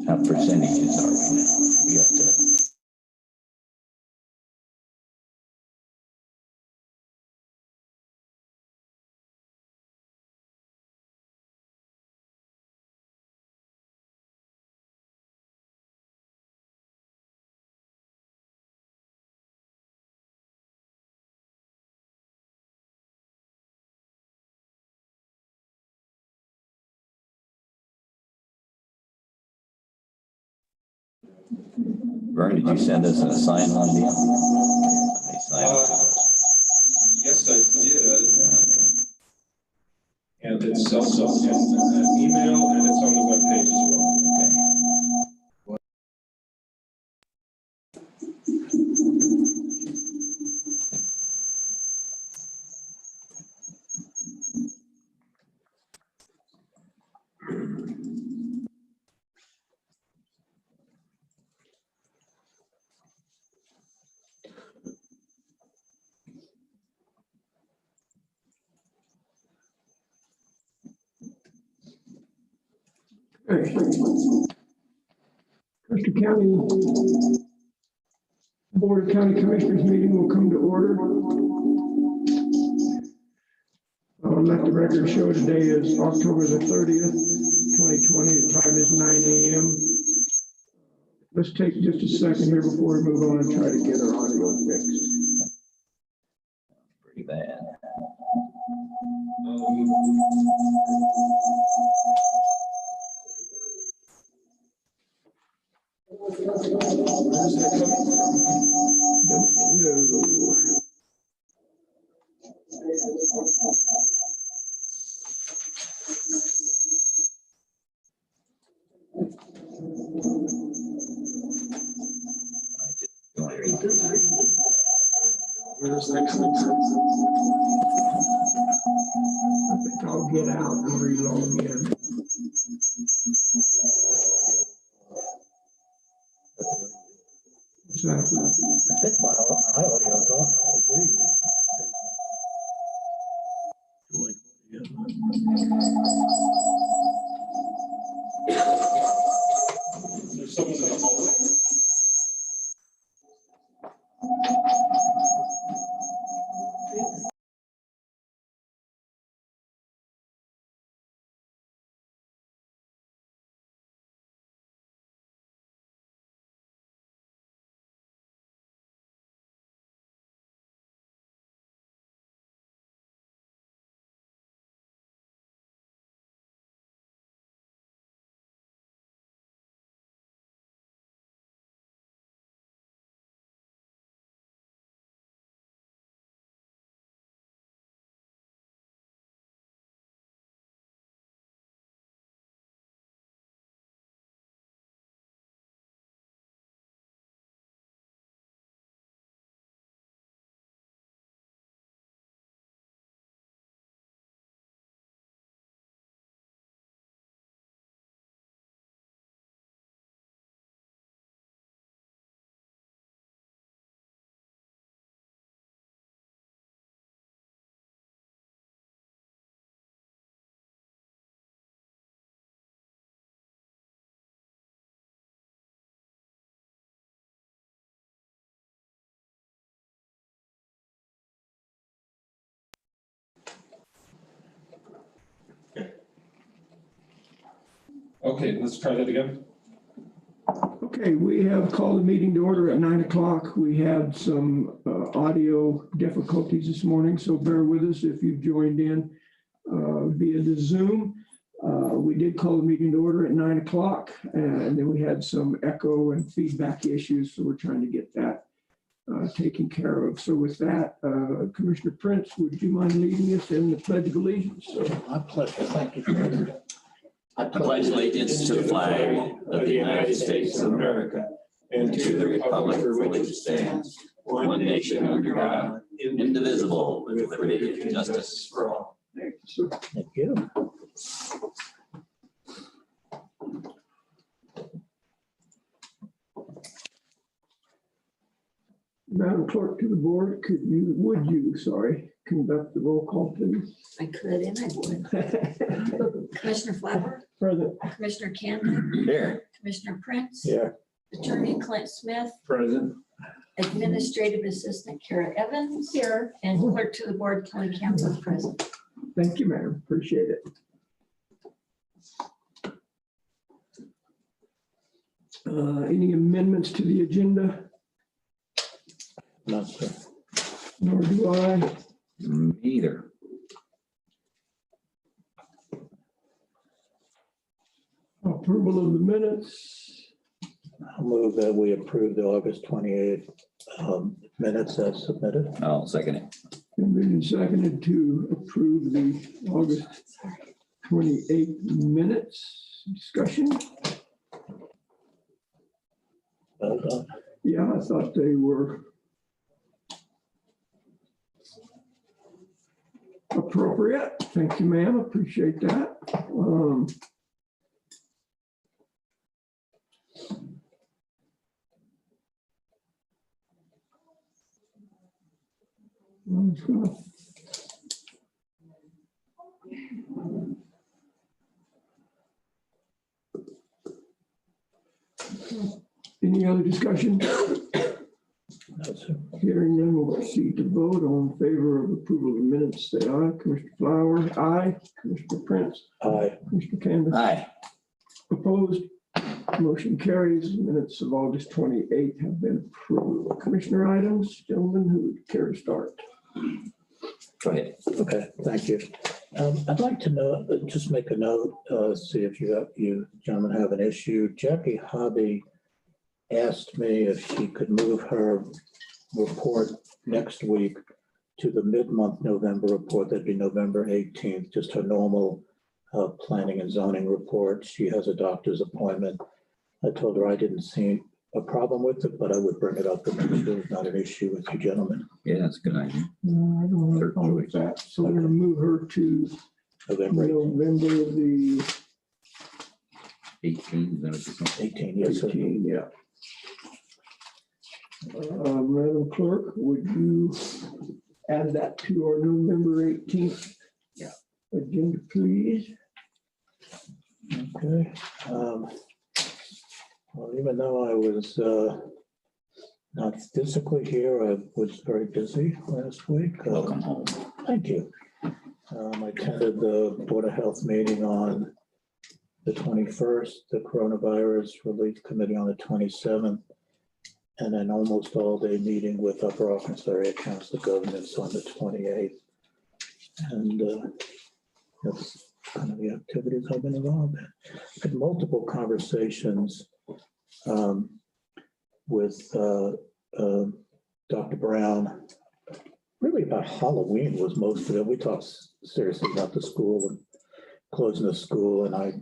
How percentages are we now? We up to Vern, did you send us an assigned one deal? Yes, I did. And it's also in an email and it's on the webpage as well. Okay. Custer County Board of County Commissioners meeting will come to order. Let the record show today is October the 30th, 2020. The time is 9 a.m. Let's take just a second here before we move on and try to get our audio fixed. Pretty bad. Where's that coming Where's that coming from? I think I'll get out and reload in. So, I think my audio's off. There's someone in the hallway. Okay, let's try that again. Okay, we have called the meeting to order at 9 o'clock. We had some audio difficulties this morning, so bear with us if you've joined in via the Zoom. We did call the meeting to order at 9 o'clock, and then we had some echo and feedback issues, so we're trying to get that taken care of. So with that, Commissioner Prince, would you mind leading us in the Pledge of Allegiance? My pleasure. Thank you, Commissioner. I pledge allegiance to the flag of the United States of America and to the republic for which it stands, one nation under God, indivisible, with liberty and justice for all. Thank you, sir. Thank you. Madam Clerk to the board, would you conduct the roll call, please? I could and I would. Commissioner Flapper, Present. Commissioner Camden, Here. Commissioner Prince. Here. Attorney Clint Smith, Present. Administrative Assistant Kara Evans here, and Clerk to the Board Kelly Campbell present. Thank you, ma'am. Appreciate it. Any amendments to the agenda? None, sir. Nor do I. Either. Approval of the minutes. I'll move that we approve the August 28th minutes as submitted. I'll second it. Been moved and seconded to approve the August 28th minutes. Discussion? Well done. Yeah, I thought they were appropriate. Thank you, ma'am. Appreciate that. I'm just gonna- Any other discussion? No, sir. Hearing none, we'll proceed to vote. All in favor of approval of the minutes, say aye. Commissioner Flower, aye. Commissioner Prince, Aye. Commissioner Candace. Aye. Opposed? Motion carries. Minutes of August 28th have been approved. Commissioner items, gentlemen, who would care to start? Go ahead. Okay, thank you. I'd like to know, just make a note, see if you gentlemen have an issue. Jackie Hobby asked me if she could move her report next week to the mid-month November report. That'd be November 18th, just her normal planning and zoning report. She has a doctor's appointment. I told her I didn't see a problem with it, but I would bring it up and make sure it's not an issue with you gentlemen. Yeah, that's a good idea. No, I don't have a problem with that. So we're gonna move her to November November the 18, is that what you said? 18th, yes, sir. 18th, yeah. Madam Clerk, would you add that to our November 18th? Yeah. Agenda, please? Okay. Well, even though I was not physically here, I was very busy last week. Welcome home. Thank you. I attended the Board of Health meeting on the 21st, the Coronavirus Relief Committee on the 27th, and an almost all-day meeting with Upper Arkansas Area Council of Governments on the 28th. And that's kind of the activities I've been involved in. Had multiple conversations with Dr. Brown, really about Halloween was most of it. We talked seriously about the school and closing the school, and I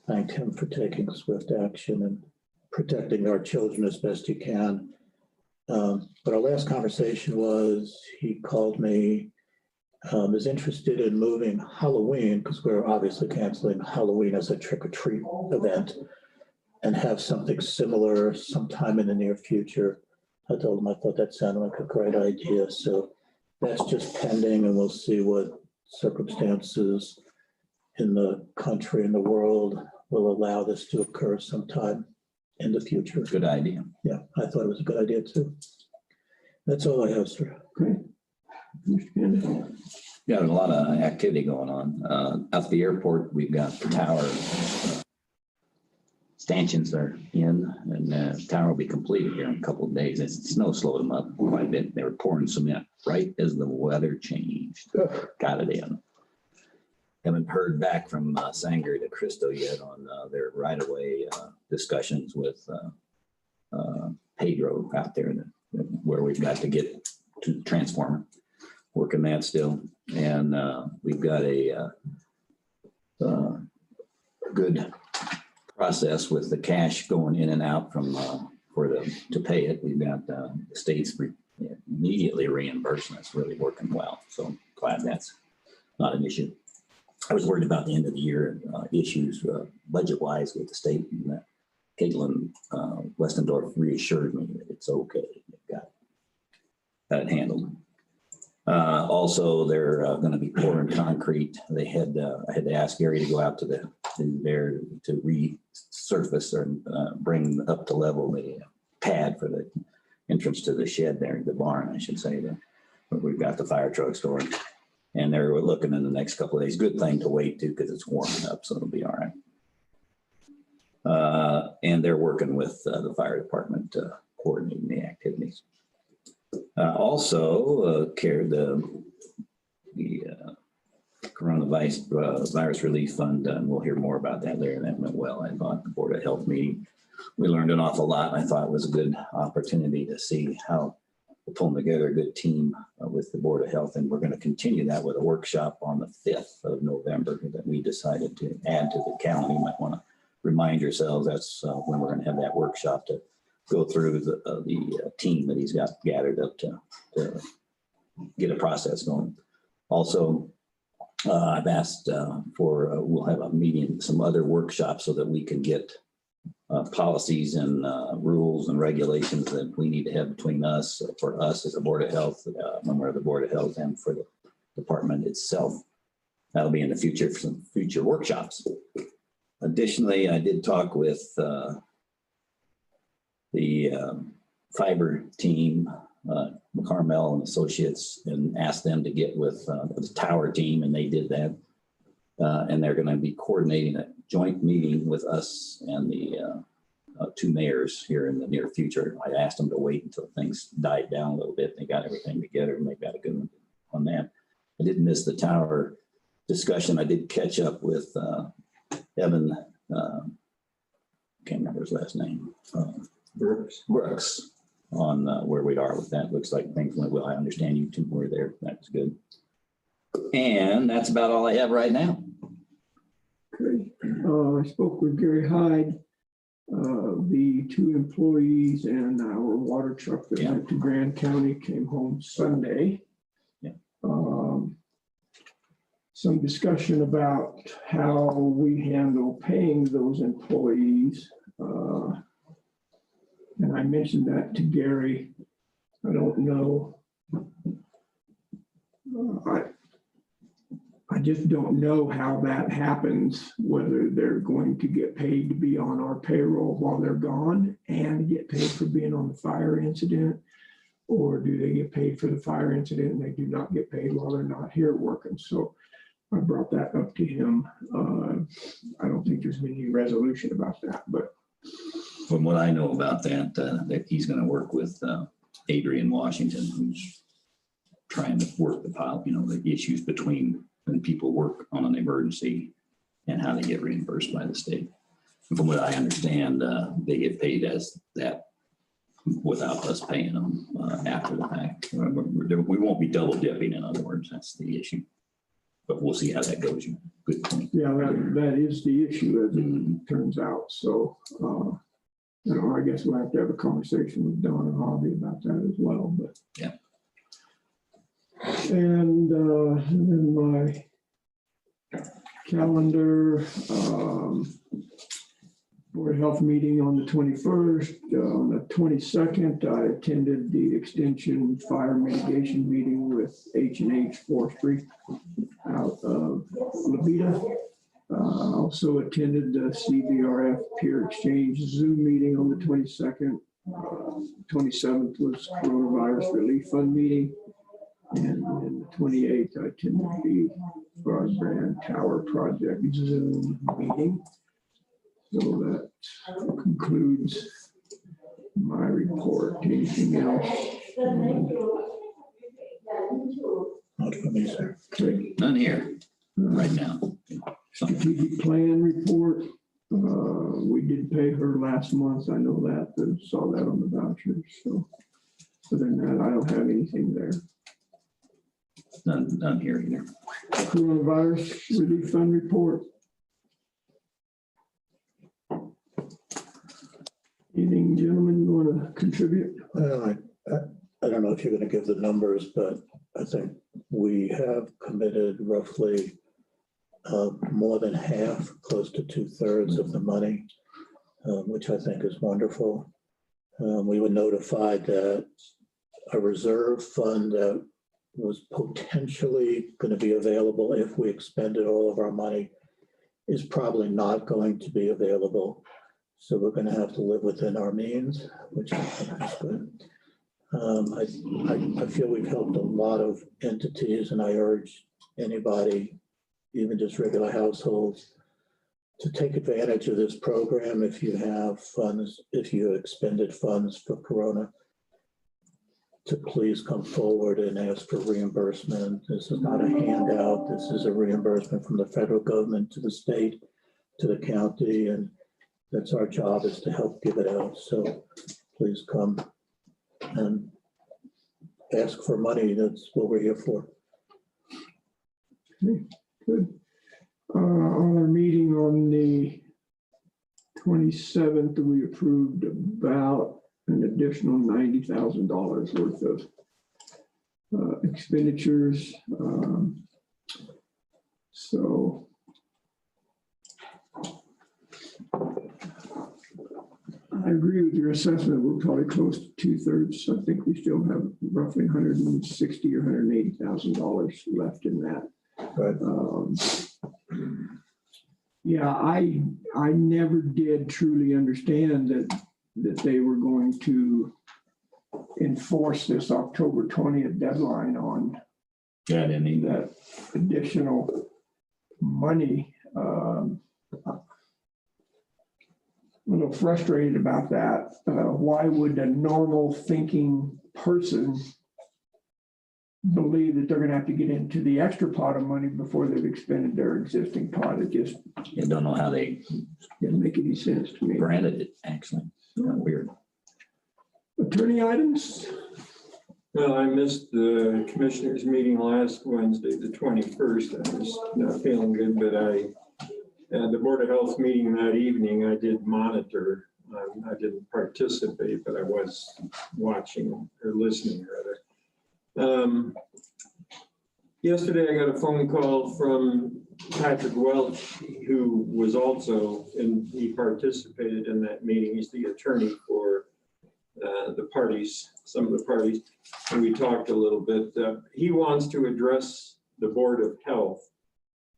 thanked him for taking swift action and protecting our children as best he can. But our last conversation was, he called me, is interested in moving Halloween, because we're obviously canceling Halloween as a trick-or-treat event, and have something similar sometime in the near future. I told him I thought that sounded like a great idea. So that's just pending, and we'll see what circumstances in the country and the world will allow this to occur sometime in the future. Good idea. Yeah, I thought it was a good idea too. That's all I have, sir. Okay. Mr. Kennedy? Got a lot of activity going on. Out at the airport, we've got the tower stanchions are in, and the tower will be completed here in a couple of days. Snow slowed them up quite a bit. They were pouring cement right as the weather changed. Got it in. Haven't heard back from Sanger to Cristo yet on their right-of-way discussions with Pedro out there where we've got to get to the transformer. Working that still. And we've got a good process with the cash going in and out from to pay it. We've got the states immediately reimbursing us, really working well. So glad that's not an issue. I was worried about the end of the year issues budget wise with the state, and Caitlin Westendorf reassured me that it's okay. They've got it handled. Also, they're going to be pouring concrete. They had I had to ask Gary to go out to there to resurface or bring up to level the pad for the entrance to the shed there, the barn, I should say. Where we've got the fire truck stored, and they're looking in the next couple of days. Good thing to wait too, because it's warming up, so it'll be all right. And they're working with the fire department coordinating the activities. Also, the coronavirus virus relief fund, and we'll hear more about that later. That went well. I thought the Board of Health meeting, we learned an awful lot. I thought it was a good opportunity to see how we're pulling together a good team with the Board of Health, and we're going to continue that with a workshop on the 5th of November that we decided to add to the calendar. You might want to remind yourselves that's when we're going to have that workshop to go through the team that he's got gathered up to get a process going. Also, I've asked we'll have a meeting, some other workshops so that we can get policies and rules and regulations that we need to have between us, for us as a Board of Health, when we're the Board of Health, and for the department itself. That'll be in the future for some future workshops. Additionally, I did talk with the fiber team, Carmel and Associates, and asked them to get with the tower team, and they did that. And they're going to be coordinating a joint meeting with us and the 2 mayors here in the near future. I asked them to wait until things died down a little bit. They got everything together, and they got a good one on that. I did miss the tower discussion. I did catch up with Evan, can't remember his last name. Brooks on where we are with that. Looks like things went well. I understand you 2 were there. That was good. And that's about all I have right now. Okay. I spoke with Gary Hyde, the 2 employees and our water truck that went to Grand County came home Sunday. Yeah. Some discussion about how we handle paying those employees. And I mentioned that to Gary. I don't know. I just don't know how that happens, whether they're going to get paid to be on our payroll while they're gone and get paid for being on the fire incident, or do they get paid for the fire incident and they do not get paid while they're not here working. So I brought that up to him. I don't think there's been any resolution about that, but From what I know about that, that he's going to work with Adrian Washington, who's trying to work the issues between when people work on an emergency and how they get reimbursed by the state. And from what I understand, they get paid as that without us paying them after the fact. We won't be double dipping, in other words. That's the issue. But we'll see how that goes. Good point. yeah, that is the issue as it turns out. So, I guess we'll have to have a conversation with Don and Hobby about that as well. But yeah. And then my calendar, Board of Health meeting on the 21st. On the 22nd, I attended the Extension Fire Mitigation meeting with H&H Forestry out of Levita. Also attended the CVRF Peer Exchange Zoom meeting on the 22nd. 27th was Coronavirus Relief Fund meeting. And then the 28th, I attend the broadband tower project Zoom meeting. So that concludes my report. Anything else? Not for me, sir. Okay. None here right now. Strategic plan report. We did pay her last month. I know that. I saw that on the vouchers. So other than that, I don't have anything there. None here either. Coronavirus relief fund report. Anything, gentlemen, you want to contribute? Well, I don't know if you're going to give the numbers, but I think we have committed roughly more than half, close to 2/3 of the money, which I think is wonderful. We were notified that a reserve fund that was potentially going to be available if we expended all of our money is probably not going to be available. So we're going to have to live within our means, which I think is good. I feel we've helped a lot of entities, and I urge anybody, even just regular households, to take advantage of this program if you have funds, if you expended funds for Corona, to please come forward and ask for reimbursement. This is not a handout. This is a reimbursement from the federal government to the state, to the county, and that's our job, is to help give it out. So please come and ask for money. That's what we're here for. Good. On our meeting on the 27th, we approved about an additional $90,000 worth of expenditures. So I agree with your assessment. We're probably close to 2/3. I think we still have roughly $160,000 or $180,000 left in that. Right. Yeah, I never did truly understand that they were going to enforce this October 20th deadline on Yeah, I didn't need that. that additional money. A little frustrated about that. Why would a normal thinking person believe that they're going to have to get into the extra pot of money before they've expended their existing pot? It just I don't know how they didn't make any sense to me. branded it, actually. Kind of weird. Attorney items? Well, I missed the commissioners meeting last Wednesday, the 21st. I was not feeling good, but the Board of Health meeting that evening, I did monitor. I didn't participate, but I was watching or listening rather. Yesterday, I got a phone call from Patrick Welch, who was also he participated in that meeting. He's the attorney for the parties, some of the parties, and we talked a little bit. He wants to address the Board of Health,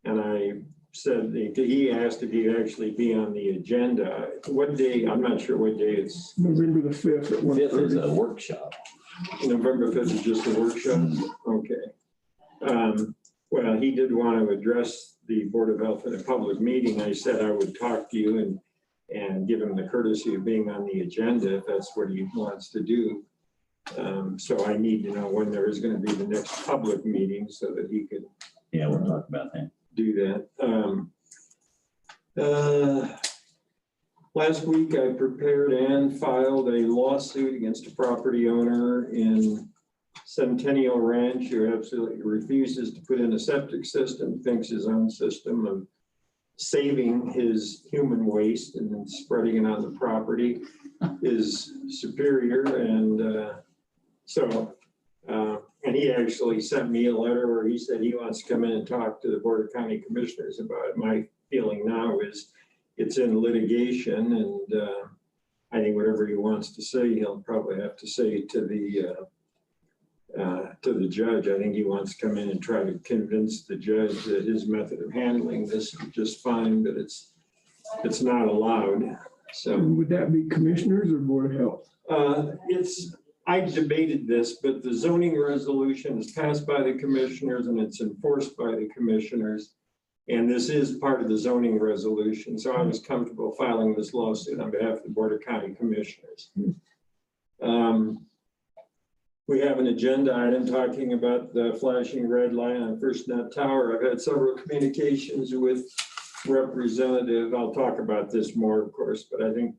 and I said, he asked if he'd actually be on the agenda. What day? I'm not sure what day it's. November the 5th at 1:30. Fifth is a workshop. November 5th is just a workshop? Okay. Well, he did want to address the Board of Health in a public meeting. I said I would talk to you and give him the courtesy of being on the agenda if that's what he wants to do. So I need to know when there is going to be the next public meeting so that he could. Yeah, we'll talk about that. Do that. Last week, I prepared and filed a lawsuit against a property owner in Centennial Ranch who absolutely refuses to put in a septic system, thinks his own system of saving his human waste and then spreading it on the property is superior. And and he actually sent me a letter where he said he wants to come in and talk to the Board of County Commissioners about it. My feeling now is it's in litigation, and I think whatever he wants to say, he'll probably have to say to the judge. I think he wants to come in and try to convince the judge that his method of handling this is just fine, but it's not allowed. So And would that be commissioners or Board of Health? I debated this, but the zoning resolution is passed by the commissioners and it's enforced by the commissioners. And this is part of the zoning resolution. So I was comfortable filing this lawsuit on behalf of the Board of County Commissioners. We have an agenda item talking about the flashing red light on First Net Tower. I've had several communications with representative. I'll talk about this more, of course, but I think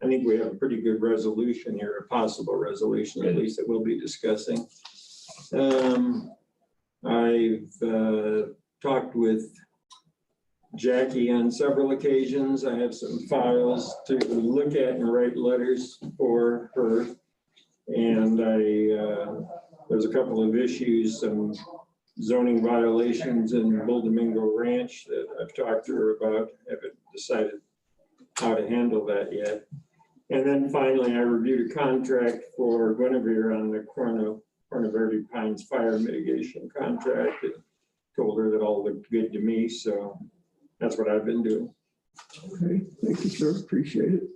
we have a pretty good resolution here, a possible resolution, at least that we'll be discussing. I've talked with Jackie on several occasions. I have some files to look at and write letters for her. And there's a couple of issues, some zoning violations in Bull Domingo Ranch that I've talked to her about. Haven't decided how to handle that yet. And then finally, I reviewed a contract for Guinevere on the Corona Verde Pines fire mitigation contract. And told her that all looked good to me, so that's what I've been doing. Okay, thank you, sir. Appreciate it.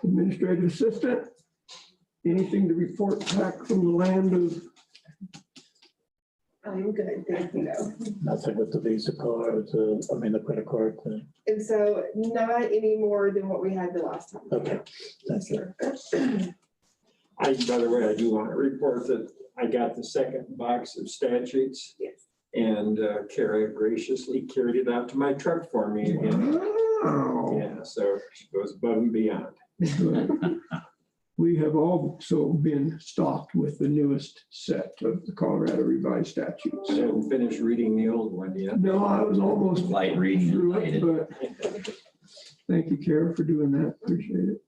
Administrative assistant, anything to report back from the land of? I'm good, thank you. Nothing with the Visa card, the credit card thing. And so not any more than what we had the last time. Okay, thank you. By the way, I do want to report that I got the second box of statutes. Yes. And Kara graciously carried it out to my truck for me again. Wow. Yeah, so she goes above and beyond. Good. We have also been stocked with the newest set of the Colorado Revised Statutes. I haven't finished reading the old one yet. No, I was almost Light reading. through it, but thank you, Kara, for doing that. Appreciate it.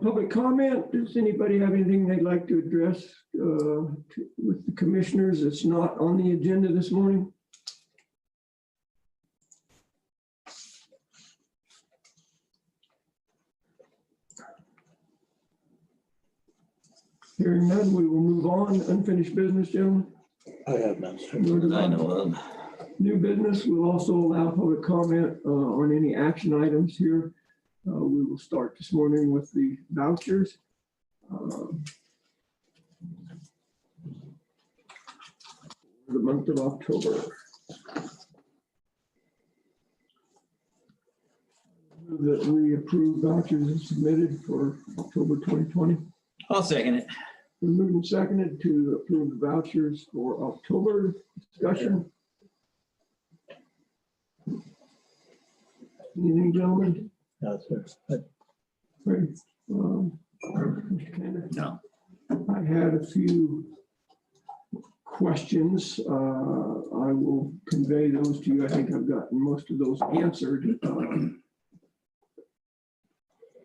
Public comment. Does anybody have anything they'd like to address with the commissioners that's not on the agenda this morning? Hearing none, we will move on. Unfinished business, gentlemen. I have none, sir. I know of. New business will also allow public comment on any action items here. We will start this morning with the vouchers. The month of October. Move that we approve vouchers as submitted for October 2020. I'll second it. We moved and seconded to approve the vouchers for October. Discussion. Anything, gentlemen? No, sir. Right. Mr. Cantor? No. I had a few questions. I will convey those to you. I think I've gotten most of those answered.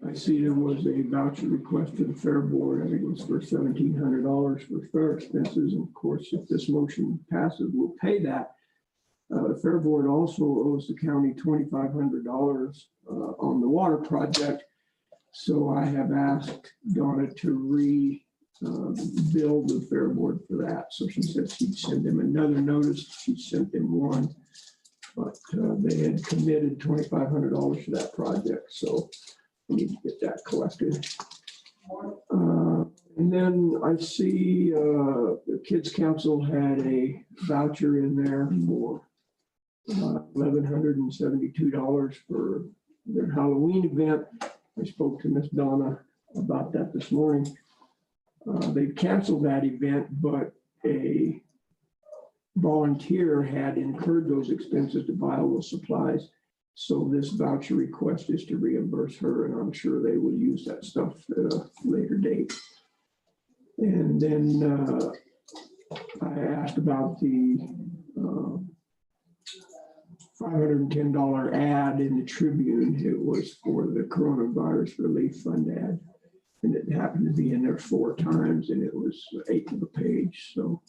I see there was a voucher request to the Fair Board. I think it was for $1,700 for fair expenses. And of course, if this motion passes, we'll pay that. The Fair Board also owes the county $2,500 on the water project. So I have asked Donna to bill the Fair Board for that. So she said she'd send them another notice. She sent them one, but they had committed $2,500 to that project. So we need to get that collected. And then I see the Kids Council had a voucher in there for $1,172 for their Halloween event. I spoke to Miss Donna about that this morning. They've canceled that event, but a volunteer had incurred those expenses to buy all those supplies. So this voucher request is to reimburse her, and I'm sure they will use that stuff at a later date. And then I asked about the $510 ad in the Tribune. It was for the Coronavirus Relief Fund ad. And it happened to be in there 4 times, and it was 1/8 of a page. So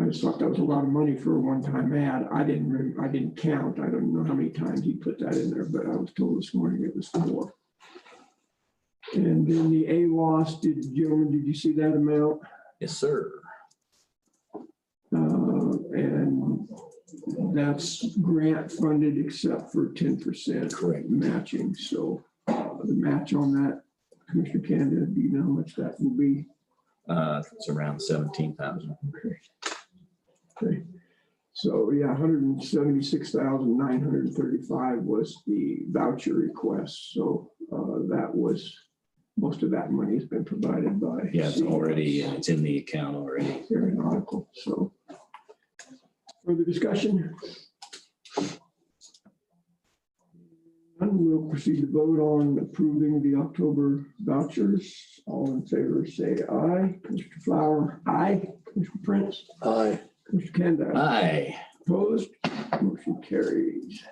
I just thought that was a lot of money for a one-time ad. I didn't count. I don't know how many times he put that in there, but I was told this morning it was 4. And then the AWAS, gentlemen, did you see that amount? Yes, sir. And that's grant funded except for 10% Correct. matching. So the match on that, Commissioner Canada, do you know how much that will be? It's around 17,000. Okay. So yeah, 176,935 was the voucher request. So that was, most of that money has been provided by. Yeah, it's already, it's in the account already. Aeronautical. So further discussion? And we'll proceed to vote on approving the October vouchers. All in favor, say aye. Commissioner Flower, aye. Commissioner Prince, Aye. Commissioner Canada. Aye. Opposed? Motion carries.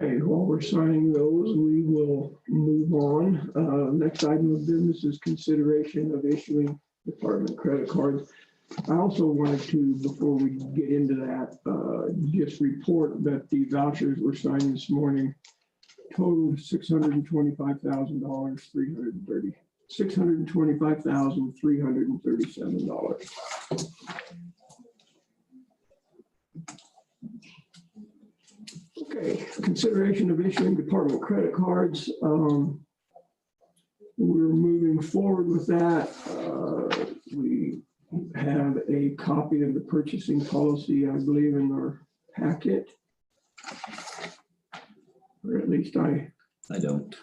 Okay, while we're signing those, we will move on. Next item of business is consideration of issuing department credit cards. I also wanted to, before we get into that, just report that the vouchers were signed this morning totaled $625,337. Okay, consideration of issuing department credit cards. We're moving forward with that. We have a copy of the purchasing policy, I believe, in our packet. Or at least I don't.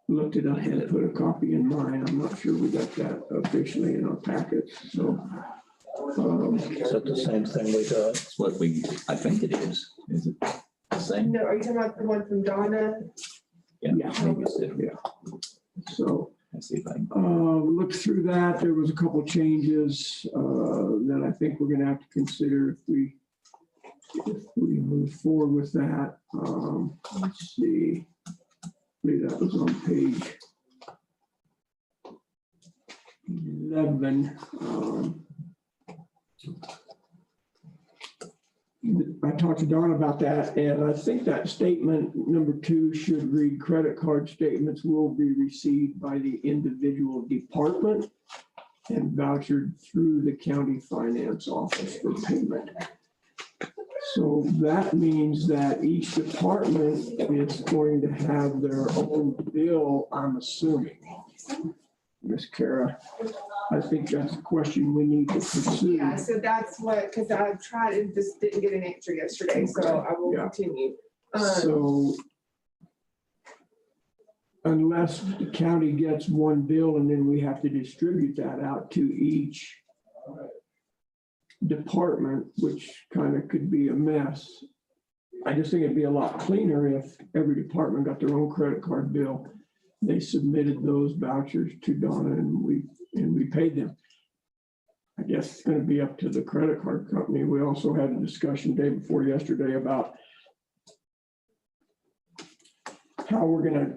looked it up and put a copy in mine. I'm not sure we got that officially in our packets, so. Is that the same thing we got? It's what we, I think it is. Is it the same? No, are you talking about the one from Donna? Yeah. Yeah. Maybe it's different. Yeah. So Let's see if I can. looked through that. There was a couple changes that I think we're gonna have to consider if we move forward with that. Let's see. I believe that was on page 11. I talked to Don about that, and I think that statement number 2 should read, credit card statements will be received by the individual department and vouchered through the county finance office for payment. So that means that each department is going to have their own bill, I'm assuming. Ms. Kara, I think that's a question we need to pursue. Yeah, so that's what, because I tried and just didn't get an answer yesterday, so I will Yeah. continue. So unless the county gets one bill and then we have to distribute that out to each department, which kind of could be a mess. I just think it'd be a lot cleaner if every department got their own credit card bill. They submitted those vouchers to Donna and we paid them. I guess it's going to be up to the credit card company. We also had a discussion day before yesterday about how we're going to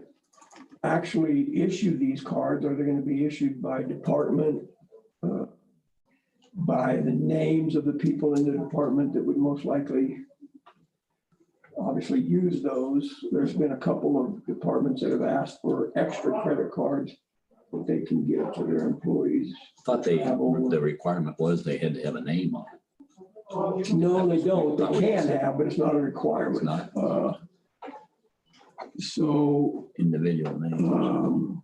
actually issue these cards. Are they going to be issued by department, by the names of the people in the department that would most likely obviously use those? There's been a couple of departments that have asked for extra credit cards that they can give to their employees. I thought the requirement was they had to have a name on it. No, they don't. They can have, but it's not a requirement. It's not. So Individual name.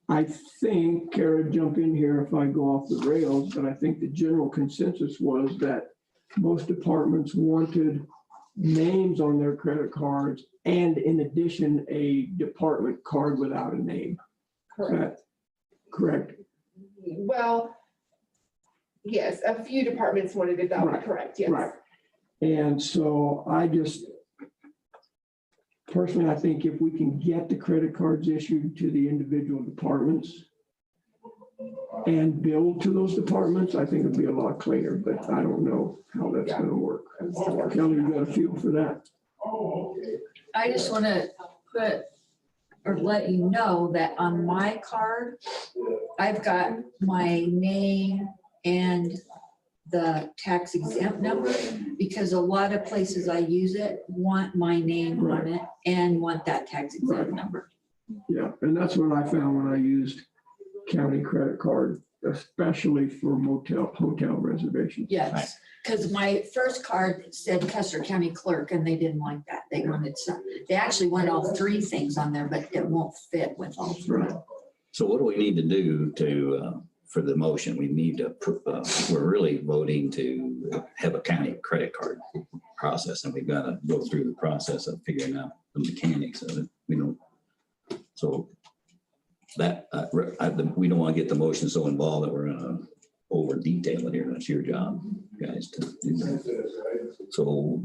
I think, Kara, jump in here if I go off the rails, but I think the general consensus was that most departments wanted names on their credit cards and in addition, a department card without a name. Correct. Correct. Well, yes, a few departments wanted it that way, Right, correct, yes. right. And so I just, personally, I think if we can get the credit cards issued to the individual departments and bill to those departments, I think it'd be a lot cleaner, but I don't know how that's gonna work. Kelly, you got a feel for that? I just want to put or let you know that on my card, I've got my name and the tax exempt number, because a lot of places I use it want my name on it and want that tax exempt Right. number. Yeah, and that's what I found when I used county credit card, especially for hotel reservations. Yes, because my first card said Custer County Clerk and they didn't like that. They wanted some, they actually want all three things on there, but it won't fit with all three. Right. So what do we need to do to, for the motion? We need to, we're really voting to have a county credit card process, and we've got to go through the process of figuring out the mechanics of it. We don't, so that, we don't want to get the motion so involved that we're gonna over detail it here. That's your job, guys, to do that. So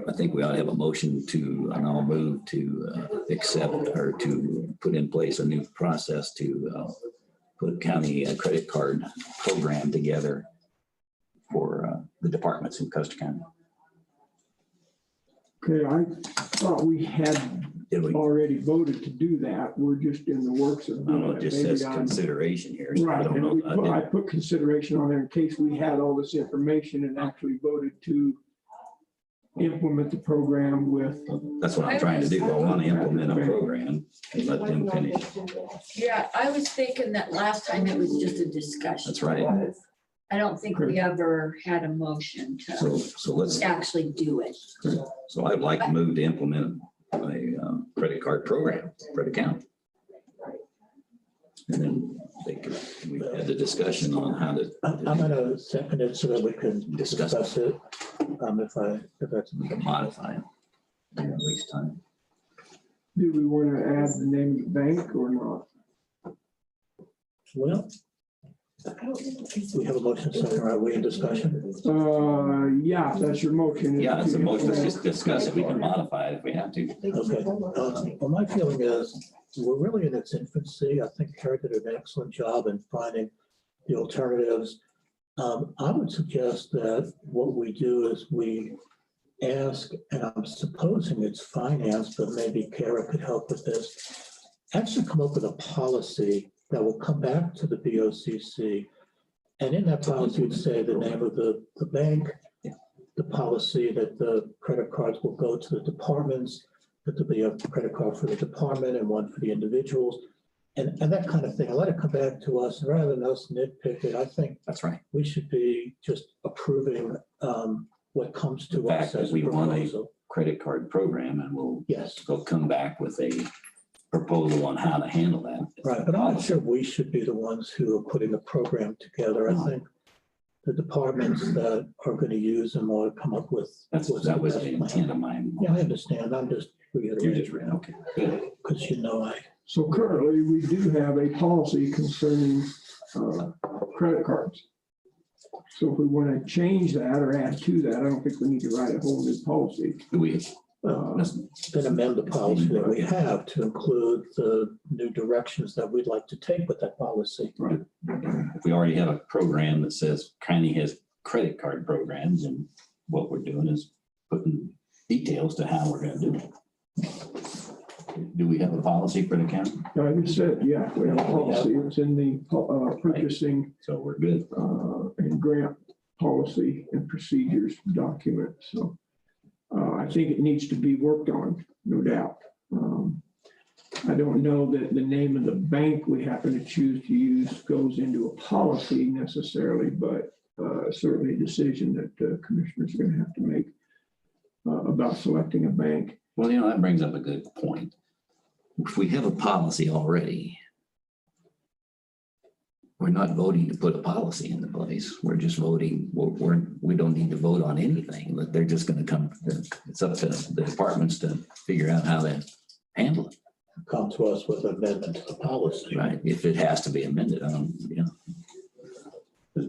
I think we ought to have a motion to, and I'll move to accept or to put in place a new process to put county credit card program together for the departments in Custer County. Okay, I thought we had Did we? already voted to do that. We're just in the works of doing No, it it. just Maybe says I'm- consideration here. So I Right, don't and know. I put consideration on there in case we had all this information and actually voted to implement the program with. That's what I'm trying to do. I want to implement a program and let them finish. Yeah, I was thinking that last time it was just a discussion. That's right. I don't think we ever had a motion So let's, to actually do it. so I'd like to move to implement a credit card program for the county. And then we had the discussion on how to I'm gonna second it so that we can Discuss discuss it. If that's. modify it. Waste time. Do we want to add the name of the bank or not? Well, we have a motion second, right? We in discussion? Yeah, that's your motion. Yeah, it's a motion. Let's just discuss it. We can modify it if we have to. Okay. Well, my feeling is we're really in its infancy. I think Kara did an excellent job in finding the alternatives. I would suggest that what we do is we ask, and I'm supposing it's finance, but maybe Kara could help with this, actually come up with a policy that will come back to the BOCC. And in that policy would say the name of the bank, the policy that the credit cards will go to the departments, that there'll be a credit card for the department and one for the individuals, and that kind of thing. I let it come back to us, and rather than us nitpick it, I think That's right. we should be just approving what comes The to fact us that as a we want a proposal. credit card program, and we'll Yes, come back with a proposal on how to handle that. right, but I'm not sure we should be the ones who are putting the program together. I think the departments that are going to use them ought to come up with. That was the intent of mine. Yeah, I understand. I'm just You're just reiterating, reading, okay. Good. because I. So currently, we do have a policy concerning credit cards. So if we want to change that or add to that, I don't think we need to write a whole new policy. Do we, Then amend the policy that we have to include the new directions that we'd like to take with that policy. if we already have a program that says county has credit card programs, and what we're doing is putting details to how we're gonna do it. Do we have a policy for the county? I just said, yeah, we have a policy. It's in the purchasing So we're good. and grant policy and procedures document. So I think it needs to be worked on, no doubt. I don't know that the name of the bank we happen to choose to use goes into a policy necessarily, but certainly a decision that the commissioners are going to have to make about selecting a bank. Well, that brings up a good point. If we have a policy already, we're not voting to put a policy into place. We're just voting, we don't need to vote on anything. They're just going to come, it's up to the departments to figure out how to handle it. come to us with an amendment to the policy. Right, if it has to be amended, I don't, you know.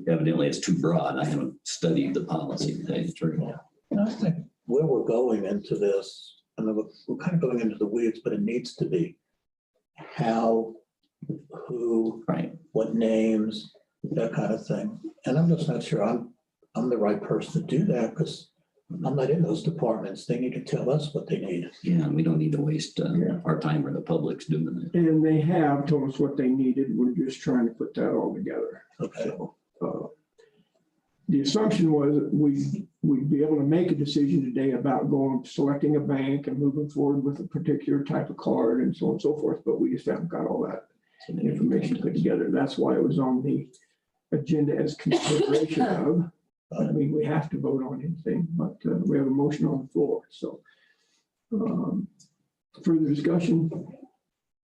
Evidently, it's too broad. I haven't studied the policy to tell you the truth. And I think where we're going into this, I mean, we're kind of going into the weeds, but it needs to be how, who, Right, what names, that kind of thing. And I'm just not sure I'm the right person to do that because I'm not in those departments. They need to tell us what they need. yeah, we don't need to waste our time or the public's doing it. And they have told us what they needed. We're just trying to put that all together. Okay. So, the assumption was that we'd be able to make a decision today about selecting a bank and moving forward with a particular type of card and so on and so forth, but we just haven't got all that information put together. That's why it was on the agenda as consideration of. I mean, we have to vote on anything, but we have a motion on the floor, so. Further discussion?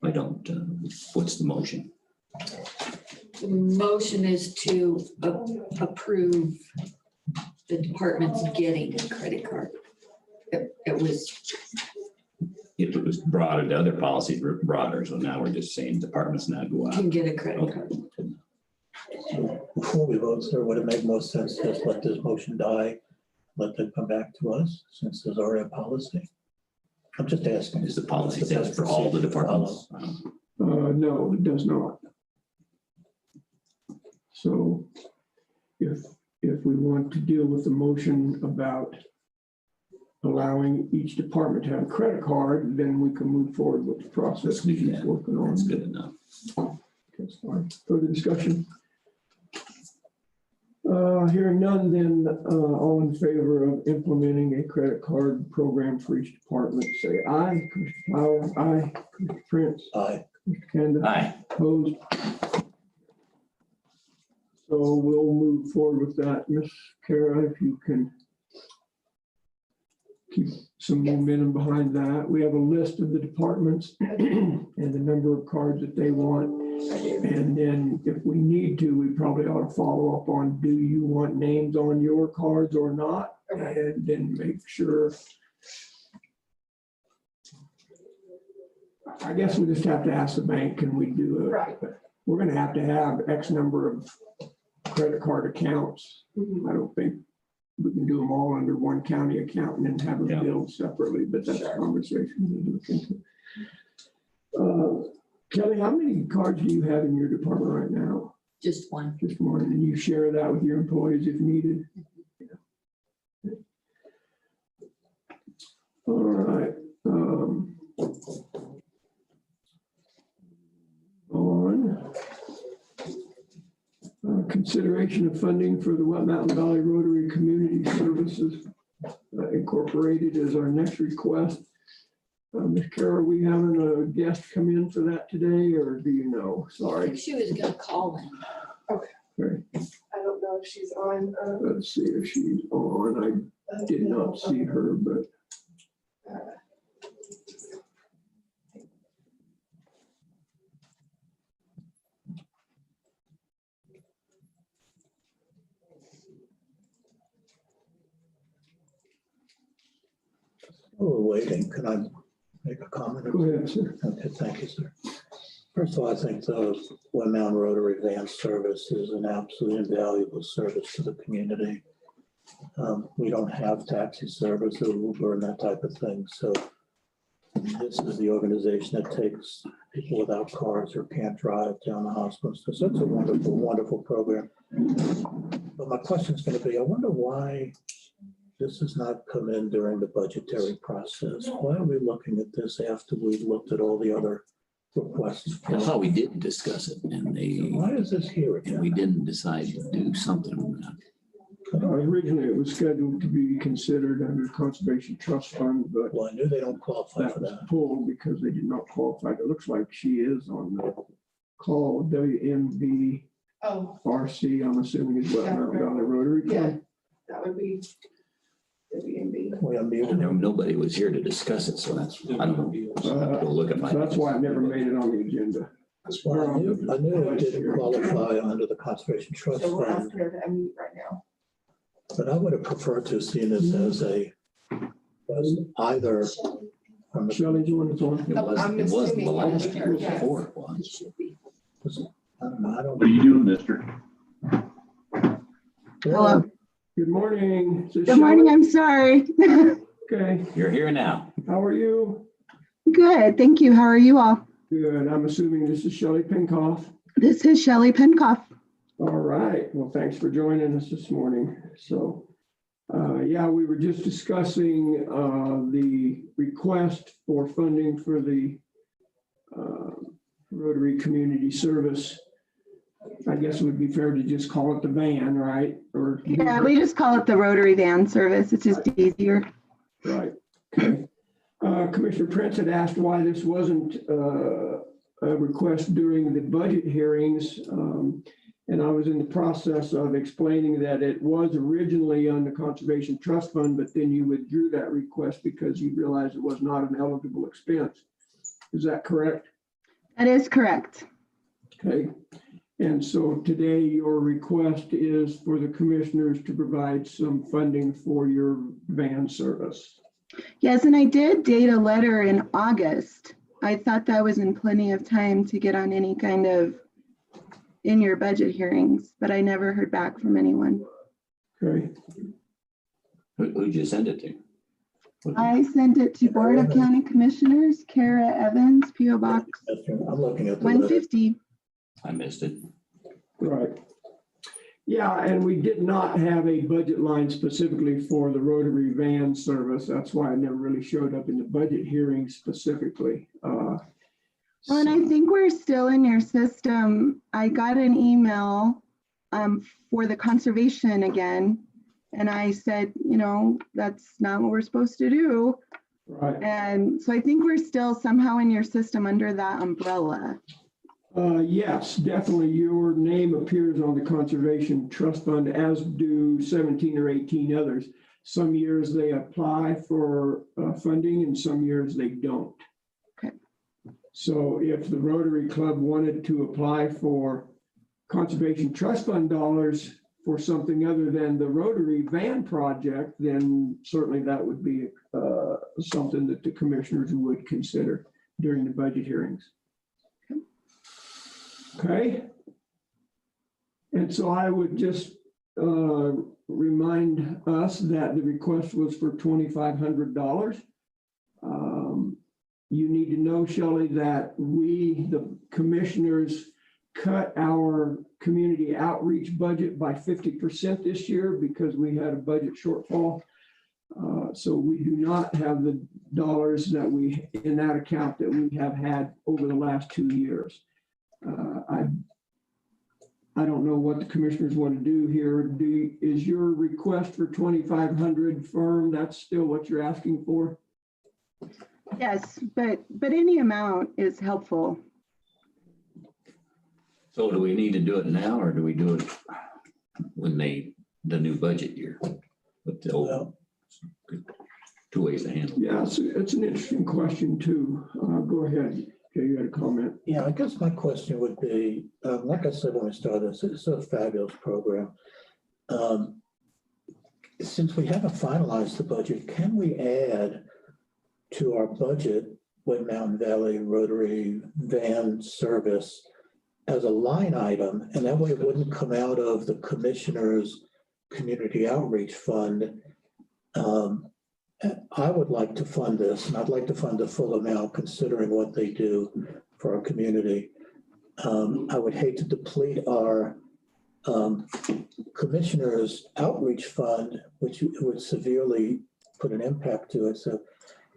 I don't, what's the motion? The motion is to approve the department's getting a credit card. It was, If it was broader, the other policies were broader, so now we're just saying departments now go out. can get a credit Okay. card. So before we vote, sir, would it make more sense to just let this motion die? Let them come back to us since there's already a policy? I'm just asking. Is the policy says for all the departments? No, it does not. So if we want to deal with the motion about allowing each department to have a credit card, then we can move forward with the process Let's do she's that. working on. That's good enough. That's fine. Further discussion? Hearing none, then all in favor of implementing a credit card program for each department, say aye. Commissioner Flower, aye. Commissioner Prince, Aye. Commissioner Kanda. Aye. Opposed? So we'll move forward with that. Ms. Kara, if you can keep some momentum behind that. We have a list of the departments and the number of cards that they want. And then if we need to, we probably ought to follow up on, do you want names on your cards or not? And then make sure. I guess we just have to ask the bank, can we do it? Right. We're gonna have to have X number of credit card accounts. I don't think we can do them all under one county account and then have them Yeah. billed separately, but that's a conversation we need to look into. Kelly, how many cards do you have in your department right now? Just one. Just one, and you share that with your employees if needed? Yeah. All right. Consideration of funding for the Wet Mountain Valley Rotary Community Services Incorporated is our next request. Ms. Kara, are we having a guest come in for that today, or do you know? I Sorry. think she was gonna call in. Okay, I don't know if she's on. let's see if she's on. I did not see her, but While we're waiting, can I make a comment? go ahead, sir. Okay, thank you, sir. First of all, I think the Wet Mountain Rotary Van Service is an absolutely invaluable service to the community. We don't have taxi service or Uber and that type of thing, so this is the organization that takes people without cars or can't drive down the hospital. So it's a wonderful, wonderful program. But my question is going to be, I wonder why this has not come in during the budgetary process. Why are we looking at this after we've looked at all the other requests? I thought we did discuss it and Why is this here and we again? didn't decide to do something on that. Originally, it was scheduled to be considered under Conservation Trust Fund, but Well, I knew they don't qualify that for was that. pulled because they did not qualify. It looks like she is on the call, WMVRC, Oh, I'm assuming is Wet Yeah, Mountain right. Valley Rotary yeah, Club. that would be WMB. We And unmuted. nobody was here to discuss it, so that's, I don't know. I'll have to go look at my. So that's why it never made it on the agenda. Well, I knew it didn't qualify under the Conservation Trust So we're Fund, asking her to unmute right now. but I would have preferred to have seen this as either Shelley, do you want to talk? It wasn't the assuming last it'll be year, her, it was yes. before it It was. should be. I don't know. I don't. What are you doing, mister? Hello. Good morning. Is this Good morning. Shelley? I'm sorry. Okay, You're here now. how are you? Good. Thank you. How are you all? Good. I'm assuming this is Shelley Pinkoff. This is Shelley Penkoff. All right. Well, thanks for joining us this morning. So, yeah, we were just discussing the request for funding for the Rotary Community Service. I guess it would be fair to just call it the van, right? Or Yeah, we just call it the Rotary Van Service. It's just easier. right. Okay. Commissioner Prince had asked why this wasn't a request during the budget hearings. And I was in the process of explaining that it was originally on the Conservation Trust Fund, but then you withdrew that request because you realized it was not an eligible expense. Is that correct? That is correct. Okay. And so today your request is for the commissioners to provide some funding for your van service. Yes, and I did date a letter in August. I thought that was in plenty of time to get on any kind of in your budget hearings, but I never heard back from anyone. Okay. Who'd you send it to? I sent it to Board of County Commissioners, Kara Evans, PO Box I'm looking at the letter. 150. I missed it. Right. Yeah, and we did not have a budget line specifically for the Rotary van service. That's why it never really showed up in the budget hearing specifically. Well, and I think we're still in your system. I got an email for the conservation again. And I said, you know, that's not what we're supposed to do. Right. And so I think we're still somehow in your system under that umbrella. Yes, definitely. Your name appears on the Conservation Trust Fund, as do 17 or 18 others. Some years they apply for funding and some years they don't. Okay. So if the Rotary Club wanted to apply for Conservation Trust Fund dollars for something other than the Rotary van project, then certainly that would be something that the commissioners would consider during the budget hearings. Okay. And so I would just remind us that the request was for $2,500. You need to know, Shelley, that we, the commissioners, cut our community outreach budget by 50% this year because we had a budget shortfall. So we do not have the dollars that we in that account that we have had over the last 2 years. I don't know what the commissioners want to do here. Is your request for 2,500 firm? That's still what you're asking for? Yes, but any amount is helpful. So do we need to do it now or do we do it when the new budget year? With the old, two ways to handle it. Yeah, it's an interesting question too. Go ahead. Okay, you had a comment. Yeah, I guess my question would be, like I said when we started this, it's a fabulous program. Since we haven't finalized the budget, can we add to our budget Wind Mountain Valley Rotary Van Service as a line item? And that way it wouldn't come out of the commissioner's community outreach fund. I would like to fund this, and I'd like to fund the full amount considering what they do for our community. I would hate to deplete our commissioner's outreach fund, which would severely put an impact to it. So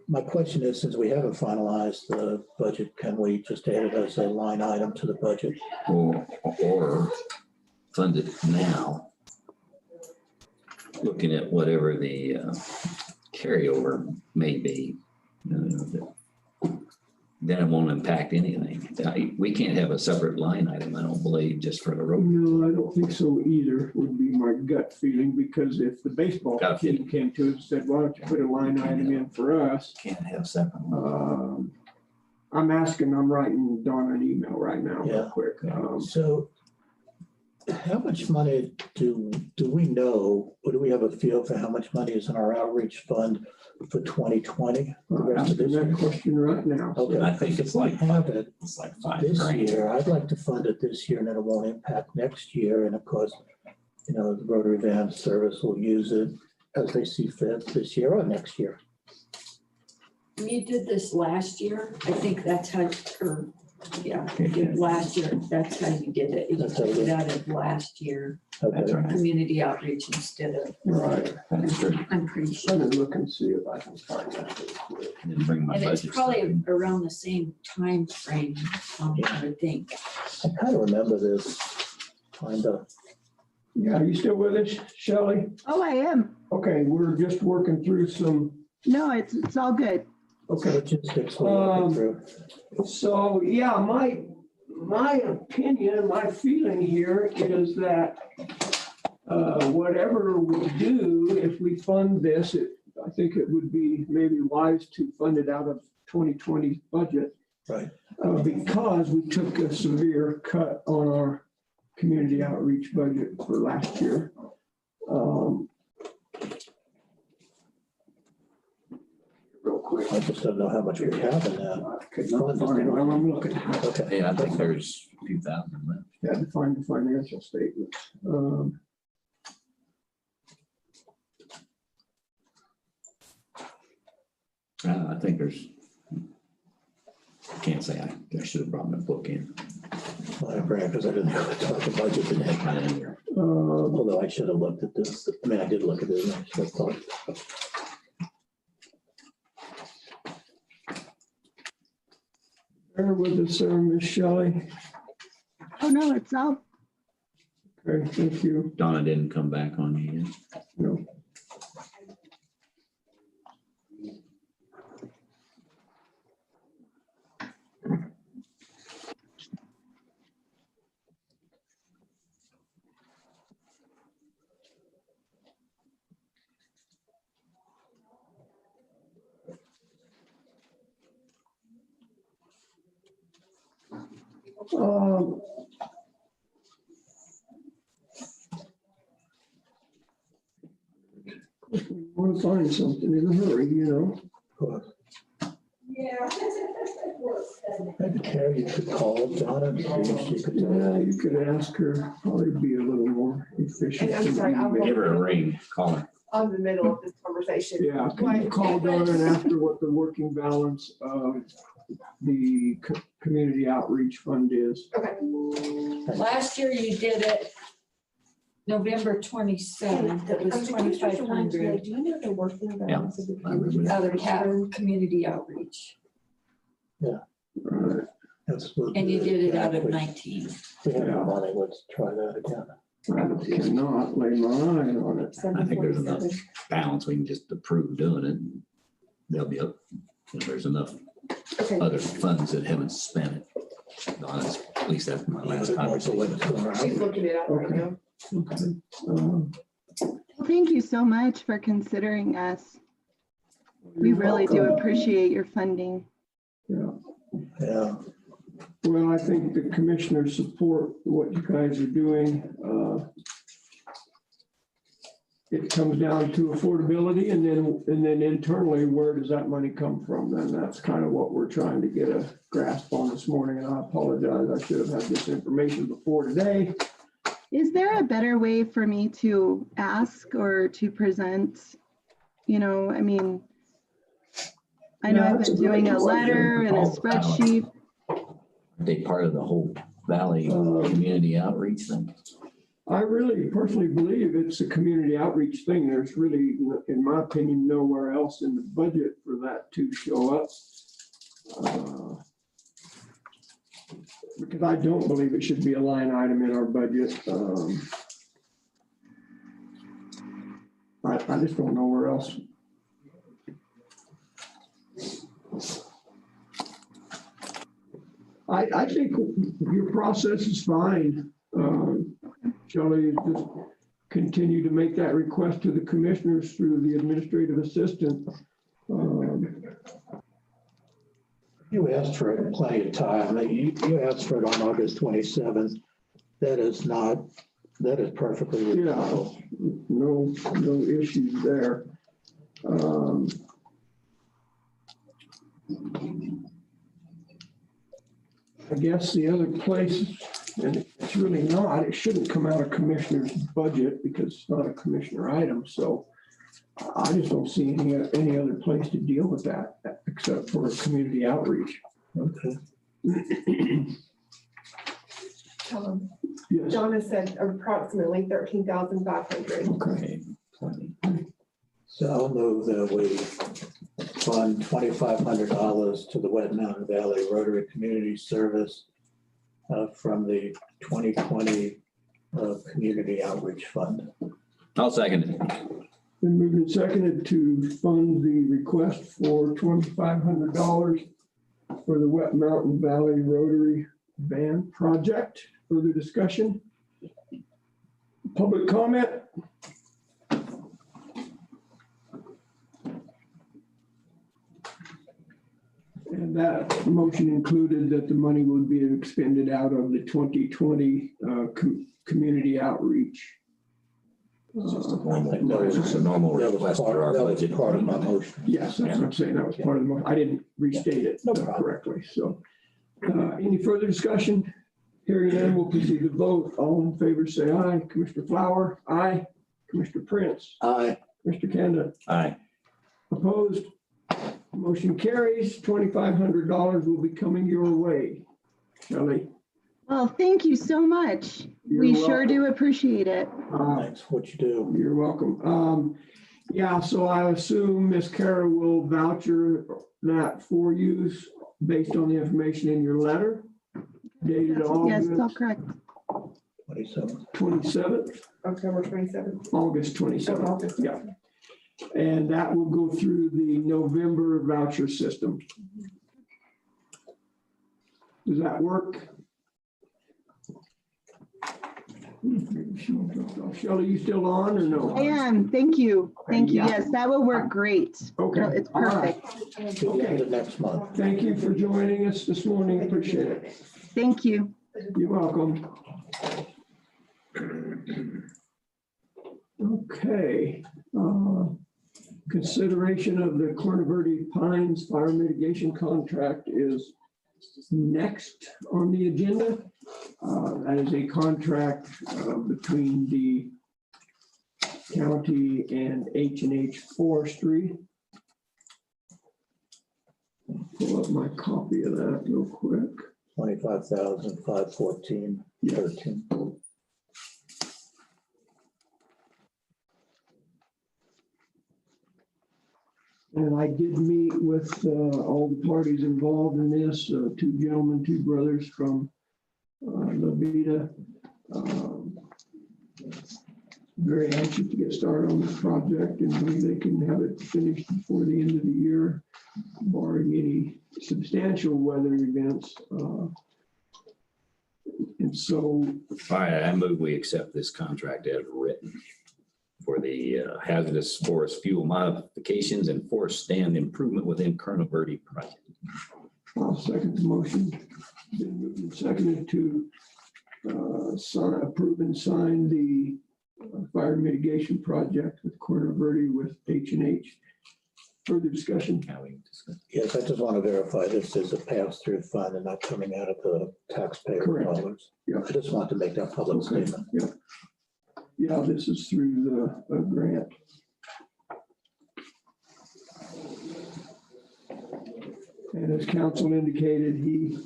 my question is, since we haven't finalized the budget, can we just add it as a line item to the budget? Or fund it now, looking at whatever the carryover may be. Then it won't impact anything. We can't have a separate line item, I don't believe, just for the road. No, I don't think so either, would be my gut feeling, because if the baseball team came to us and said, why don't you put a line item in for us? Can't have separate. I'm writing Donna an email right now real quick. So How much money do we know, or do we have a feel for how much money is in our outreach fund for 2020? The rest of Asking this year? that question right now. Okay, I think it's like, have it it's like 5 this grand. year. I'd like to fund it this year, and then it won't impact next year. And of course, you know, the Rotary Van Service will use it as they see fit this year or next year. You did this last year. I think that's how, or, yeah, you did last year. That's how you did it. You That's how you took it did it. out of last year, That's Okay. right. community outreach instead of, Right. That's true. I'm pretty sure. Let me look and see if I can find that. Didn't bring my And it's budget. probably around the same time frame, I would think. I kind of remember this, kind of. Yeah, are you still with us, Shelley? Oh, I am. Okay, we're just working through some, No, it's all good. okay. Logistics we're working through. So, yeah, my opinion, my feeling here is that whatever we do, if we fund this, I think it would be maybe wise to fund it out of 2020 budget. Right. Because we took a severe cut on our community outreach budget for last year. Real quick. I just don't know how much we have in that. I could not find it. I'm looking. Okay. Yeah, I think there's a few thousand left. Had to find the financial statement. I think there's, I can't say I should have brought my book in. My brain, because I didn't know what talk about budget today. Not in here. Although I should have looked at this. I mean, I did look at it. And I should have thought. Bear with us, Miss Shelley. Oh, no, it's all, Okay, thank you. Donna didn't come back on you yet. No. Want to find something in a hurry, you know? Maybe Carrie, you could call Donna and see if she could. Yeah, you could ask her, probably be a little more efficient. And I'm sorry, I'll Give her a ring, call her. On the middle of this conversation. Yeah, can you call Donna and ask her what the working balance of the community outreach fund is? Okay. Last year you did it November 27th. It was 2,500 Do you know the working balance of the I remember that. other community outreach. Right. That's what. And you did it out of 19. If we have the money, let's try that again. I cannot lay my eye on it. I think there's enough balance. We can just approve doing it. There'll be, there's enough Okay. other funds that haven't spent it. Donna's, at least that's my last conversation. She's looking it up right Okay. now. Okay. thank you so much for considering us. We really do appreciate your funding. Yeah. Yeah. Well, I think the commissioners support what you guys are doing. It comes down to affordability and then internally, where does that money come from? Then that's kind of what we're trying to get a grasp on this morning. And I apologize, I should have had this information before today. Is there a better way for me to ask or to present? You know, I mean, I know Yeah, I've that's a been really doing a good letter and a spreadsheet. Are they part of the whole Valley community outreach thing? I really personally believe it's a community outreach thing. There's really, in my opinion, nowhere else in the budget for that to show up. Because I don't believe it should be a line item in our budget. I just don't know where else. I think your process is fine. Shelley, just continue to make that request to the commissioners through the administrative assistant. You asked for it plenty of time. You asked for it on August 27th. That is not That is perfectly Yeah, reasonable. no issues there. I guess the other place, and it's really not, it shouldn't come out of commissioner's budget because it's not a commissioner item, so I just don't see any other place to deal with that except for community outreach. Okay. Yes, Donna said approximately 13,500. okay. So I'll move that we fund $2,500 to the Wet Mountain Valley Rotary Community Service from the 2020 Community Outreach Fund. I'll second it. Been moved and seconded to fund the request for $2,500 for the Wet Mountain Valley Rotary Van Project. Further discussion? Public comment? And that motion included that the money would be expended out of the 2020 community outreach. It's just a normal That was request for our budget. part of my motion. Yes, that's what I'm saying. That was part of the motion. I didn't restate it No problem. correctly. So any further discussion? Hearing none, we'll proceed to vote. All in favor, say aye. Commissioner Flower, aye. Commissioner Prince, Aye. Mr. Kanda, Aye. opposed? Motion carries. $2,500 will be coming your way. Shelley. Well, thank you so much. You're We sure welcome. do appreciate it. Thanks for what you do. You're welcome. Yeah, so I assume Miss Kara will voucher that for use based on the information in your letter dated Yes, all August correct. 27. 27th, October 27th. August 27th. August. Yeah. And that will go through the November voucher system. Does that work? Shelley, you still on or no? I am. Thank you. Thank you. Yeah. Yes, that will work great. Okay. No, it's All right. perfect. To the end of next month. Thank you for joining us this morning. Appreciate it. Thank you. You're welcome. Okay. Consideration of the Corona Verde Pines Fire Mitigation Contract is next on the agenda. That is a contract between the county and H&H Forestry. Pull up my copy of that real quick. 25,514.13. And I did meet with all the parties involved in this, two gentlemen, two brothers from La Vida. Very anxious to get started on this project and believe they can have it finished before the end of the year, barring any substantial weather events. And so, All right, I move we accept this contract as written for the hazardous forest fuel modifications and forest stand improvement within Corona Verde project. I'll second the motion. Been moved and seconded to approve and sign the fire mitigation project with Corona Verde with H&H. Further discussion? Now we discuss. Yes, I just want to verify this is a pass-through fund and not coming out of the taxpayer Correct. dollars. Yeah. I just want to make that public Okay. statement. Yeah. Yeah, this is through the grant. And as council indicated, he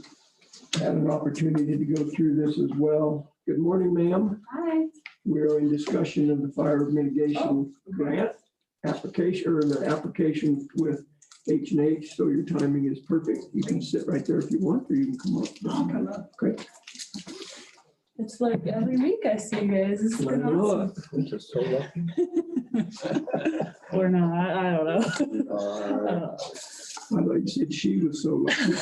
had an opportunity to go through this as well. Good morning, ma'am. Hi. We're in discussion of the fire mitigation grant application, or the application with H&H, so your timing is perfect. You can sit right there if you want, or you can come up. I'll come up. Okay. It's like every week I see you guys. This has been awesome. We're just so lucky. Or not, I don't know. Uh, I thought you said she was so lucky.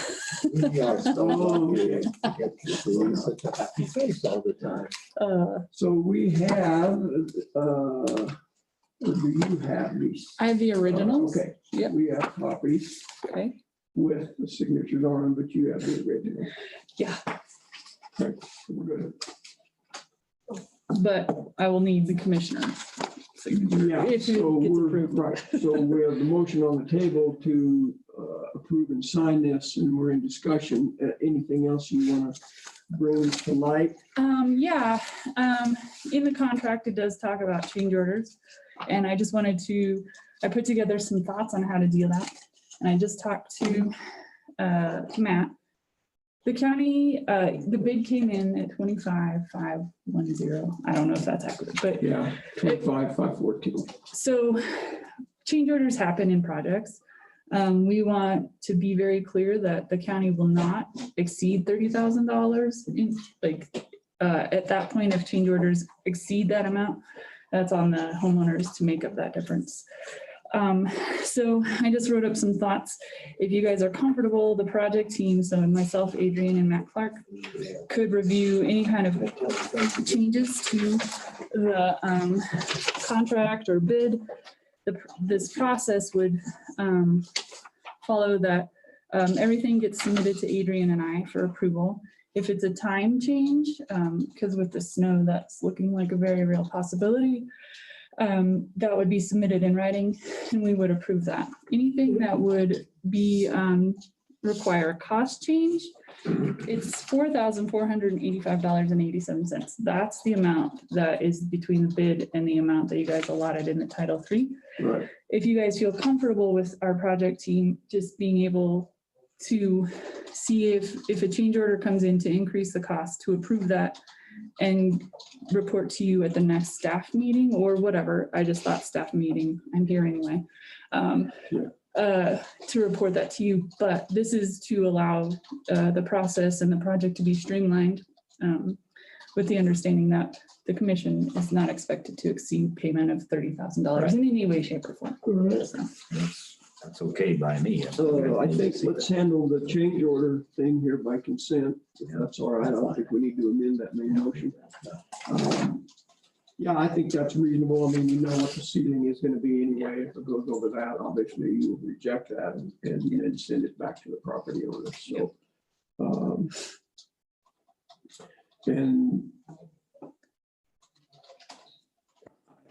We are so lucky to get to see such a happy face all the time. So we have, or do you have these? I have the originals. Okay. Yep. We have copies Okay. with the signatures on them, but you have the original. Yeah. Okay, so we're good. but I will need the commissioner signature Yeah, if it so gets we're, approved. right, so we have the motion on the table to approve and sign this, and we're in discussion. Anything else you want to bring to light? Yeah, in the contract, it does talk about change orders. And I just wanted to, I put together some thoughts on how to deal that. And I just talked to Matt. The county, the bid came in at 25,510. I don't know if that's accurate, but Yeah, 25,514. so change orders happen in projects. We want to be very clear that the county will not exceed $30,000 in at that point, if change orders exceed that amount, that's on the homeowners to make up that difference. So I just wrote up some thoughts. If you guys are comfortable, the project team, so myself, Adrian, and Matt Clark, could review any kind of changes to the contract or bid. This process would follow that everything gets submitted to Adrian and I for approval. If it's a time change, because with the snow, that's looking like a very real possibility, that would be submitted in writing and we would approve that. Anything that would be require a cost change, it's $4,485.87. That's the amount that is between the bid and the amount that you guys allotted in the Title III. Right. If you guys feel comfortable with our project team just being able to see if a change order comes in to increase the cost, to approve that and report to you at the next staff meeting or whatever. I just thought staff meeting, I'm here anyway, to report that to you. But this is to allow the process and the project to be streamlined with the understanding that the commission is not expected to exceed payment of $30,000 in any way, shape, or form. So. That's okay by me. I think let's handle the change order thing here by consent. If that's all right. I don't think we need to amend that main motion. Yeah, I think that's reasonable. I mean, you know what the ceiling is going to be anyway. If it goes over that, obviously you will reject that and send it back to the property owner. So, and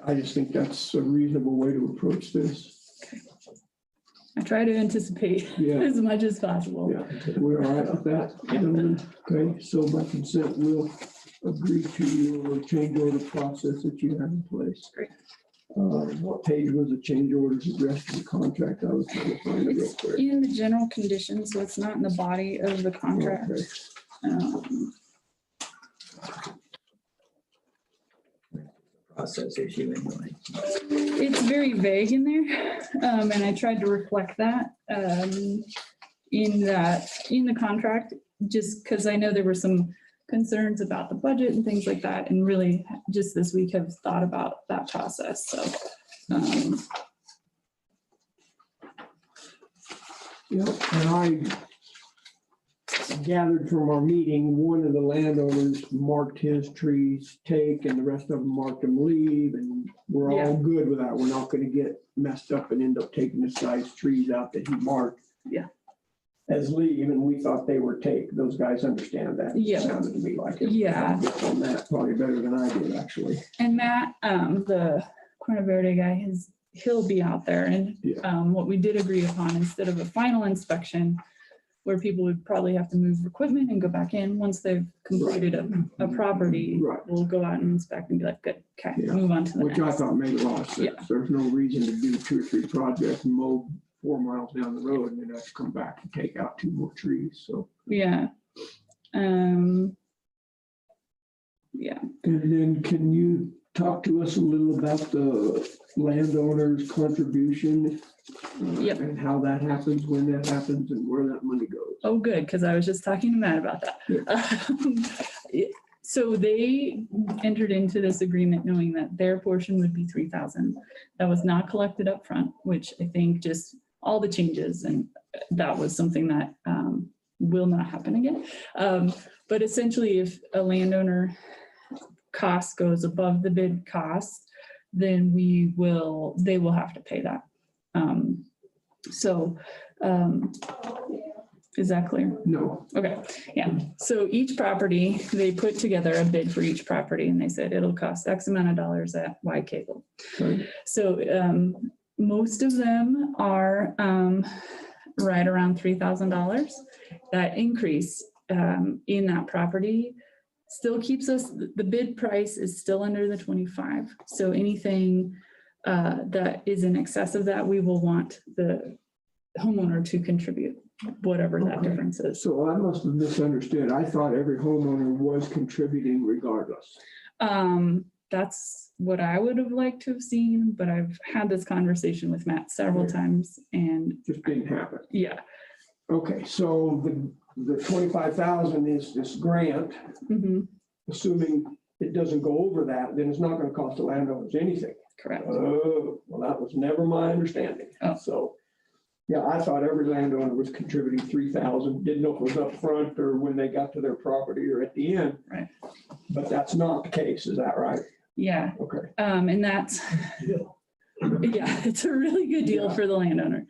I just think that's a reasonable way to approach this. I try to anticipate as much as possible. Yeah, we're all right with that, gentlemen. Okay, so by consent, we'll agree to your change order process that you have in place. Great. What page was the change orders addressed to the contract? I was trying to find it real It's quick. in the general conditions, so it's not in the body of the contract. Okay. Process issue anyway. It's very vague in there, and I tried to reflect that in the contract, just because I know there were some concerns about the budget and things like that, and really just this week have thought about that process. So Yeah, and I gathered from our meeting, one of the landowners marked his trees take and the rest of them marked them leave, and we're all good with that. We're not gonna get messed up and end up taking this guy's trees out that he marked as leave, and we thought they were take. Those guys understand that. It sounded to me like it. On that, probably better than I did, actually. And Matt, the Corona Verde guy, he'll be out there, and what we did agree upon, instead of a final inspection where people would probably have to move equipment and go back in once they've completed a property, we'll go out and inspect and be like, good, okay, move on to the next. Which I thought made a lot of sense. There's no reason to do 2 or 3 projects and mow 4 miles down the road and then have to come back and take out 2 more trees. So and then can you talk to us a little about the landowner's contribution and how that happens, when that happens, and where that money goes? Oh, good, because I was just talking to Matt about that. So they entered into this agreement knowing that their portion would be $3,000. That was not collected up front, which I think just all the changes, and that was something that will not happen again. But essentially, if a landowner cost goes above the bid cost, then they will have to pay that. Is that clear? No. Okay, yeah. So each property, they put together a bid for each property and they said it'll cost X amount of dollars at Y cable. Okay. So most of them are right around $3,000. That increase in that property still keeps us, the bid price is still under the 25. So anything that is in excess of that, we will want the homeowner to contribute, whatever that difference is. So I must have misunderstood. I thought every homeowner was contributing regardless. That's what I would have liked to have seen, but I've had this conversation with Matt several times and Just didn't happen. yeah. Okay, so the 25,000 is this grant. Mhm. Assuming it doesn't go over that, then it's not gonna cost the landowners anything. Correct. Oh, well, that was never my understanding. Oh. So, yeah, I thought every landowner was contributing 3,000. Didn't know if it was up front or when they got to their property or at the end. Right. But that's not the case, is that right? Yeah. Okay. And that's, yeah, it's a really good deal for the landowner.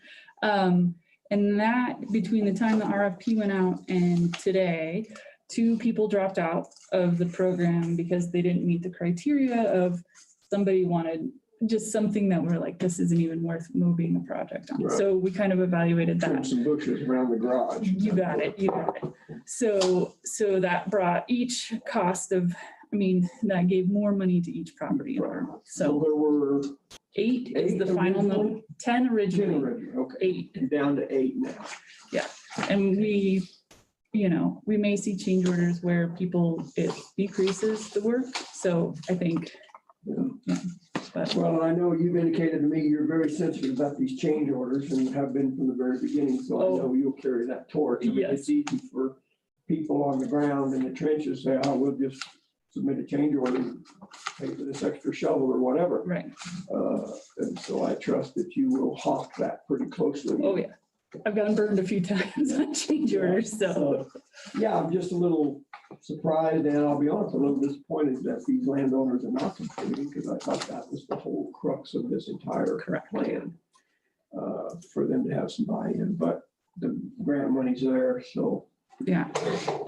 And that between the time the RFP went out and today, 2 people dropped out of the program because they didn't meet the criteria of somebody wanted just something that we're like, this isn't even worth moving a project on. Right. So we kind of evaluated Trim that. some bushes around the garage. You got it, you got it. So that brought each cost of, I mean, that gave more money to each property owner. So So there were 8 is the final number, originally? 10 10 originally, originally, okay. 8. Down to 8 now. And we, you know, we may see change orders where people, it decreases the work. So I think, yeah, but Well, I know you've indicated to me you're very sensitive about these change orders and have been from the very beginning, so I know you'll carry that torch. I mean, Yes. It's easy for people on the ground in the trenches say, oh, we'll just submit a change order, and pay for this extra shovel or whatever. right. And so I trust that you will hawk that pretty closely. Oh, yeah. I've gotten burned a few times on change orders, so. Yeah, I'm just a little surprised and I'll be honest, a little disappointed that these landowners are not contributing because I thought that was the whole crux of this entire Correct. plan. For them to have some buy-in, but the grant money's there, so. Yeah,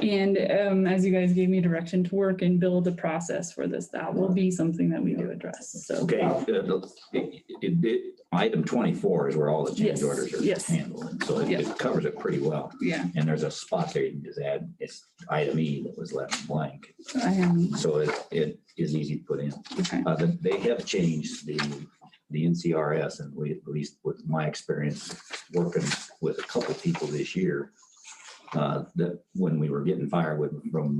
and as you guys gave me direction to work and build a process for this, that will be something that we do address, so. Okay, item 24 is where all the change Yes, orders are yes. handled, and so Yeah. it covers it pretty well. Yeah, And there's a spot there you can just add, it's item E that was left blank, I am, so it is easy to put in. okay, They have changed the NCRS, and we, at least with my experience working with a couple people this year, that when we were getting firewood from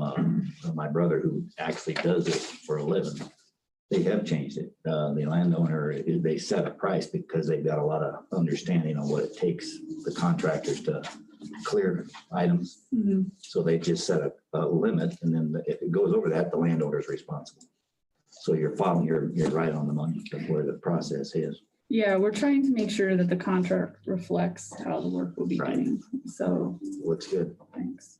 my brother who actually does it for a living, they have changed it. The landowner, they set a price because they've got a lot of understanding on what it takes the contractors to clear items. Mhm. So they just set a limit, and then if it goes over that, the landowner is responsible. So you're following, you're right on the money of where the process is. Yeah, we're trying to make sure that the contract reflects how the work will be Right. done, so, Looks good. thanks.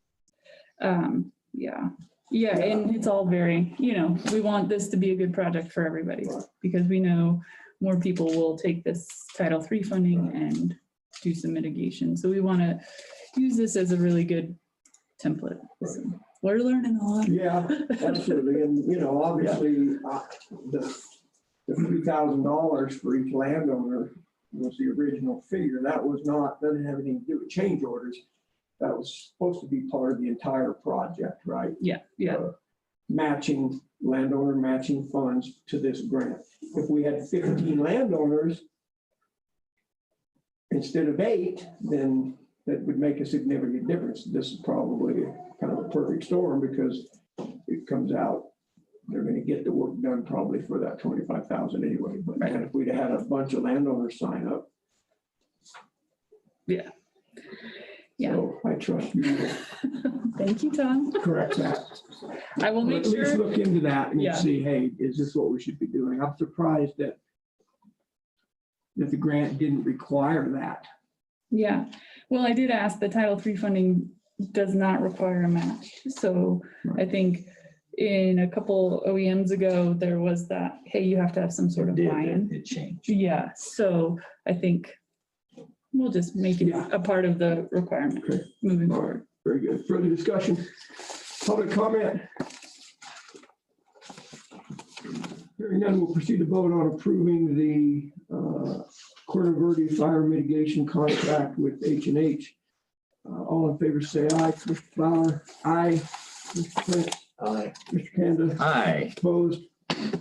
Yeah, and it's all very, you know, we want this to be a good project for everybody, because we know more people will take this Title III funding and do some mitigation, so we want to use this as a really good template. So we're learning a lot. Yeah, absolutely. And, you know, obviously, the $3,000 for each landowner was the original figure. That was not, that didn't have anything to do with change orders. That was supposed to be part of the entire project, right? Yeah. Matching, landowner matching funds to this grant. If we had 15 landowners instead of 8, then that would make a significant difference. This is probably kind of a perfect storm because it comes out, they're gonna get the work done probably for that 25,000 anyway. But man, if we'd had a bunch of landowners sign up. Yeah. So I trust you will Thank you, Tom. correct that. I will Or make at least sure. look into that and Yeah. see, hey, is this what we should be doing? I'm surprised that the grant didn't require that. Yeah, well, I did ask, the Title III funding does not require a match. So I think in a couple OEMs ago, there was that, hey, you have to have some sort of buy-in. It changed. Yeah, so I think we'll just make it Yeah. a part of the requirement Okay. moving All right. forward. Very good. Further discussion? Public comment? Hearing none, we'll proceed to vote on approving the Corte Verde fire mitigation contract with H&H. All in favor, say aye. Mr. Flower, aye. Mr. Prince, Aye. Mr. Kanda, Hi, opposed.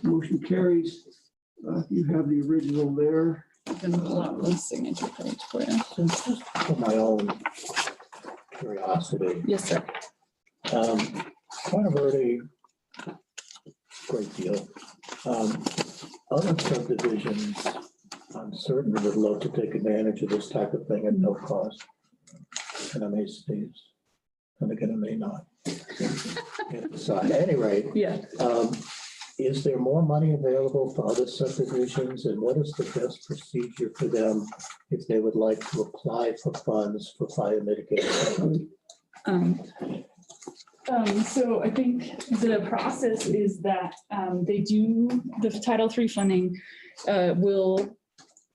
Motion carries. You have the original there. I can pull out the signature page for you. Just for my own curiosity, Yes, sir. Corte Verde, great deal. Other subdivisions, I'm certain would love to take advantage of this type of thing at no cost. And I may sneeze, and again, I may not. So at any rate, Yeah. is there more money available for other subdivisions, and what is the best procedure for them if they would like to apply for funds for fire mitigation? So I think the process is that they do, the Title III funding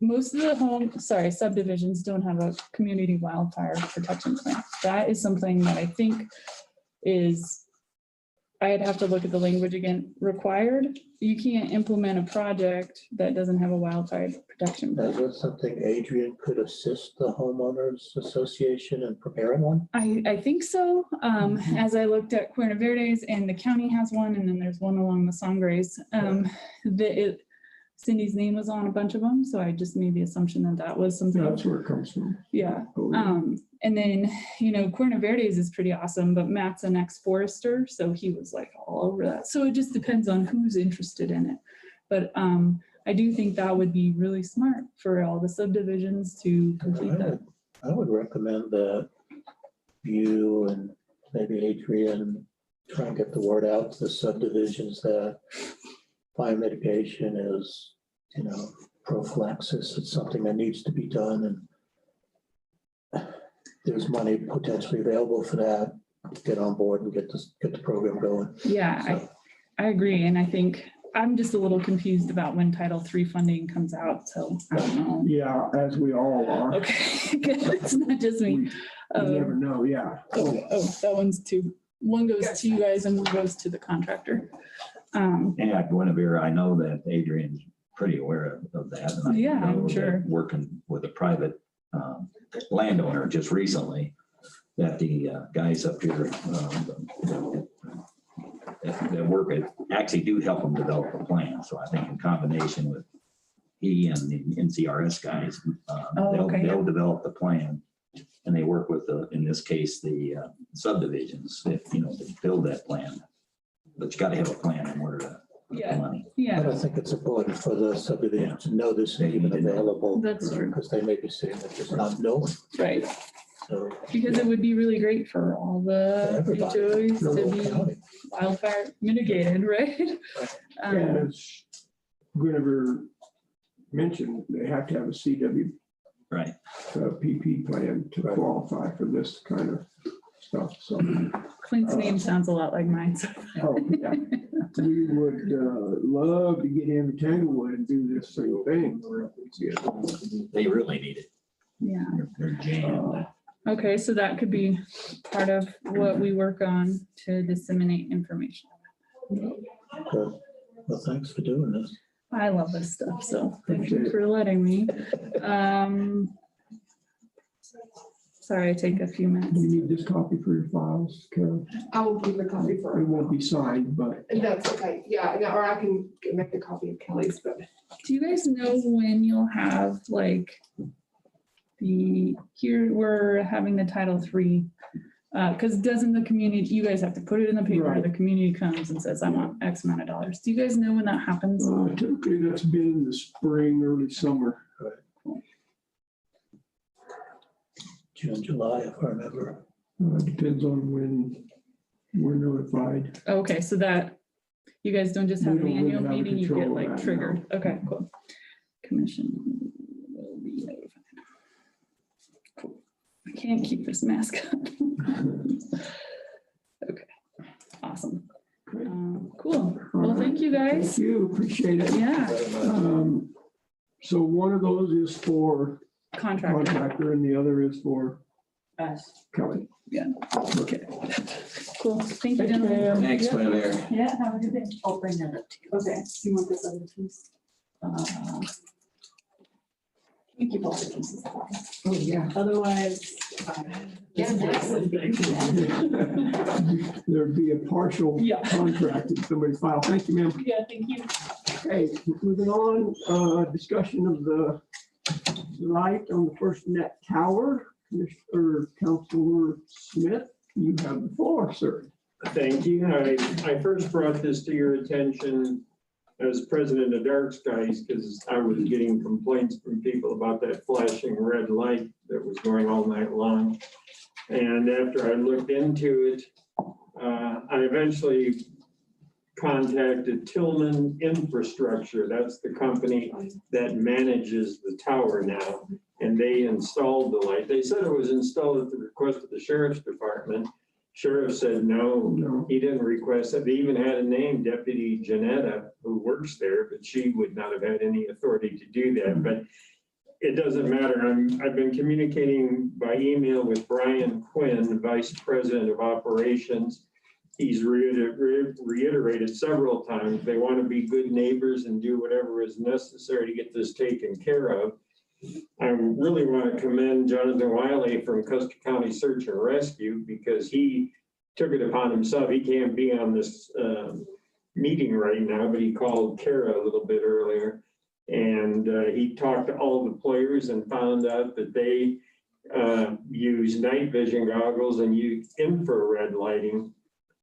most of the subdivisions don't have a community wildfire protection plan. That is something that I think is, I'd have to look at the language again, required. You can't implement a project that doesn't have a wildfire protection Is plan. that something Adrian could assist the homeowners association in preparing one? I think so. As I looked at Cuerna Verdes, and the county has one, and then there's one along the Sangres. Cindy's name was on a bunch of them, so I just made the assumption that that was something. That's where it comes from. Yeah. Oh, yeah. And then, Cuerna Verdes is pretty awesome, but Matt's an ex-forester, so he was like all over that. So it just depends on who's interested in it. But I do think that would be really smart for all the subdivisions to complete that. I would recommend that you and maybe Adrian try and get the word out to the subdivisions that fire mitigation is, prophylaxis. It's something that needs to be done, and there's money potentially available for that. Get on board and get the program going. Yeah, I agree. And I think I'm just a little confused about when Title III funding comes out, so I don't know. Yeah, as we all are. Okay, good. It's not just me. We never know, yeah. Oh, that one's two. One goes to you guys and one goes to the contractor. yeah, Guinevere, I know that Adrian's pretty aware of that. And I Yeah, I'm know that sure. Working with a private landowner just recently, that the guys up here that work it actually do help them develop a plan. So I think in combination with he and the NCRS guys, they'll develop the plan. And they work with, in this case, the subdivisions, to build that plan. But you got to have a plan in order to get the money. Yeah, I think it's important for the subdivision to know this is even available. That's true. Because they may be sitting there just not knowing. right. So Because it would be really great for all the everybody, HOAs the to whole be county. wildfire mitigated, right? And as Guinevere mentioned, they have to have a CW Right. PP plan to qualify for this kind of stuff, so. Clint's name sounds a lot like mine. So. Oh, yeah. We would love to get him to Tanglewood and do this same thing. They really need it. Yeah. They're jammed. Okay, so that could be part of what we work on to disseminate information. Good. Well, thanks for doing this. I love this stuff, so thank you for letting me. Sorry, I take a few Do minutes. you need this copy for your files, Carol? I will give the copy for. It won't be signed, but That's okay, yeah, or I can make a copy of Kelly's, but. Do you guys know when you'll have like here we're having the Title III? Because doesn't the community, you guys have to put it in the paper, Right. the community comes and says, I want X amount of dollars. Do you guys know when that happens? typically that's been in the spring, early summer. June, July, if I remember. Depends on when we're notified. Okay, so that, you guys don't just have We an don't really annual have a meeting, you control get of like that, no. triggered. Okay, cool. Commission will be notified. Cool. I can't keep this mask on. Okay, awesome. Great. Cool. Well, thank you guys. Thank you, appreciate it. Yeah, Very much. So one of those is for contractor and the other is for Us. Kelly. Yeah. Okay. Cool. Thank you, Thank you, gentlemen. ma'am. Thanks, Yeah. Tyler. Yeah, have a good day. I'll bring that up to you. Okay, you want this other piece? You keep all the pieces. Oh, yeah. Otherwise. Yeah, that would be. There'd be a partial Yeah. contract if somebody filed. Thank you, ma'am. Yeah, thank you. Okay, moving on, discussion of the light on the first net tower. Commissioner Councilor Smith, you have the floor, sir. Thank you. I first brought this to your attention as president of Dark Skies because I was getting complaints from people about that flashing red light that was going all night long. And after I looked into it, I eventually contacted Tillman Infrastructure. That's the company that manages the tower now. And they installed the light. They said it was installed at the request of the sheriff's department. Sheriff said, no, he didn't request it. They even had a name, Deputy Janetta, who works there, but she would not have had any authority to do that. But it doesn't matter. I've been communicating by email with Brian Quinn, Vice President of Operations. He's reiterated several times, they want to be good neighbors and do whatever is necessary to get this taken care of. I really want to commend Jonathan Wiley from Custer County Search and Rescue because he took it upon himself. He can't be on this meeting right now, but he called Kara a little bit earlier. And he talked to all the players and found out that they use night vision goggles and use infrared lighting.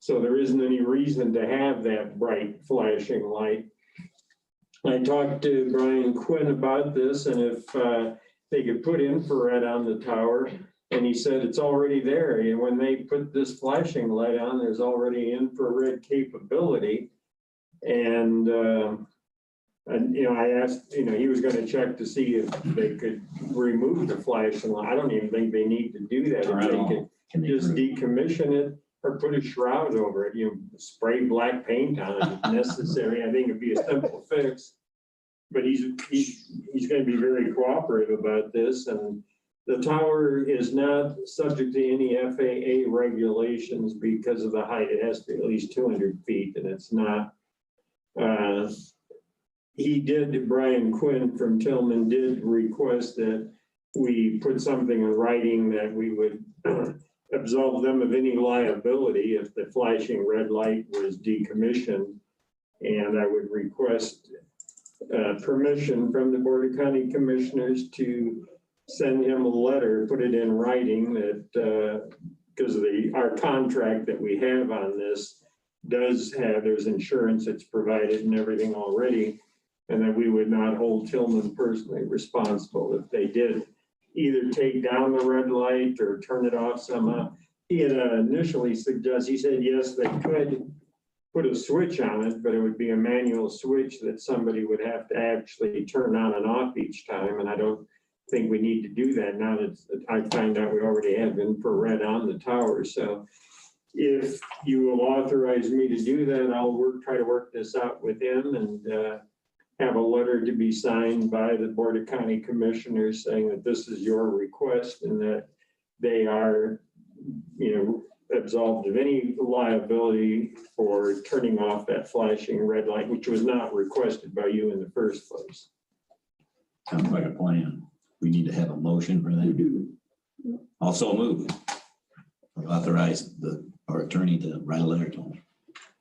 So there isn't any reason to have that bright flashing light. I talked to Brian Quinn about this and if they could put infrared on the tower, and he said it's already there. And when they put this flashing light on, there's already infrared capability. And I asked, he was going to check to see if they could remove the flashing light. I don't even think they need to do that. If they could just decommission it or put a shroud over it, spray black paint on it if necessary. I think it'd be a simple fix. But he's going to be very cooperative about this. And the tower is not subject to any FAA regulations because of the height. It has to be at least 200 feet, and it's not. Brian Quinn from Tillman did request that we put something in writing that we would absolve them of any liability if the flashing red light was decommissioned. And I would request permission from the Board of County Commissioners to send him a letter, put it in writing that because of our contract that we have on this there's insurance that's provided and everything already, and that we would not hold Tillman personally responsible if they did either take down the red light or turn it off somehow. He had initially suggested, he said, yes, they could put a switch on it, but it would be a manual switch that somebody would have to actually turn on and off each time. And I don't think we need to do that now that I find out we already have infrared on the tower. So if you will authorize me to do that, I'll try to work this out with him and have a letter to be signed by the Board of County Commissioners saying that this is your request and that they are, absolved of any liability for turning off that flashing red light, which was not requested by you in the first place. Sounds like a plan. We need to have a motion for We that. do. Also move. Authorize our attorney to write a letter to him.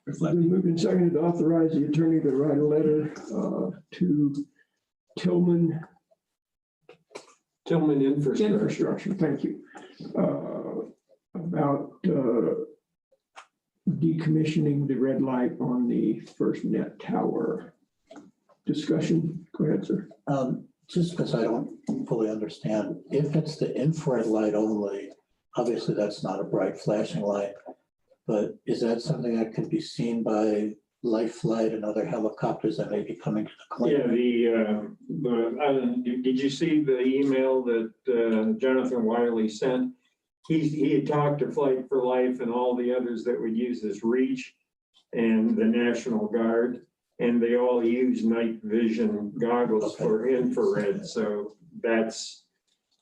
Reflect. Been moved and seconded to authorize the attorney to write a letter to Tillman Infrastructure, thank you, about decommissioning the red light on the first net tower. Discussion, go ahead, sir. Just because I don't fully understand, if it's the infrared light only, obviously that's not a bright flashing light, but is that something that can be seen by Life Flight and other helicopters that may be coming to the clinic? Yeah, did you see the email that Jonathan Wiley sent? He had talked to Flight for Life and all the others that would use this REACH and the National Guard, and they all use night vision goggles for infrared. So that's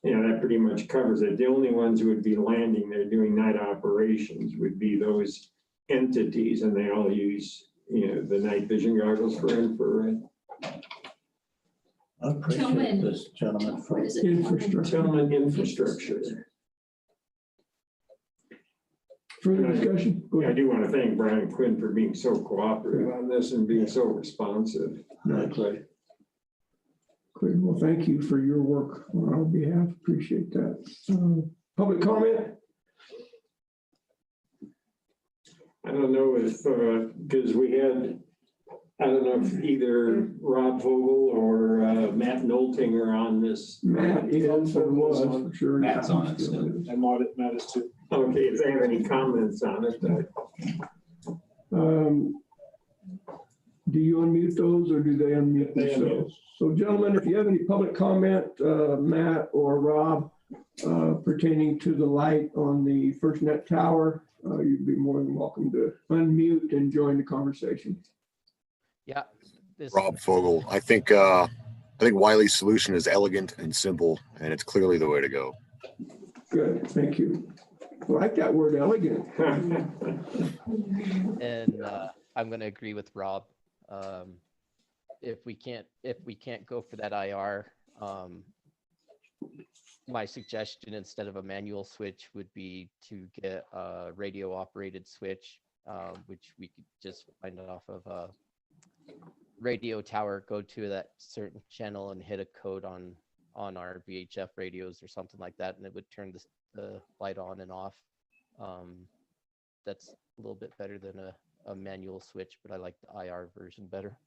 Yeah, that pretty much covers it. The only ones who would be landing there doing night operations would be those entities, and they all use, the night vision goggles for infrared. I appreciate Tillman. this gentleman for What is it? Infrastructure. Tillman Infrastructure. Further discussion? Go I ahead. do want to thank Brian Quinn for being so cooperative on this and being so responsive. Nice. Clear. Well, thank you for your work on our behalf. Appreciate that. Public comment? I don't know if, because we had, I don't know if either Rob Vogel or Matt Nolting are on this. Matt is or was for sure. Matt's on it still. And Matt is too. Okay, if they have any comments on it, Do you unmute those or do they unmute They unmute. themselves? So gentlemen, if you have any public comment, Matt or Rob, pertaining to the light on the FirstNet tower, you'd be more than welcome to unmute and join the conversation. Yeah. Rob Fogel. I think Wiley's solution is elegant and simple, and it's clearly the way to go. Good, thank you. I like that word, elegant. And I'm going to agree with Rob. If we can't go for that IR, my suggestion instead of a manual switch would be to get a radio operated switch, which we could just find off of a radio tower, go to that certain channel and hit a code on our VHF radios or something like that, and it would turn the light on and off. That's a little bit better than a manual switch, but I like the IR version better.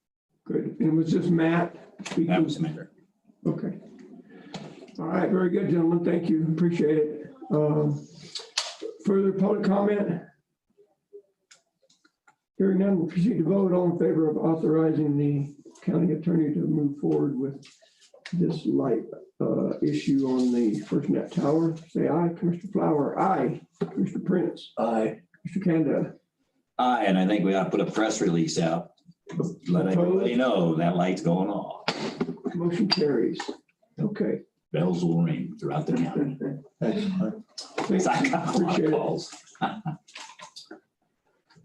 Good, and was this Matt speaking? That was Matt. Okay. All right, very good, gentlemen. Thank you. Appreciate it. Further public comment? Hearing none, we'll proceed to vote. All in favor of authorizing the county attorney to move forward with this light issue on the FirstNet tower, say aye. Commissioner Flower, aye. Commissioner Prince, aye. Mr. Kanda. Aye, and I think we ought to put a press release out. Let everybody know that light's going off. Motion carries. Okay. Bells will ring throughout the county. Excellent. Thanks. I got a lot of Appreciate it. calls.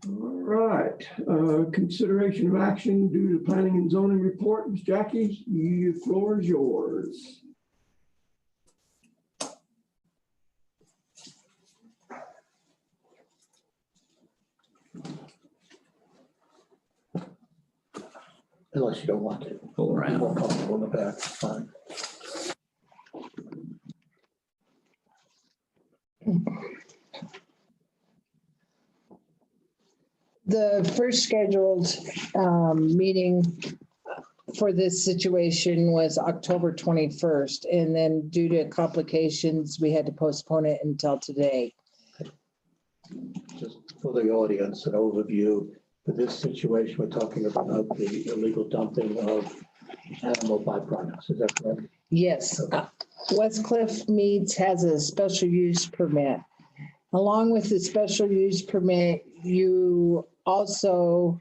All right, consideration of action due to planning and zoning report. Ms. Jackie, the floor is yours. Unless you don't want to. Pull More around. comfortable in the back, it's fine. The first scheduled meeting for this situation was October 21st, and then due to complications, we had to postpone it until today. Just for the audience, an overview. For this situation, we're talking about the illegal dumping of animal byproducts. Is that correct? Yes, Westcliff Meats has a special use permit. Along with the special use permit, you also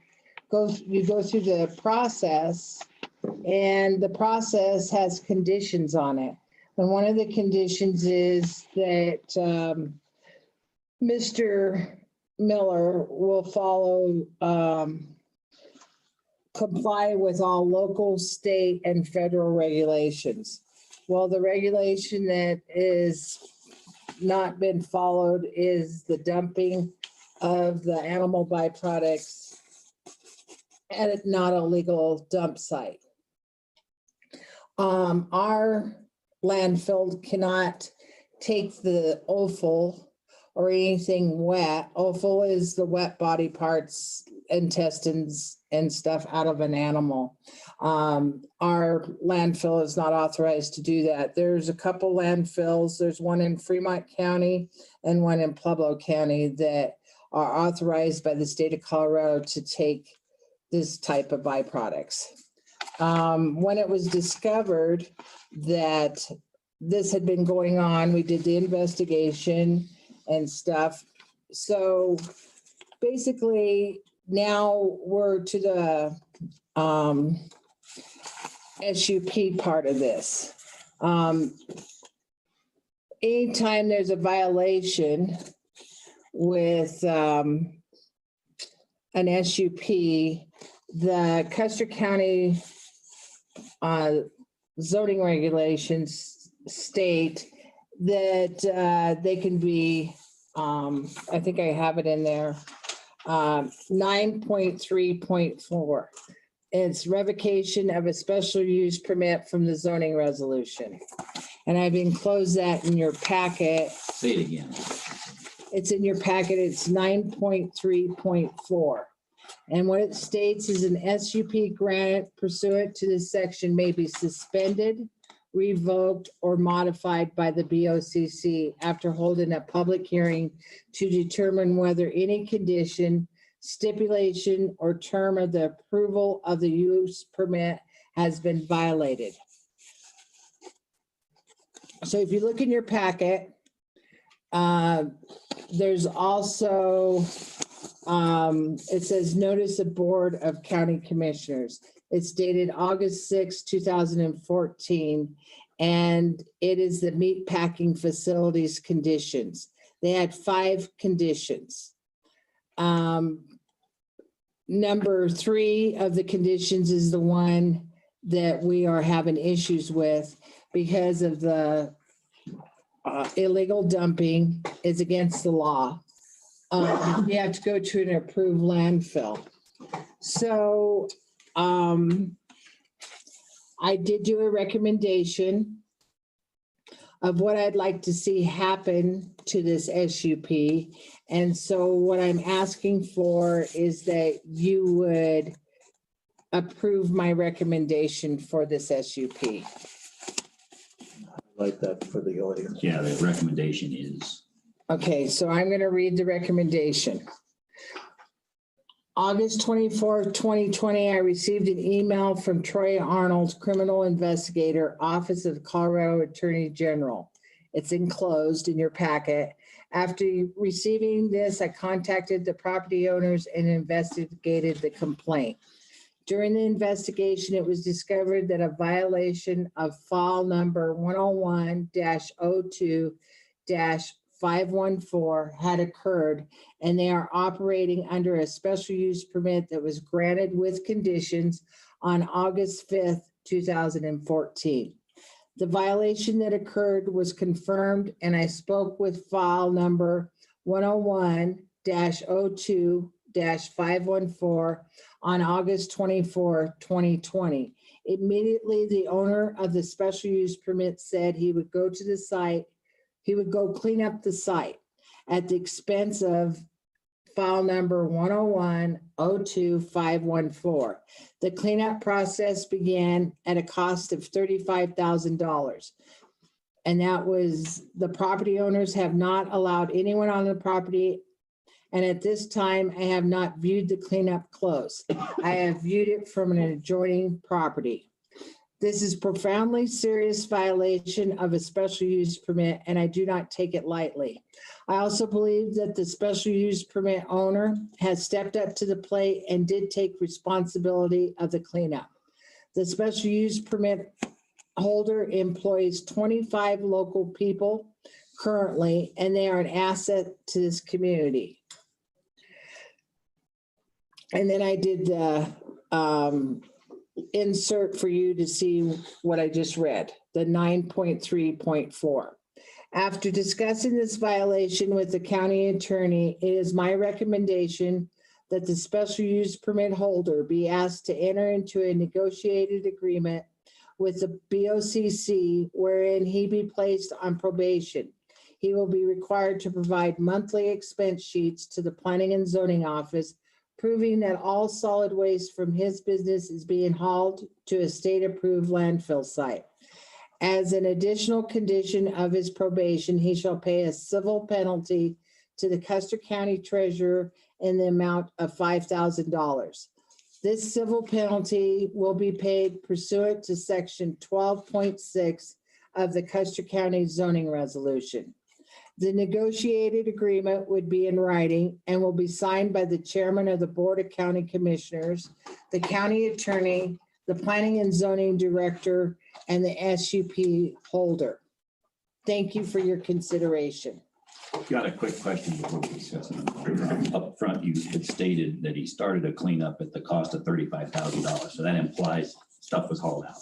go through the process, and the process has conditions on it. And one of the conditions is that Mr. Miller will comply with all local, state, and federal regulations. Well, the regulation that is not been followed is the dumping of the animal byproducts at not a legal dump site. Our landfill cannot take the offal or anything wet. Offal is the wet body parts, intestines and stuff out of an animal. Our landfill is not authorized to do that. There's a couple landfills. There's one in Fremont County and one in Pueblo County that are authorized by the state of Colorado to take this type of byproducts. When it was discovered that this had been going on, we did the investigation and stuff. So basically now we're to the SUP part of this. anytime there's a violation with an SUP, the Custer County zoning regulations state that they can be, I think I have it in there, 9.3.4. It's revocation of a special use permit from the zoning resolution. And I've enclosed that in your packet. Say it again. It's in your packet. It's 9.3.4. And what it states is an SUP grant pursuant to this section may be suspended, revoked, or modified by the BOCC after holding a public hearing to determine whether any condition, stipulation, or term of the approval of the use permit has been violated. So if you look in your packet, there's also, it says notice of Board of County Commissioners. It's dated August 6, 2014, and it is the meat packing facilities conditions. They had 5 conditions. Number 3 of the conditions is the one that we are having issues with because of the illegal dumping is against the law. You have to go to an approved landfill. So I did do a recommendation of what I'd like to see happen to this SUP. And so what I'm asking for is that you would approve my recommendation for this SUP. Like that for the audience. Yeah, the recommendation is. Okay, so I'm going to read the recommendation. August 24th, 2020, I received an email from Troy Arnold, criminal investigator, Office of the Colorado Attorney General. It's enclosed in your packet. After receiving this, I contacted the property owners and investigated the complaint. During the investigation, it was discovered that a violation of file number 101-02-514 had occurred, and they are operating under a special use permit that was granted with conditions on August 5th, 2014. The violation that occurred was confirmed, and I spoke with file number 101-02-514 on August 24, 2020. Immediately, the owner of the special use permit said he would go to the site, he would go clean up the site at the expense of file number 101-02-514. The cleanup process began at a cost of $35,000. And that was, the property owners have not allowed anyone on the property. And at this time, I have not viewed the cleanup close. I have viewed it from an adjoining property. This is profoundly serious violation of a special use permit, and I do not take it lightly. I also believe that the special use permit owner has stepped up to the plate and did take responsibility of the cleanup. The special use permit holder employs 25 local people currently, and they are an asset to this community. And then I did the insert for you to see what I just read, the 9.3.4. After discussing this violation with the county attorney, it is my recommendation that the special use permit holder be asked to enter into a negotiated agreement with the BOCC wherein he be placed on probation. He will be required to provide monthly expense sheets to the Planning and Zoning Office, proving that all solid waste from his business is being hauled to a state-approved landfill site. As an additional condition of his probation, he shall pay a civil penalty to the Custer County Treasurer in the amount of $5,000. This civil penalty will be paid pursuant to Section 12.6 of the Custer County Zoning Resolution. The negotiated agreement would be in writing and will be signed by the chairman of the Board of County Commissioners, the county attorney, the planning and zoning director, and the SUP holder. Thank you for your consideration. Got a quick question before we discuss it. Up front, you had stated that he started a cleanup at the cost of $35,000. So that implies stuff was hauled out.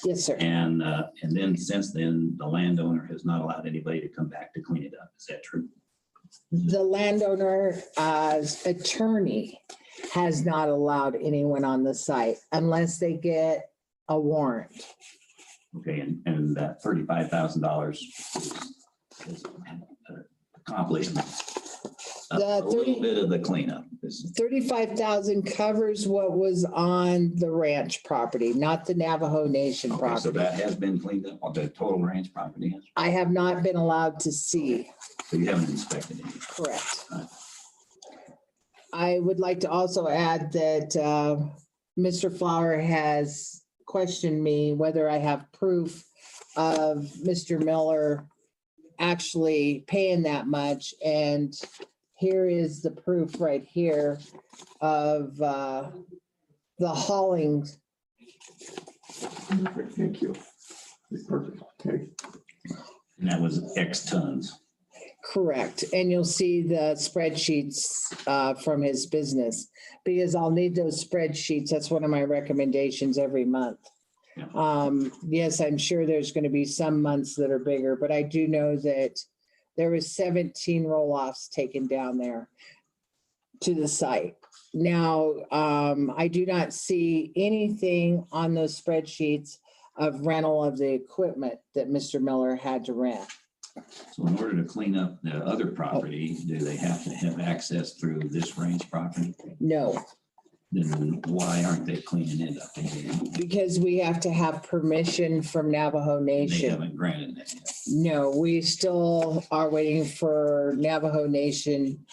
Yes, sir. And then since then, the landowner has not allowed anybody to come back to clean it up. Is that true? The landowner's attorney has not allowed anyone on the site unless they get a warrant. Okay, and that $35,000 is accomplishment. A little bit of the cleanup. 35,000 covers what was on the ranch property, not the Navajo Nation Okay, so property. that has been cleaned up on the total ranch property. I have not been allowed to see. So you haven't inspected it. Correct. Right. I would like to also add that Mr. Flower has questioned me whether I have proof of Mr. Miller actually paying that much. And here is the proof right here of the hauling. Thank you. Perfect. Okay. And that was X tons. Correct. And you'll see the spreadsheets from his business, because I'll need those spreadsheets. That's one of my recommendations every month. Yeah. Yes, I'm sure there's going to be some months that are bigger, but I do know that there was 17 roll-offs taken down there to the site. Now, I do not see anything on those spreadsheets of rental of the equipment that Mr. Miller had to rent. So in order to clean up the other property, do they have to have access through this range property? No, Then why aren't they cleaning it up? because we have to have permission from Navajo They Nation. haven't granted that yet. No, we still are waiting for Navajo Nation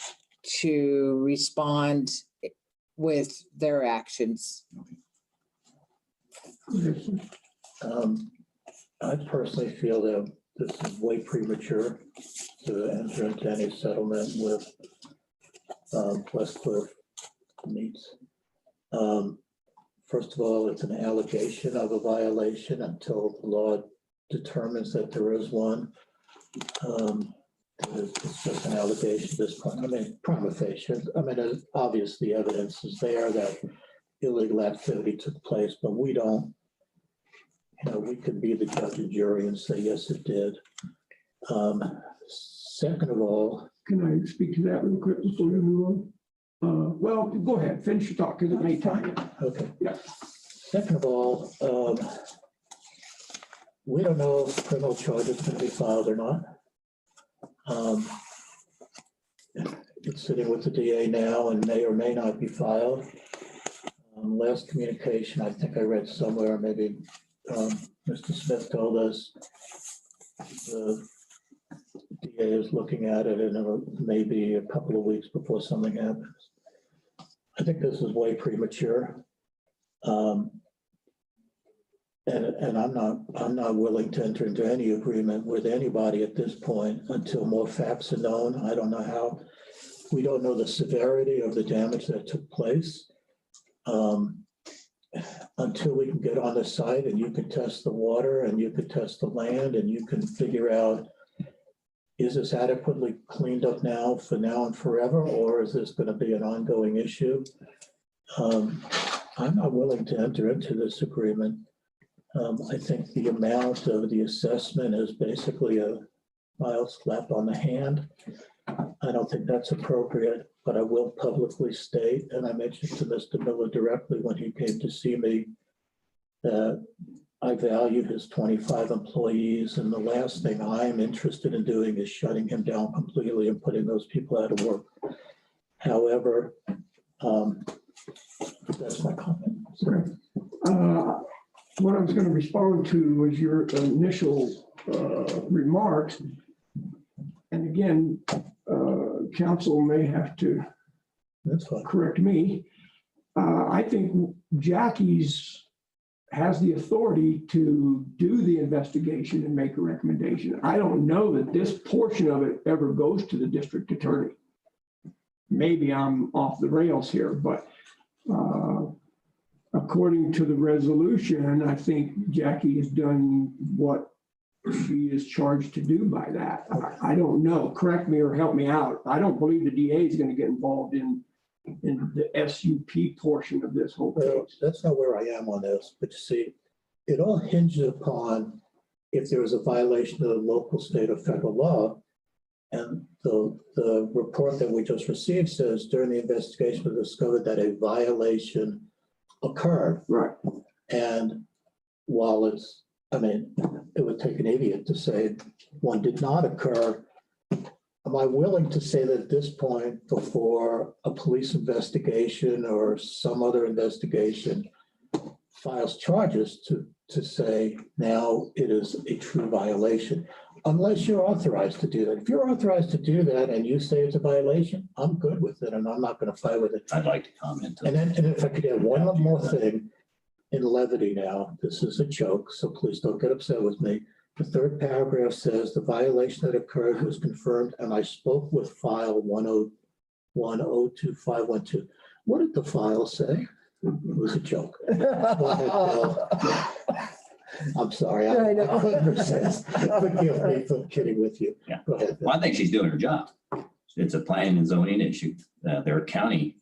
to respond with their actions. I personally feel that this is way premature to enter into any settlement with West Cliff Meats. First of all, it's an allegation of a violation until the law determines that there is one. It's just an allegation at this point. I mean, prima facie. I mean, obviously evidence is there that illegal activity took place, but we don't. You know, we could be the judge and jury and say, yes, it did. Second of all. Can I speak to that real quick before we move on? Well, go ahead, finish your talk because it may time. Okay. Yeah. Second of all, we don't know if criminal charges are going to be filed or not. It's sitting with the DA now and may or may not be filed. Last communication, I think I read somewhere, maybe Mr. Smith told us the DA is looking at it and it'll maybe a couple of weeks before something happens. I think this is way premature. And I'm not willing to enter into any agreement with anybody at this point until more facts are known. I don't know how, we don't know the severity of the damage that took place. Until we can get on the site and you can test the water and you can test the land and you can figure out, is this adequately cleaned up now for now and forever, or is this going to be an ongoing issue? I'm not willing to enter into this agreement. I think the amount of the assessment is basically a mild slap on the hand. I don't think that's appropriate, but I will publicly state, and I mentioned to Mr. Miller directly when he came to see me, that I value his 25 employees, and the last thing I'm interested in doing is shutting him down completely and putting those people out of work. However, that's my comment. Okay. What I was going to respond to was your initial remarks. And again, council may have to correct me. I think Jackie's has the authority to do the investigation and make a recommendation. I don't know that this portion of it ever goes to the district attorney. Maybe I'm off the rails here, but according to the resolution, I think Jackie has done what she is charged to do by that. I don't know. Correct me or help me out. I don't believe the DA is going to get involved in the SUP portion of this whole Well, case. that's not where I am on this, but you see, it all hinges upon if there is a violation of the local, state, or federal law. And the report that we just received says during the investigation, we discovered that a violation occurred. Right. And while it's, I mean, it would take an idiot to say one did not occur. Am I willing to say that at this point, before a police investigation or some other investigation files charges, to say now it is a true violation, unless you're authorized to do that? If you're authorized to do that and you say it's a violation, I'm good with it and I'm not going to fight with it. I'd like to comment. And then, and if I could add one more thing in levity now, this is a joke, so please don't get upset with me. The third paragraph says the violation that occurred was confirmed and I spoke with file 10102-512. What did the file say? It was a joke. Go ahead, Bill. I'm sorry, I couldn't resist. Forgive me for kidding with you. Yeah. Go ahead. Well, I think she's doing her job. It's a planning and zoning issue. There are county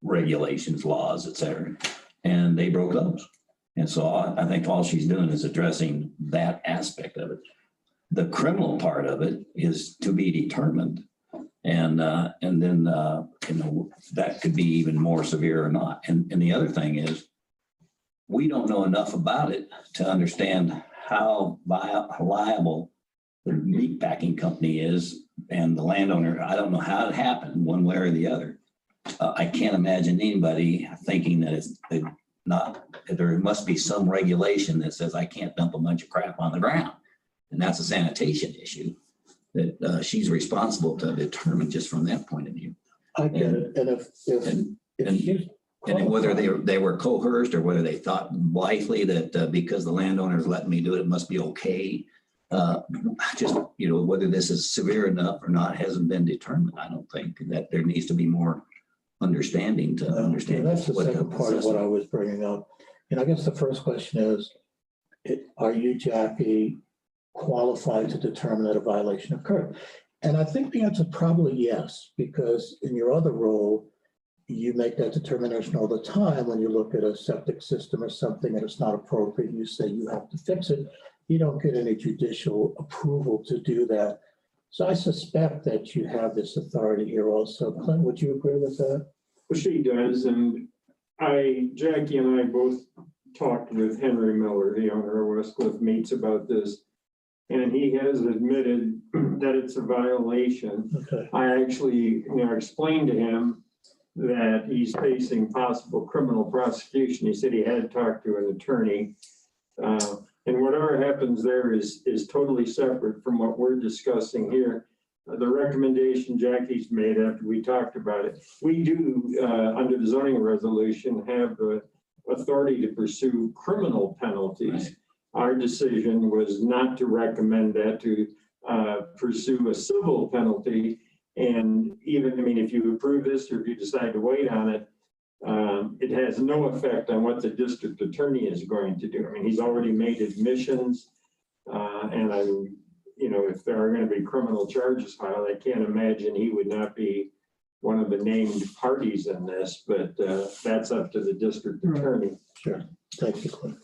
regulations, laws, et cetera, and they broke those. And so I think all she's doing is addressing that aspect of it. The criminal part of it is to be determined. And then, that could be even more severe or not. And the other thing is, we don't know enough about it to understand how liable the meat packing company is and the landowner. I don't know how it happened one way or the other. I can't imagine anybody thinking that there must be some regulation that says I can't dump a bunch of crap on the ground. And that's a sanitation issue that she's responsible to determine just from that point of view. I get it. And if And whether they were coerced or whether they thought blithely that because the landowners let me do it, it must be okay. Whether this is severe enough or not hasn't been determined. I don't think that there needs to be more understanding to understand. That's the second part of what I was bringing up. And I guess the first question is, are you, Jackie, qualified to determine that a violation occurred? And I think the answer is probably yes, because in your other role, you make that determination all the time when you look at a septic system or something and it's not appropriate, you say you have to fix it. You don't get any judicial approval to do that. So I suspect that you have this authority here also. Clint, would you agree with that? Well, she does, and Jackie and I both talked with Henry Miller, the owner of Westcliff Meats, about this, and he has admitted that it's a violation. Okay. I actually, explained to him that he's facing possible criminal prosecution. He said he had talked to an attorney. And whatever happens there is totally separate from what we're discussing here. The recommendation Jackie's made after we talked about it, we do, under the zoning resolution, have the authority to pursue criminal penalties. Right. Our decision was not to recommend that, to pursue a civil penalty. And even, if you approve this or if you decide to wait on it, it has no effect on what the district attorney is going to do. He's already made admissions, and if there are going to be criminal charges filed, I can't imagine he would not be one of the named parties in this, but that's up to the district attorney. Sure. Thank you, Clint.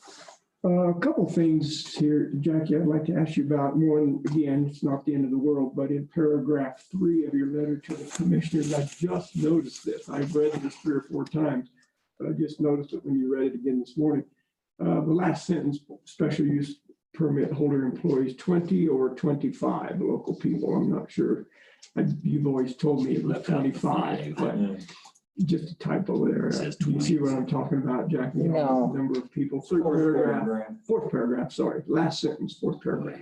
A couple things here, Jackie, I'd like to ask you about. One, again, it's not the end of the world, but in paragraph 3 of your letter to the commissioners, I just noticed this. I've read this 3 or 4 times, but I just noticed it when you read it again this morning. The last sentence, special use permit holder employees 20 or 25 local people. I'm not sure. You've always told me it was 25, but just a typo there. Do you see what I'm talking about, Jackie? No. Number of people. Fourth paragraph, sorry. Last sentence, 4th paragraph.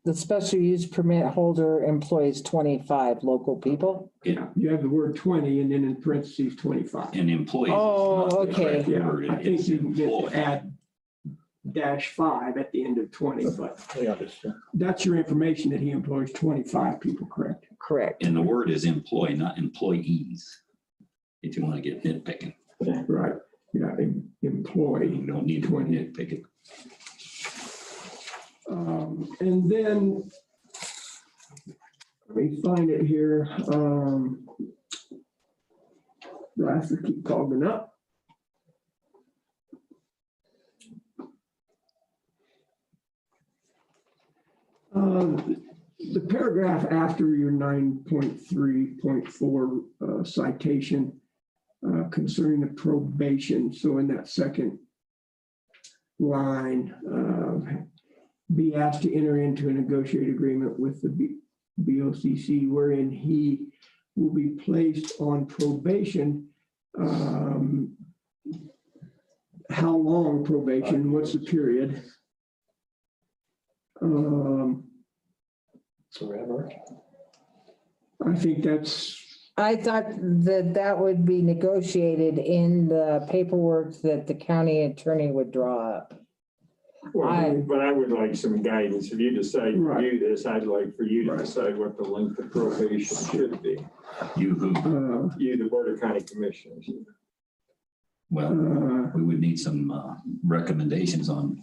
The special use permit holder employs 25 local people. Yeah, you have the word 20 and then in parentheses 25. And employees. Oh, okay. Yeah, I think you can get add -5 at the end of 20, but that's your information that he employs 25 people, correct? Correct. And the word is employee, not employees, if you want to get nitpicking. Right. Yeah, employee. You don't need to nitpick it. And then, let me find it here. Do I have to keep calling up? The paragraph after your 9.3.4 citation concerning the probation. So in that second line, be asked to enter into a negotiated agreement with the BOCC wherein he will be placed on probation. How long probation? What's the period? Forever. I think that's, I thought that that would be negotiated in the paperwork that the county attorney would draw up. Well, but I would like some guidance. If you decide to Right. do this, I'd like for you to Right. decide what the length of probation should be. You who, You, the Board of County Commissioners. well, we would need some recommendations on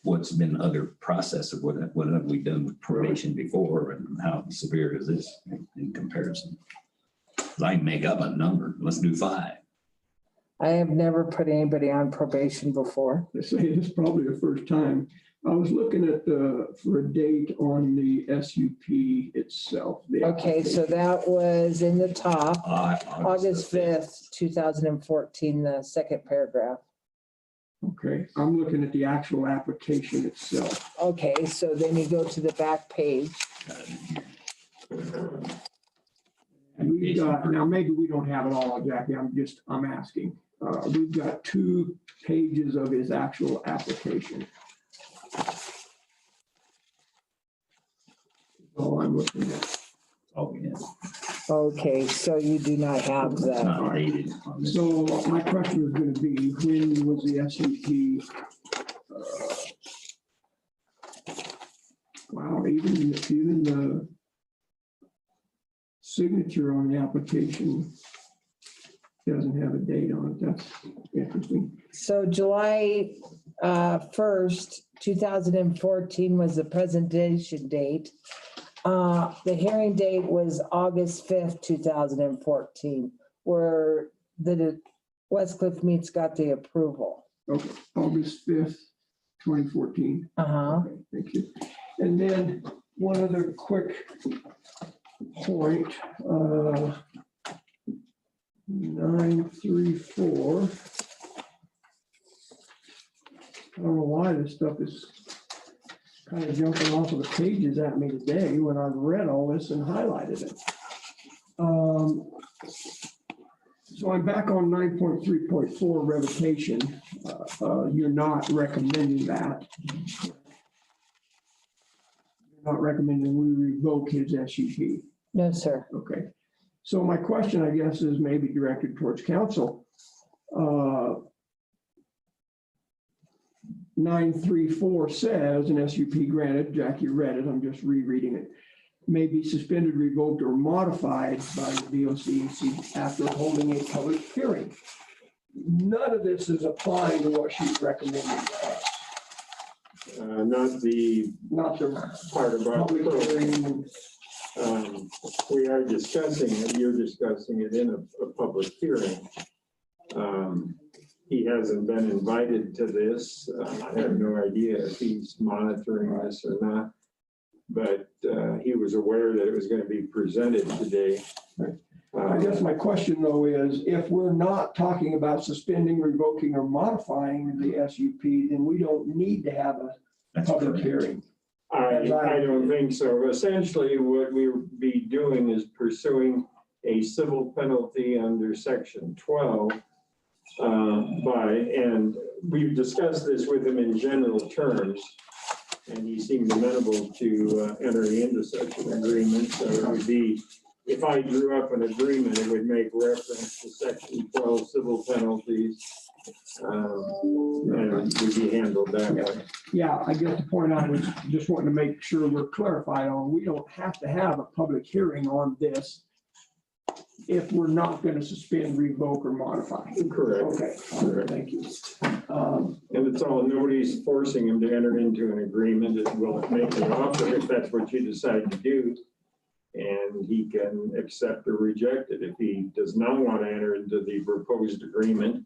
what's been other process of what have we done with probation before and how severe is this in comparison? I can make up a number. Let's do 5. I have never put anybody on probation before. I say this is probably the first time. I was looking at for a date on the SUP itself. Okay, so that was in the top, August 5th, 2014, the second paragraph. Okay, I'm looking at the actual application itself. Okay, so then you go to the back page. And we've got, now maybe we don't have it all, Jackie, I'm asking. We've got 2 pages of his actual application. All I'm looking at. Oh, yeah. Okay, so you do not have It's that. not dated on this. So my question was going to be, when was the SUP? Wow, even the signature on the application doesn't have a date on it. That's interesting. So July 1st, 2014 was the presentation date. The hearing date was August 5th, 2014, where the Westcliff Meats got the approval. Okay, August 5th, 2014. Uh-huh. Okay, thank you. And then one other quick point, 934. I don't know why this stuff is kind of jumping off of the pages at me today when I've read all this and highlighted it. So I'm back on 9.3.4 revocation. You're not recommending that. You're not recommending we revoke his SUP. No, sir. Okay. So my question, I guess, is maybe directed towards council. 934 says an SUP granted, Jackie read it, I'm just rereading it, may be suspended, revoked, or modified by the BOCC after holding a public hearing. None of this is applying to what she's recommending to us. Not the part about public hearing. we are discussing it. You're discussing it in a public hearing. He hasn't been invited to this. I have no idea if he's monitoring this or not, but he was aware that it was going to be presented today. I guess my question though is, if we're not talking about suspending, revoking, or modifying the SUP, then we don't need to have a public hearing. I don't think so. Essentially, what we would be doing is pursuing a civil penalty under section 12 and we've discussed this with him in general terms, and he seemed amenable to entering into such an agreement. So it would be, if I drew up an agreement, it would make reference to section 12 civil penalties, and would be handled that way. Yeah, I guess the point I was just wanting to make sure we're clarified on, we don't have to have a public hearing on this if we're not gonna suspend, revoke, or modify. Correct. Okay, thank you. And it's all, nobody's forcing him to enter into an agreement. It will make an offer if that's what you decide to do. And he can accept or reject it. If he does not want to enter into the proposed agreement,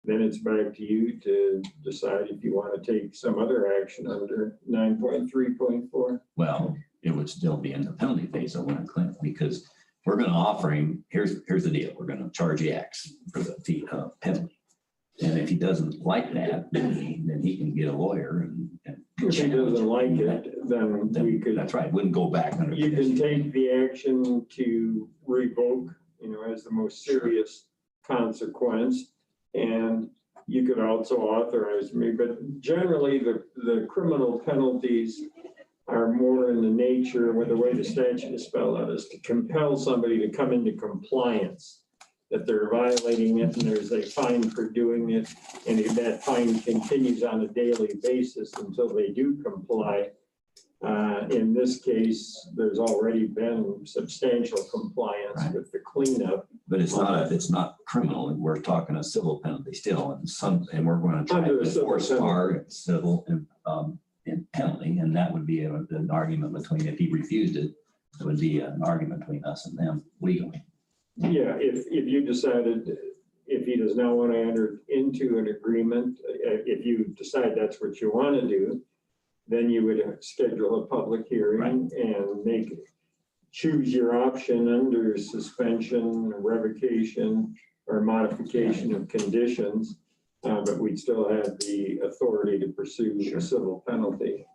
then it's back to you to decide if you want to take some other action under 9.3.4. Well, it would still be in the penalty phase, I want to claim, because we're going to offer him, here's the deal, we're going to charge you X for the fee penalty. And if he doesn't like that, then he can get a lawyer and. If he doesn't like it, then we could. That's right, wouldn't go back under. You can take the action to revoke, as the most serious consequence. And you could also authorize me, but generally the criminal penalties are more in the nature with the way the statute is spelled out is to compel somebody to come into compliance, that they're violating it and there's a fine for doing it. And if that fine continues on a daily basis until they do comply. In this case, there's already been substantial compliance with the cleanup. But it's not criminal. We're talking a civil penalty still, and we're going to try to enforce our civil and penalty, and that would be an argument between, if he refused it, it would be an argument between us and them legally. Yeah, if you decided, if he does not want to enter into an agreement, if you decide that's what you want to do, then you would schedule a public hearing and choose your option under suspension, revocation, or modification of conditions. But we'd still have the authority to pursue a civil penalty.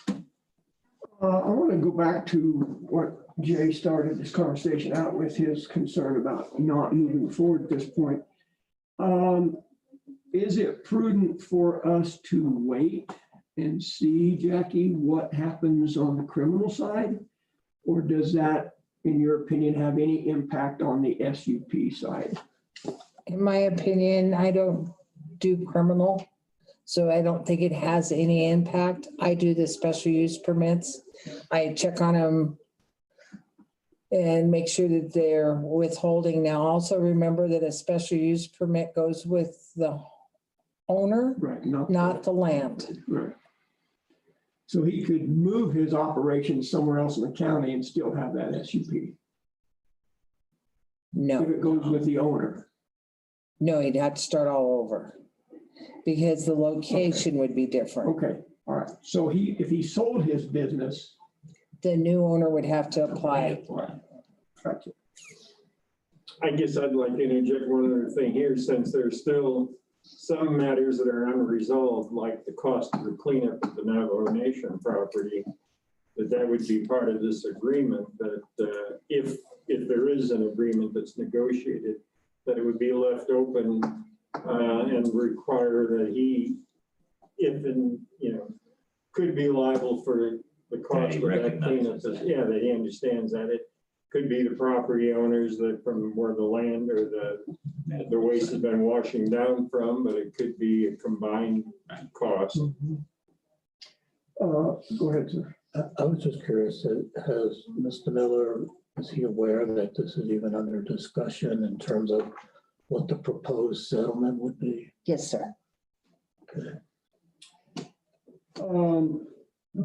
I want to go back to what Jay started this conversation out with, his concern about not moving forward at this point. Is it prudent for us to wait and see, Jackie, what happens on the criminal side? Or does that, in your opinion, have any impact on the SUP side? In my opinion, I don't do criminal, so I don't think it has any impact. I do the special use permits. I check on them and make sure that they're withholding. Now, also remember that a special use permit goes with the owner, Right, not the land. Right. So he could move his operations somewhere else in the county and still have that SUP. No. If it goes with the owner. No, he'd have to start all over because the location would be different. Okay, all right. So if he sold his business. The new owner would have to apply. Gotcha. I guess I'd like to interject one other thing here, since there's still some matters that are unresolved, like the cost of the cleanup of the Navajo Nation property, that would be part of this agreement, that if there is an agreement that's negotiated, that it would be left open and require that he, could be liable for the cost of that cleanup. Yeah, that he understands that it could be the property owners that from where the land or the waste has been washing down from, but it could be a combined cost. Go ahead, sir. I was just curious, has Mr. Miller, is he aware that this is even under discussion in terms of what the proposed settlement would be? Yes, sir. Okay.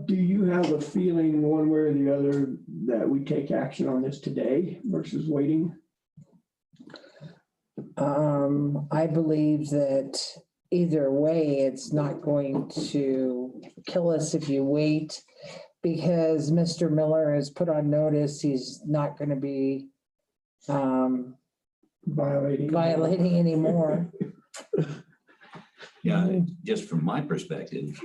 Do you have a feeling one way or the other that we take action on this today versus waiting? I believe that either way, it's not going to kill us if you wait, because Mr. Miller has put on notice he's not going to be violating anymore. Yeah, just from my perspective,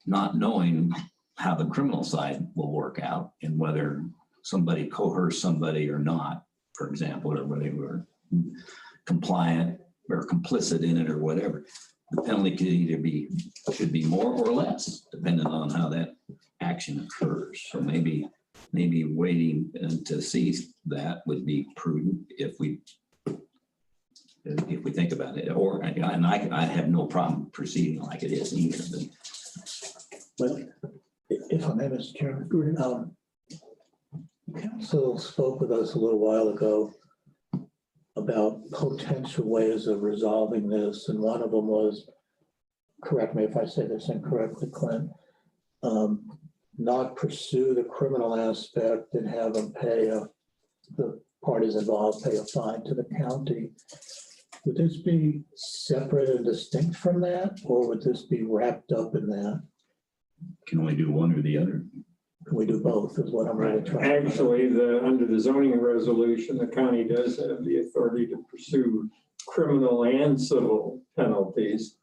not knowing how the criminal side will work out and whether somebody coerced somebody or not, for example, or whether they were compliant or complicit in it or whatever. The penalty should be more or less, depending on how that action occurs. So maybe waiting to see that would be prudent if we think about it. And I have no problem proceeding like it is either. Well, if I may, Mr. Chairman, council spoke with us a little while ago about potential ways of resolving this, and one of them was, correct me if I say this incorrectly, Clint, not pursue the criminal aspect and have them pay the parties involved pay a fine to the county. Would this be separate and distinct from that, or would this be wrapped up in that? Can we do one or the other? Can we do both is what I'm really trying to. Actually, under the zoning resolution, the county does have the authority to pursue criminal and civil penalties.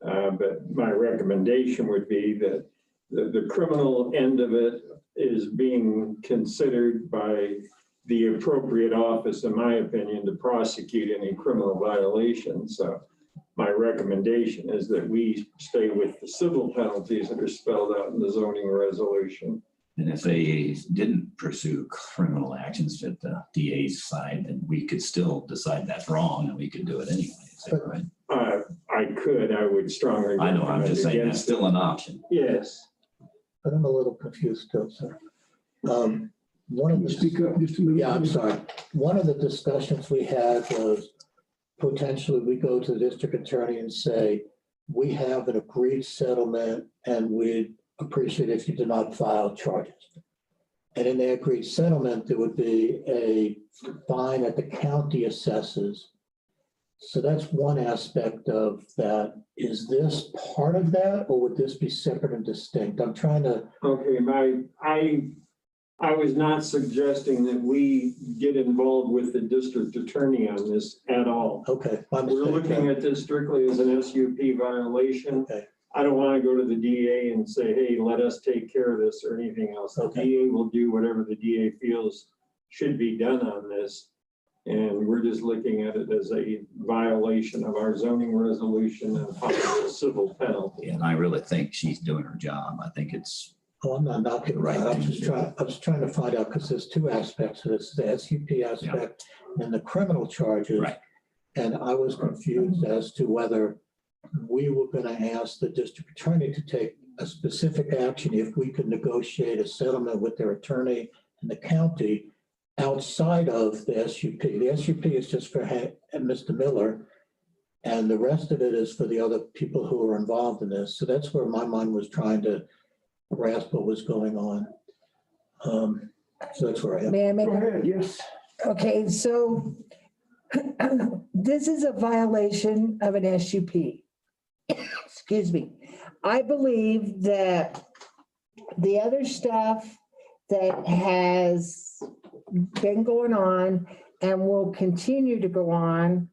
But my recommendation would be that the criminal end of it is being considered by the appropriate office, in my opinion, to prosecute any criminal violations. So my recommendation is that we stay with the civil penalties that are spelled out in the zoning resolution. And if they didn't pursue criminal actions at the DA's side, then we could still decide that's wrong and we could do it anyway. Is that right? I would strongly. I know, I'm just saying that's still an option. Yes. But I'm a little confused still, sir. One of Can you the, speak up just a little? yeah, I'm sorry. One of the discussions we had was potentially we go to the district attorney and say, we have an agreed settlement and we'd appreciate if you do not file charges. And in the agreed settlement, there would be a fine that the county assesses. So that's one aspect of that. Is this part of that, or would this be separate and distinct? I'm trying to. Okay, I was not suggesting that we get involved with the district attorney on this at all. Okay. We're looking at this strictly as an SUP violation. Okay. I don't want to go to the DA and say, hey, let us take care of this or anything else. The DA will do whatever the DA feels should be done on this. And we're just looking at it as a violation of our zoning resolution and possible civil penalty. And I really think she's doing her job. I think it's Oh, I'm not knocking Right. right. I'm just trying to find out, because there's two aspects to this, the SUP aspect and the criminal charges. right. And I was confused as to whether we were going to ask the district attorney to take a specific action if we could negotiate a settlement with their attorney and the county outside of the SUP. The SUP is just for Mr. Miller, and the rest of it is for the other people who are involved in this. So that's where my mind was trying to grasp what was going on. So that's where I am. May I make? Go ahead, yes. Okay, so this is a violation of an SUP. Excuse me. I believe that the other stuff that has been going on and will continue to go on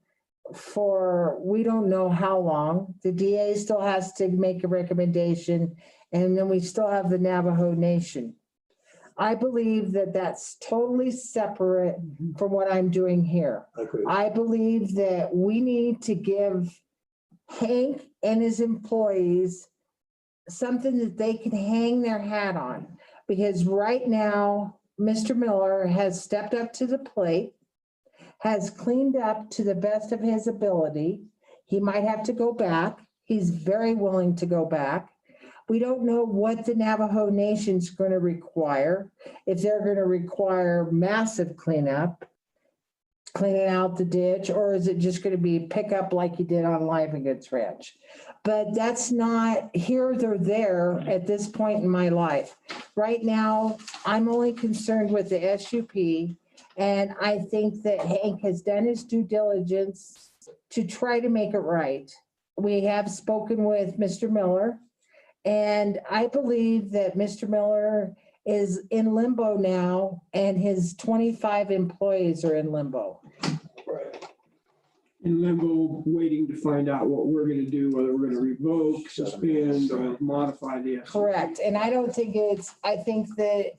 for we don't know how long. The DA still has to make a recommendation, and then we still have the Navajo Nation. I believe that that's totally separate from what I'm doing here. I believe that we need to give Hank and his employees something that they can hang their hat on. Because right now, Mr. Miller has stepped up to the plate, has cleaned up to the best of his ability. He might have to go back. He's very willing to go back. We don't know what the Navajo Nation's going to require, if they're going to require massive cleanup, cleaning out the ditch, or is it just going to be pick up like you did on Livingoods Ranch? But that's not here or there at this point in my life. Right now, I'm only concerned with the SUP, and I think that Hank has done his due diligence to try to make it right. We have spoken with Mr. Miller, and I believe that Mr. Miller is in limbo now, and his 25 employees are in limbo. In limbo, waiting to find out what we're gonna do, whether we're gonna revoke, suspend, or modify the. Correct. And I don't think I think that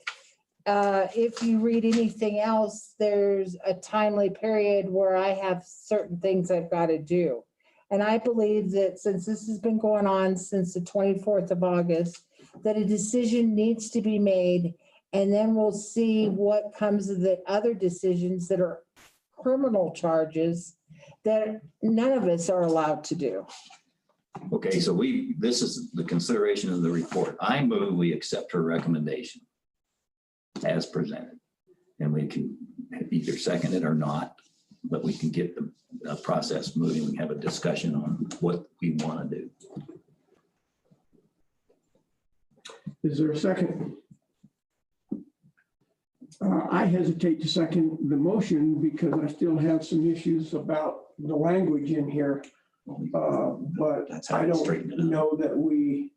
if you read anything else, there's a timely period where I have certain things I've got to do. And I believe that since this has been going on since the 24th of August, that a decision needs to be made, and then we'll see what comes of the other decisions that are criminal charges that none of us are allowed to do. Okay, so this is the consideration of the report. I move we accept her recommendation as presented. we can either second it or not, but we can get the process moving. We can have a discussion on what we want to do. Is there a second? I hesitate to second the motion because I still have some issues about the language in here. But That's how I we straighten don't it out. know that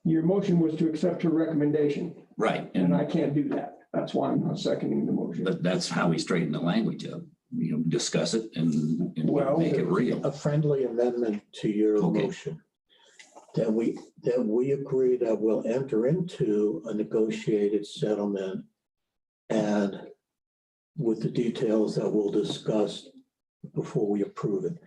your motion was to accept her recommendation, Right. and I can't do that. That's why I'm not seconding the motion. But that's how we straighten the language up. You know, discuss it and Well, make it real. A friendly amendment to your Okay. motion. That we agree that we'll enter into a negotiated settlement and with the details that we'll discuss before we approve it.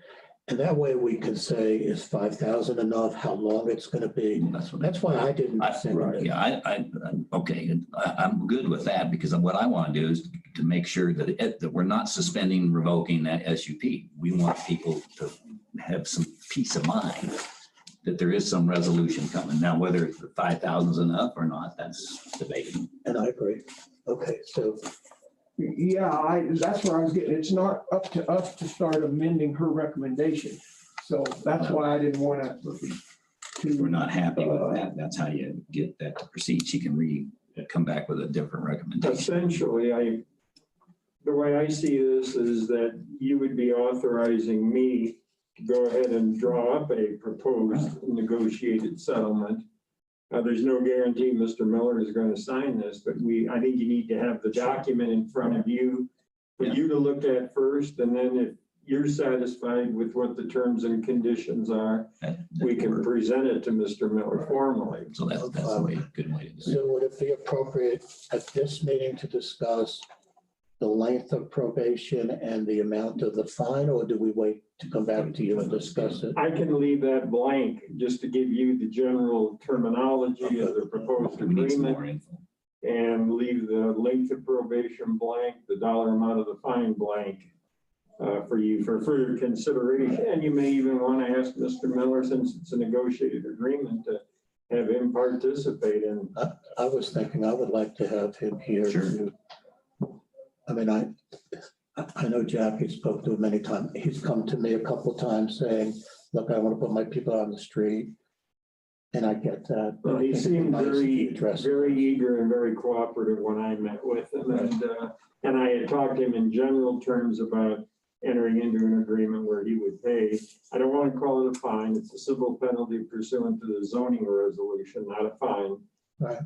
And that way we can say, is 5,000 enough, how long it's gonna be? That's why I didn't second it. Yeah, I'm okay. I'm good with that because what I want to do is to make sure that we're not suspending, revoking that SUP. We want people to have some peace of mind that there is some resolution coming. Now, whether 5,000 is enough or not, that's debatable. And I agree. Okay, so Yeah, that's where I was getting. It's not up to us to start amending her recommendation. So that's why I didn't want to. If we're not happy with that, that's how you get that to proceed. She can come back with a different recommendation. Essentially, the way I see this is that you would be authorizing me to go ahead and draw up a proposed negotiated settlement. There's no guarantee Mr. Miller is going to sign this, but I think you need to have the document in front of you for you to look at first. And then if you're satisfied with what the terms and conditions are, we can present it to Mr. Miller formally. So that's a good way to do it. So would it be appropriate at this meeting to discuss the length of probation and the amount of the fine, or do we wait to come back to you and discuss it? I can leave that blank just to give you the general terminology of the proposed We need some more agreement info. and leave the length of probation blank, the dollar amount of the fine blank for you for further consideration. And you may even want to ask Mr. Miller, since it's a negotiated agreement, to have him participate in. I was thinking I would like to have him here. Sure. I mean, I know Jackie spoke to him many times. He's come to me a couple of times saying, look, I want to put my people on the street. And I get that. Well, he seemed Nice if you address it. very eager and very cooperative when I met with him. And I had talked to him in general terms about entering into an agreement where he would pay. I don't want to call it a fine. It's a civil penalty pursuant to the zoning resolution, not a fine. Right.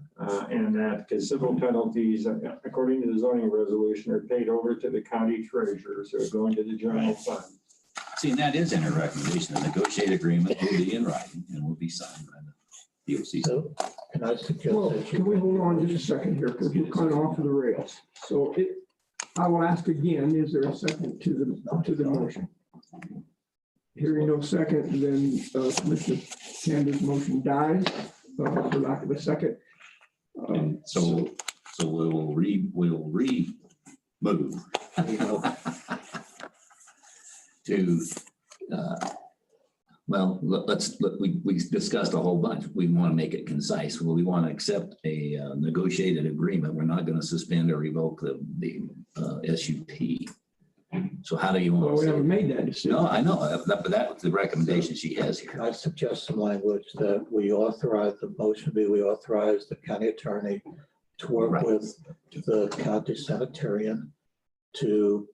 And that because civil penalties, according to the zoning resolution, are paid over to the county treasurer, so go into the general fund. See, and that is in her recommendation. The negotiated agreement will be in writing and will be signed by the DOC. So can I suggest Well, that can we hold on just a second here because we're kind of off of the rails. So I will ask again, is there a second to the motion? Hearing no second, then Mr. Canada's motion dies for lack of a second. So we'll remove to, we discussed a whole bunch. We want to make it concise. Well, we want to accept a negotiated agreement. We're not going to suspend or revoke the SUP. So how do you want? Well, we haven't made that decision. No, I know, but that's the recommendation she has Can here. I suggest some language that we authorize, the motion be we authorize the county attorney to work Right. with the county sanitarian to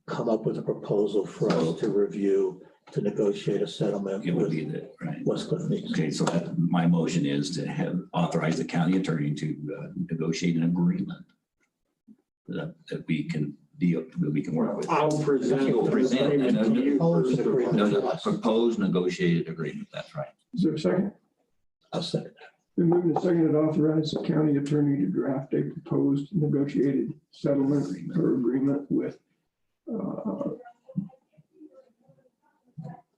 come up with a proposal for us to review, to negotiate a settlement It would with be that, right? Westcliff Needs. Okay, so my motion is to have authorize the county attorney to negotiate an agreement that we can work with. I'll present. You'll present the agreement to you first of all. No, the proposed negotiated agreement, that's right. Is there a second? I'll second that. Then moving to second, to authorize the county attorney to draft a proposed negotiated settlement or agreement with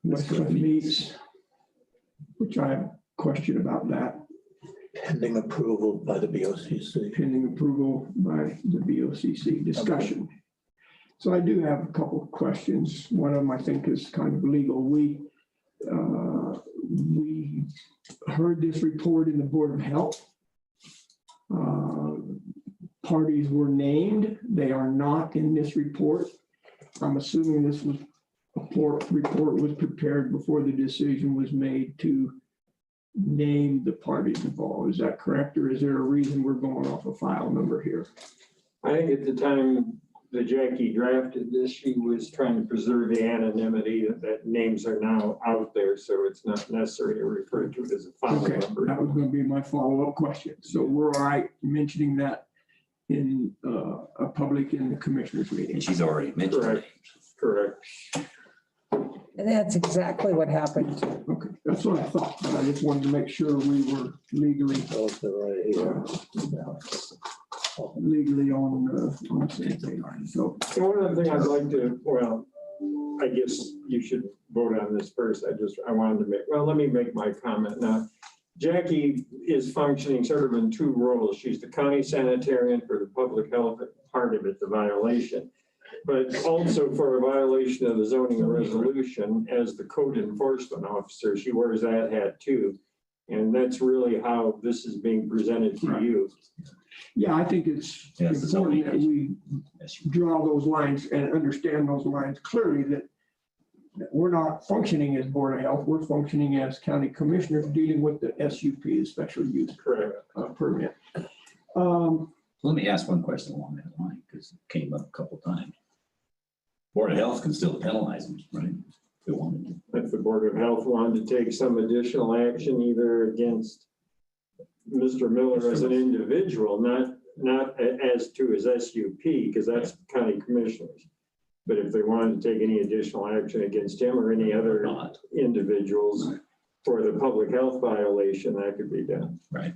Westcliff Meats, which I have a question about that, Pending approval by the BOCC. pending approval by the BOCC. Discussion. So I do have a couple of questions. One of them I think is kind of legal. We heard this report in the Board of Health. parties were named. They are not in this report. I'm assuming this was report was prepared before the decision was made to name the parties involved. Is that correct? Or is there a reason we're going off a file number here? I think at the time that Jackie drafted this, she was trying to preserve the anonymity that names are now out there, so it's not necessary to refer to it as a file Okay, number. that was going to be my follow-up question. So we're all right mentioning that in a public in the commissioners meeting. And she's already mentioned Correct. names. Correct. And that's exactly what happened. Okay, that's what I thought, but I just wanted to make sure we were legally legally on the same thing. So And one other thing I'd like to, well, I guess you should vote on this first. I wanted to make, well, let me make my comment now. Jackie is functioning sort of in two roles. She's the county sanitarian for the public health part of it, the violation, but also for a violation of the zoning resolution as the code enforcement officer. She wears that hat too. And that's really how this is being presented to you. yeah, I think it's important that we draw those lines and understand those lines clearly, that we're not functioning as Board of Health, we're functioning as county commissioners dealing with the SUP, the special use permit. Let me ask one question along that line, because it came up a couple times. Board of Health can still penalize them, right? If they wanted to. If the Board of Health wanted to take some additional action, either against Mr. Miller as an individual, not as to his SUP, because that's county commissioners. But if they wanted to take any additional action against him or any other individuals for the public health violation, that could be done. Right.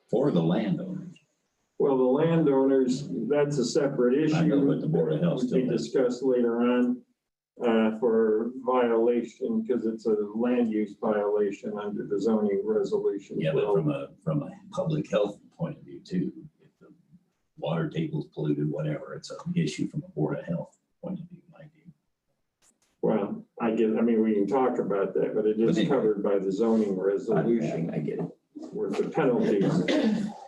For the landowners. Well, the landowners, that's a separate issue. I know, but the Board of Health Will be still has. discussed later on for violation, because it's a land use violation under the zoning resolution. Yeah, but from a public health point of view too, if the water table's polluted, whatever, it's an issue from a Board of Health point of view, my view. Well, I mean, we can talk about that, but it is covered by the zoning resolution. I get it. With the penalties.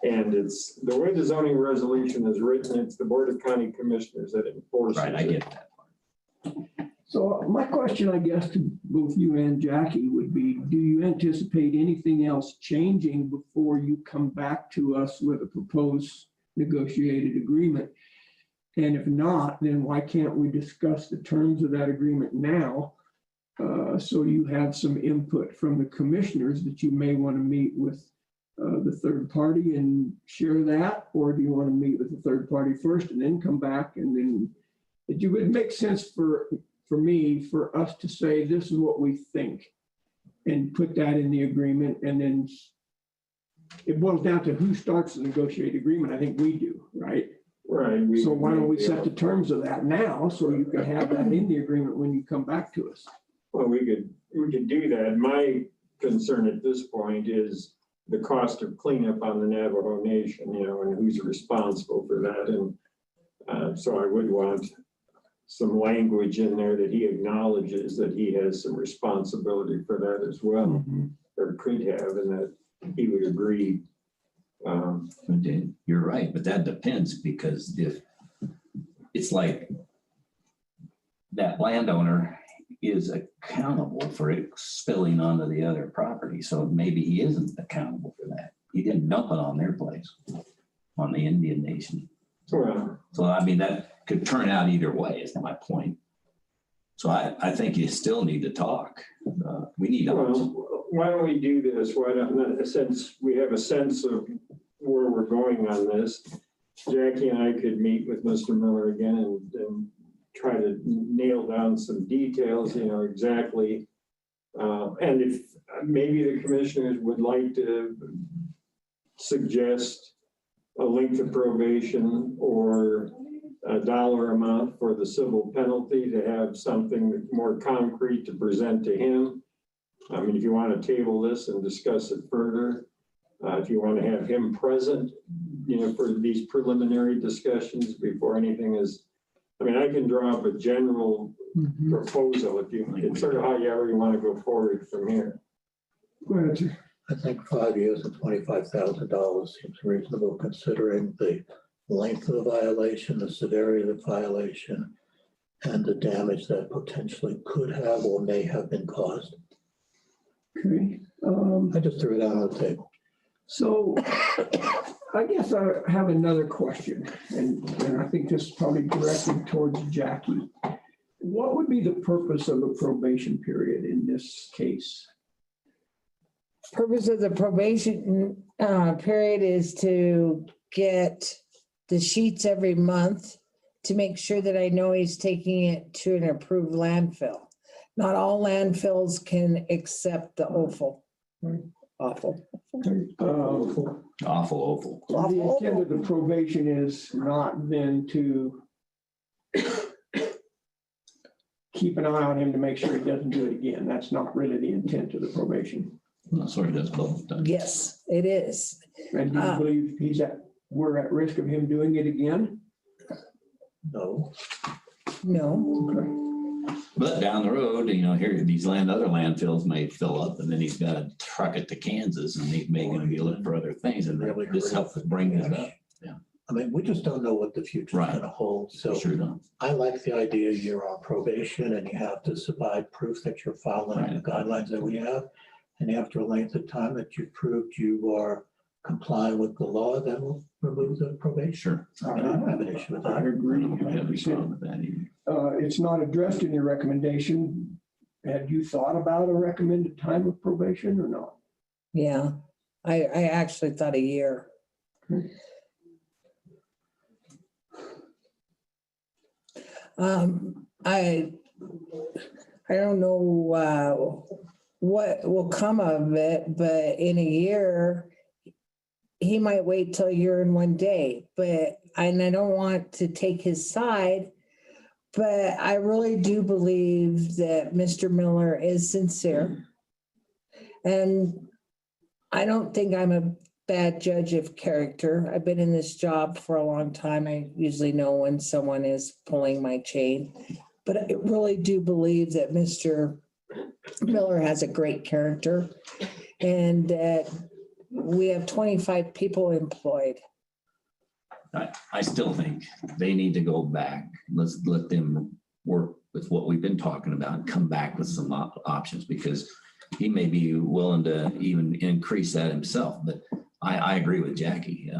And it's the way the zoning resolution is written, it's the Board of County Commissioners that enforces it. Right, I get that part. So my question, I guess, to both you and Jackie would be, do you anticipate anything else changing before you come back to us with a proposed negotiated agreement? And if not, then why can't we discuss the terms of that agreement now? So you have some input from the commissioners that you may want to meet with the third party and share that, or do you want to meet with the third party first and then come back? And then it would make sense for me, for us to say, this is what we think and put that in the agreement. And then it boils down to who starts the negotiated agreement. I think we do, right? Right. So why don't we set the terms of that now so you can have that in the agreement when you come back to us? Well, we could do that. My concern at this point is the cost of cleanup on the Navajo Nation, and who's responsible for that. And so I would want some language in there that he acknowledges that he has some responsibility for that as well, or could have, and that he would agree. You're right, but that depends, because if it's like that landowner is accountable for it spilling onto the other property, so maybe he isn't accountable for that. He didn't dump it on their place, on the Indian Nation. Well, so I mean, that could turn out either way, is my point. So I think you still need to talk. We need to. Well, why don't we do this? Why don't, since we have a sense of where we're going on this, Jackie and I could meet with Mr. Miller again and try to nail down some details, exactly. And if maybe the commissioners would like to suggest a length of probation or a dollar amount for the civil penalty, to have something more concrete to present to him. I mean, if you want to table this and discuss it further, if you want to have him present, for these preliminary discussions before anything is, I mean, I can draw up a general proposal if you, it's sort of however you want to go forward from here. Go ahead, sir. I think 5 years and $25,000 seems reasonable considering the length of the violation, the severity of the violation, and the damage that potentially could have or may have been caused. Okay. I just threw it out on the table. So I guess I have another question, and I think this is probably directed towards Jackie. What would be the purpose of a probation period in this case? Purpose of the probation period is to get the sheets every month to make sure that I know he's taking it to an approved landfill. Not all landfills can accept the offal. Awful. Awful awful. The intent of the probation is not then to keep an eye on him to make sure he doesn't do it again. That's not really the intent of the probation. That's what it does both. doesn't it? Yes, it is. And do you believe we're at risk of him doing it again? No. No. Okay. But down the road, here, these other landfills may fill up and then he's got to truck it to Kansas and he's may going to be looking for other things and this helps us bring this up. Yeah. I mean, we just don't know what the future is Right. going to hold. So Sure don't. I like the idea you're on probation and you have to provide proof that you're following the guidelines that we have. And after a length of time that you've proved you are complying with the law, then we'll remove the probation. Sure. I don't have an issue with I that. agree. I don't have any problem with that either. It's not addressed in your recommendation. Had you thought about a recommended time of probation or not? Yeah, I actually thought a year. I don't know what will come of it, but in a year, he might wait till a year and 1 day. But I don't want to take his side, but I really do believe that Mr. Miller is sincere. And I don't think I'm a bad judge of character. I've been in this job for a long time. I usually know when someone is pulling my chain. But I really do believe that Mr. Miller has a great character and that we have 25 people employed. I still think they need to go back. Let's let them work with what we've been talking about and come back with some options because he may be willing to even increase that himself. But I agree with Jackie.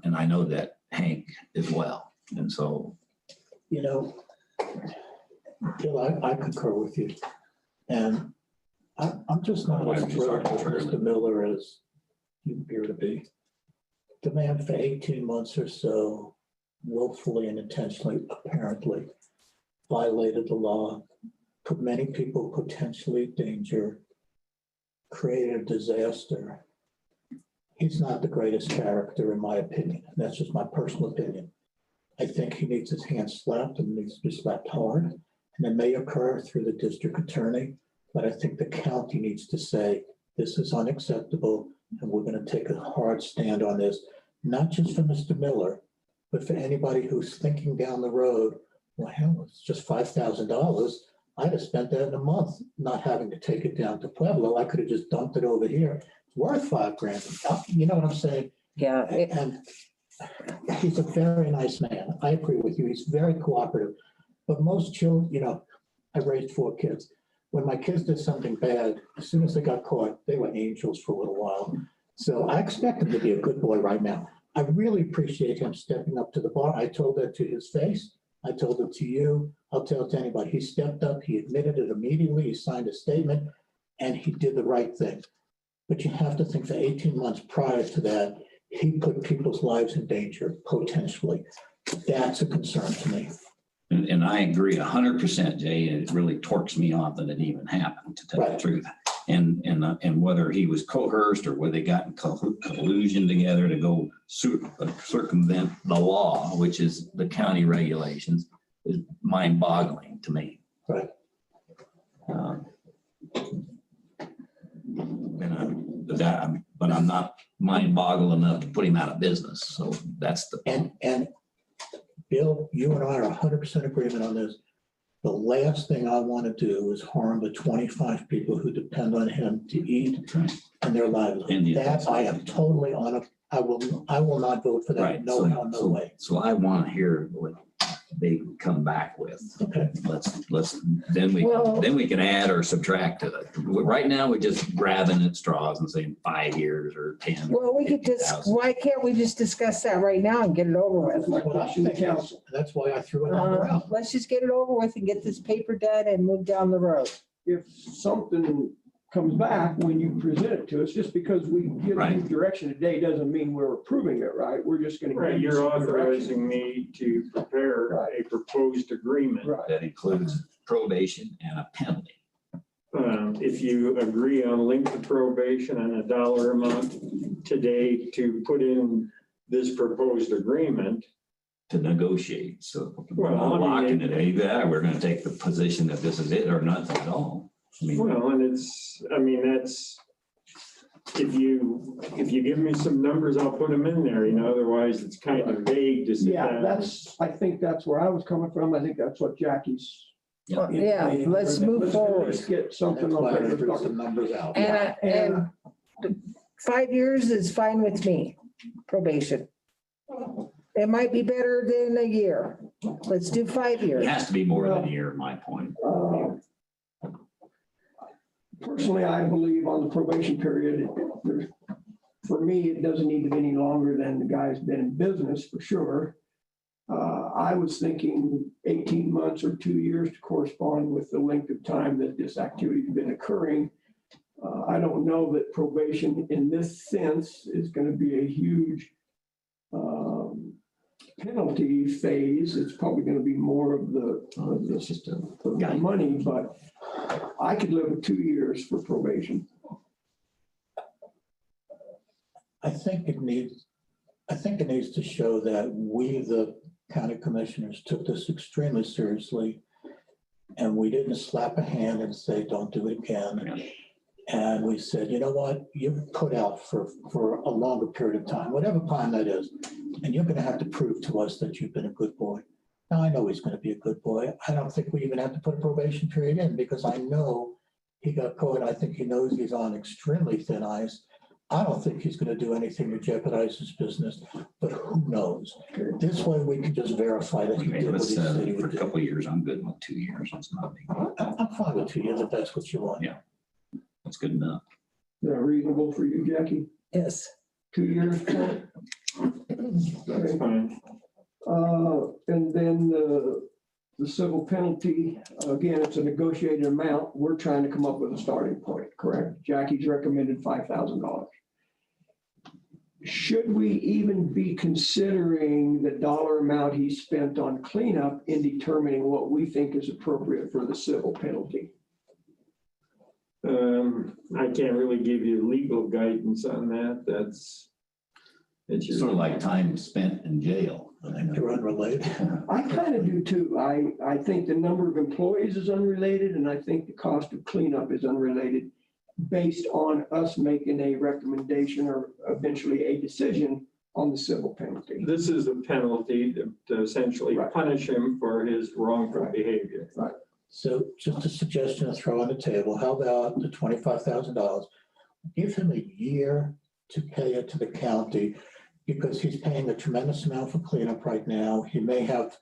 And I know that Hank as well. And so. Bill, I concur with you. And I'm just not as thrilled with Mr. Miller as you appear to be. The man for 18 months or so willfully and intentionally, apparently, violated the law, put many people potentially in danger, created a disaster. He's not the greatest character, in my opinion. That's just my personal opinion. I think he needs his hands slapped and needs to be slapped hard. And it may occur through the district attorney, but I think the county needs to say, this is unacceptable, and we're going to take a hard stand on this, not just for Mr. Miller, but for anybody who's thinking down the road, well, hell, it's just $5,000. I'd have spent that in a month, not having to take it down to Pueblo. I could have just dumped it over here. It's worth $5,000. You know what I'm saying? Yeah. And he's a very nice man. I agree with you. He's very cooperative. But most children, I raised 4 kids. When my kids did something bad, as soon as they got caught, they were angels for a little while. So I expect him to be a good boy right now. I really appreciate him stepping up to the bar. I told that to his face. I told it to you. I'll tell it to anybody. He stepped up. He admitted it immediately. He signed a statement and he did the right thing. But you have to think for 18 months prior to that, he put people's lives in danger potentially. That's a concern to me. And I agree 100%, Jay. It really torques me off that it even happened, to tell the truth. And whether he was coerced or whether they got in collusion together to go circumvent the law, which is the county regulations, is mind-boggling to me. Right. But I'm not mind-boggled enough to put him out of business. So that's the and Bill, you and I are 100% agreement on this. The last thing I want to do is harm the 25 people who depend on him to eat and their livelihood. That I am totally on a, I will not vote for that. Right. No, no way. So I want to hear what they come back with. Okay. Then Well- we can add or subtract to it. Right now, we're just grabbing at straws and saying 5 years or 10. Well, we could just, 50,000. why can't we just discuss that right now and get it over with? My question to council, That's why I threw it out. Let's just get it over with and get this paper done and move down the road. if something comes back when you present it to us, just because we give you Right. direction today doesn't mean we're approving it, right? We're just gonna. Right, give you you're some direction. authorizing me to prepare a proposed agreement. Right. That includes probation and a penalty. If you agree on length of probation and a dollar amount today to put in this proposed agreement. To negotiate, so we're Well, not I mean, locking it, either we're gonna take the position that this is it or nothing at all. I mean, Well, and that's, if you give me some numbers, I'll put them in there, otherwise it's kind of vague to say. Yeah, I think that's where I was coming from. I think that's what Jackie's. Yeah, indicating. let's move at forward. least Get something That's on why I paper. threw some numbers out. And 5 years is fine with me, probation. It might be better than a year. Let's do 5 it years. has to be more than a year, in my point. Personally, I believe on the probation period, for me, it doesn't need to be any longer than the guy's been in business, for sure. I was thinking 18 months or 2 years to correspond with the length of time that this activity's been occurring. I don't know that probation in this sense is going to be a huge penalty phase. It's probably going to be more of the system of the money, but I could live with 2 years for probation. I think it needs to show that we, the county commissioners, took this extremely seriously. And we didn't slap a hand and say, don't do it again. And we said, you know what, you've put out for a longer period of time, whatever time that is. And you're going to have to prove to us that you've been a good boy. Now, I know he's going to be a good boy. I don't think we even have to put a probation period in because I know he got caught. I think he knows he's on extremely thin ice. I don't think he's going to do anything to jeopardize his business, but who knows? This way we can just verify that he Okay, did what he let's, said he for would a do. couple of years, I'm good with 2 years. That's not big. I'm fine with 2 years if that's what you want. Yeah. That's good enough. Is that reasonable for you, Jackie? Yes. 2 years? That's fine. And then the civil penalty, again, it's a negotiated amount. We're trying to come up with a starting point, correct? Jackie's recommended $5,000. Should we even be considering the dollar amount he spent on cleanup in determining what we think is appropriate for the civil penalty? I can't really give you legal guidance on that. It's Sort of like time spent in jail. I think they're unrelated. I kind of do too. I think the number of employees is unrelated, and I think the cost of cleanup is unrelated based on us making a recommendation or eventually a decision on the civil penalty. This is a penalty to essentially Right. punish him for his wrongful behavior. So just a suggestion to throw on the table, how about the $25,000? Give him a year to pay it to the county because he's paying a tremendous amount for cleanup right now. He may have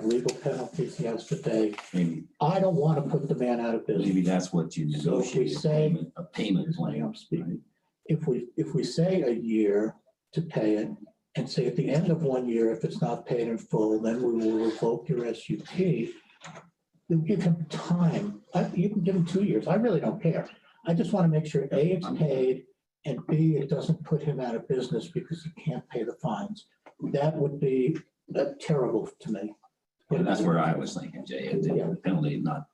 legal penalties he has to pay. Maybe, I don't want to put the man out of business. maybe that's what you So if we negotiate, say- a payment plan. I'm speaking. If we say a year to pay it and say at the end of 1 year, if it's not paid in full, then we will revoke your SUP. We'll give him time. You can give him 2 years. I really don't care. I just want to make sure A, it's paid, and B, it doesn't put him out of business because he can't pay the fines. That would be terrible to me. And that's where I was thinking, Jay, the penalty, not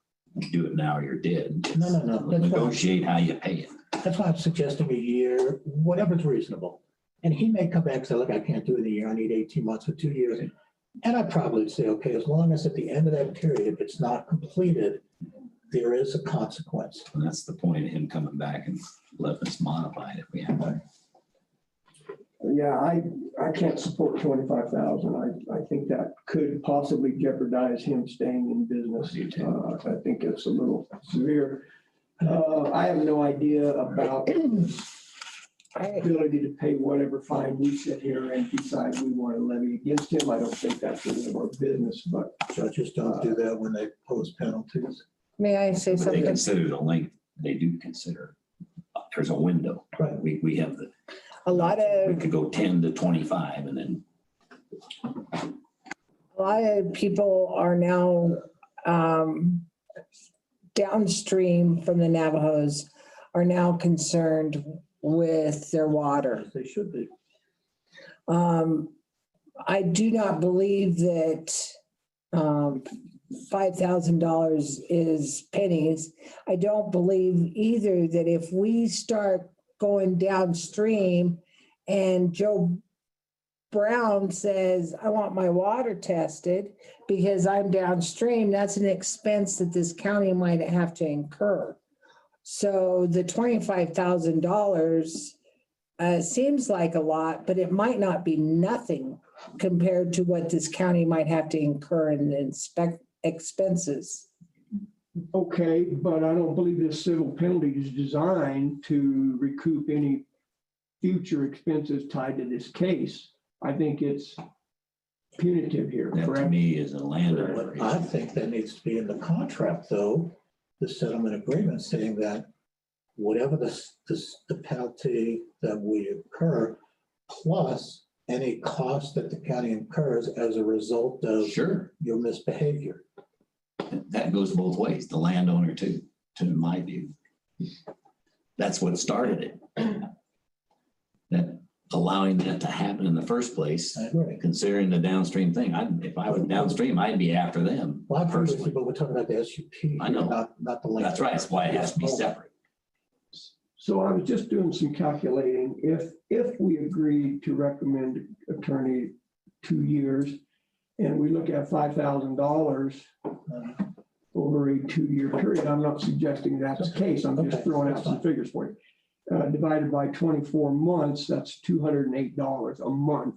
do it now or you're dead. No. That's why, Negotiate how you pay it. that's why I'm suggesting a year, whatever's reasonable. And he may come back and say, look, I can't do it in a year. I need 18 months or 2 years. And I'd probably say, okay, as long as at the end of that period, if it's not completed, there is a consequence. And that's the point of him coming back and letting us modify it if we have to. Yeah, I can't support 25,000. I think that could possibly jeopardize him staying in business. I think it's a little severe. I have no idea about ability to pay whatever fine we sit here and decide we want to levy against him. I don't think that's any of our business, but Judges don't do that when they pose penalties. May I say But they something? consider the length, they do consider, there's a window. Right. We have the, A lot we of could go 10 to 25 and then A lot of people are now downstream from the Navajos are now concerned with their water. They should be. I do not believe that $5,000 is pennies. I don't believe either that if we start going downstream and Joe Brown says, I want my water tested because I'm downstream, that's an expense that this county might have to incur. So the $25,000 seems like a lot, but it might not be nothing compared to what this county might have to incur in expenses. okay, but I don't believe this civil penalty is designed to recoup any future expenses tied to this case. I think it's punitive here, that to correct? me is a landowner. But I think that needs to be in the contract, though, the settlement agreement saying that whatever the penalty that we incur, plus any cost that the county incurs as a result of Sure, your misbehavior. that goes both ways, the landowner too, to my view. That's what started it. That allowing that to happen in the first place, I agree. considering the downstream thing. If I was downstream, I'd be after them Well, I agree with you, personally. but we're talking about the SUP. I know. Not the land. That's right, that's why it has to be separate. So I was just doing some calculating. If we agree to recommend attorney 2 years and we look at $5,000 over a 2-year period, I'm not suggesting that's the case. I'm just Okay, throwing out that's some fine. figures for you. Divided by 24 months, that's $208 a month.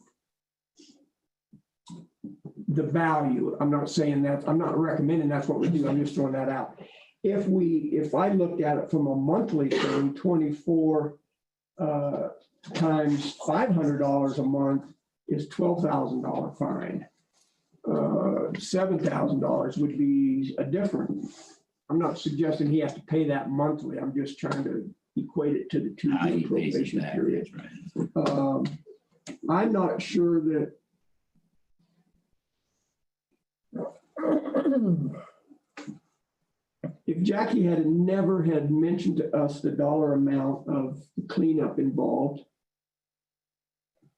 The value, I'm not saying that, I'm not recommending that's what we do. I'm just throwing that out. If I looked at it from a monthly thing, 24 times $500 a month is $12,000 fine. $7,000 would be a different. I'm not suggesting he has to pay that monthly. I'm just trying to equate it to the 2-year probation period. Right. I'm not sure that if Jackie had never had mentioned to us the dollar amount of cleanup involved,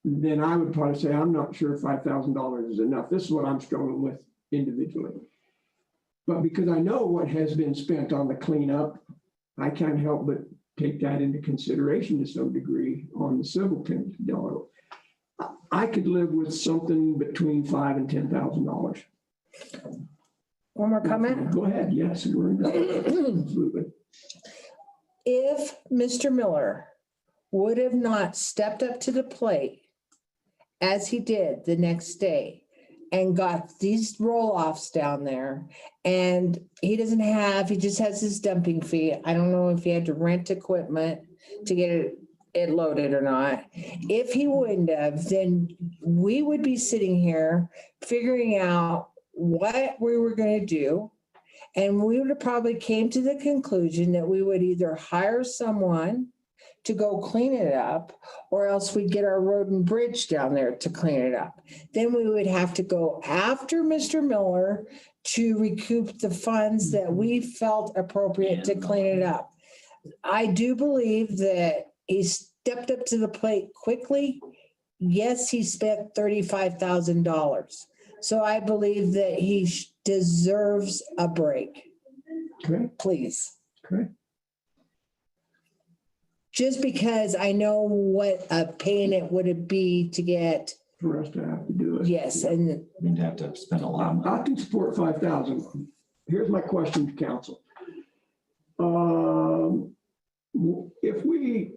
then I would probably say, I'm not sure $5,000 is enough. This is what I'm struggling with individually. But because I know what has been spent on the cleanup, I can't help but take that into consideration to some degree on the civil penalty dollar. I could live with something between $5,000 and $10,000. One more comment? Go ahead. Yes, absolutely. If Mr. Miller would have not stepped up to the plate as he did the next day and got these roll-offs down there, and he just has his dumping fee. I don't know if he had to rent equipment to get it loaded or not. If he wouldn't have, then we would be sitting here figuring out what we were going to do. And we would have probably came to the conclusion that we would either hire someone to go clean it up, or else we'd get our road and bridge down there to clean it up. Then we would have to go after Mr. Miller to recoup the funds that we felt appropriate to clean it up. I do believe that he stepped up to the plate quickly. Yes, he spent $35,000. So I believe that he deserves a break. Okay. Please. Okay. Just because I know what a pain it would be to get. For us to have to do it. Yes, and We'd have to spend a lot of money. I can support 5,000. Here's my question to council. If we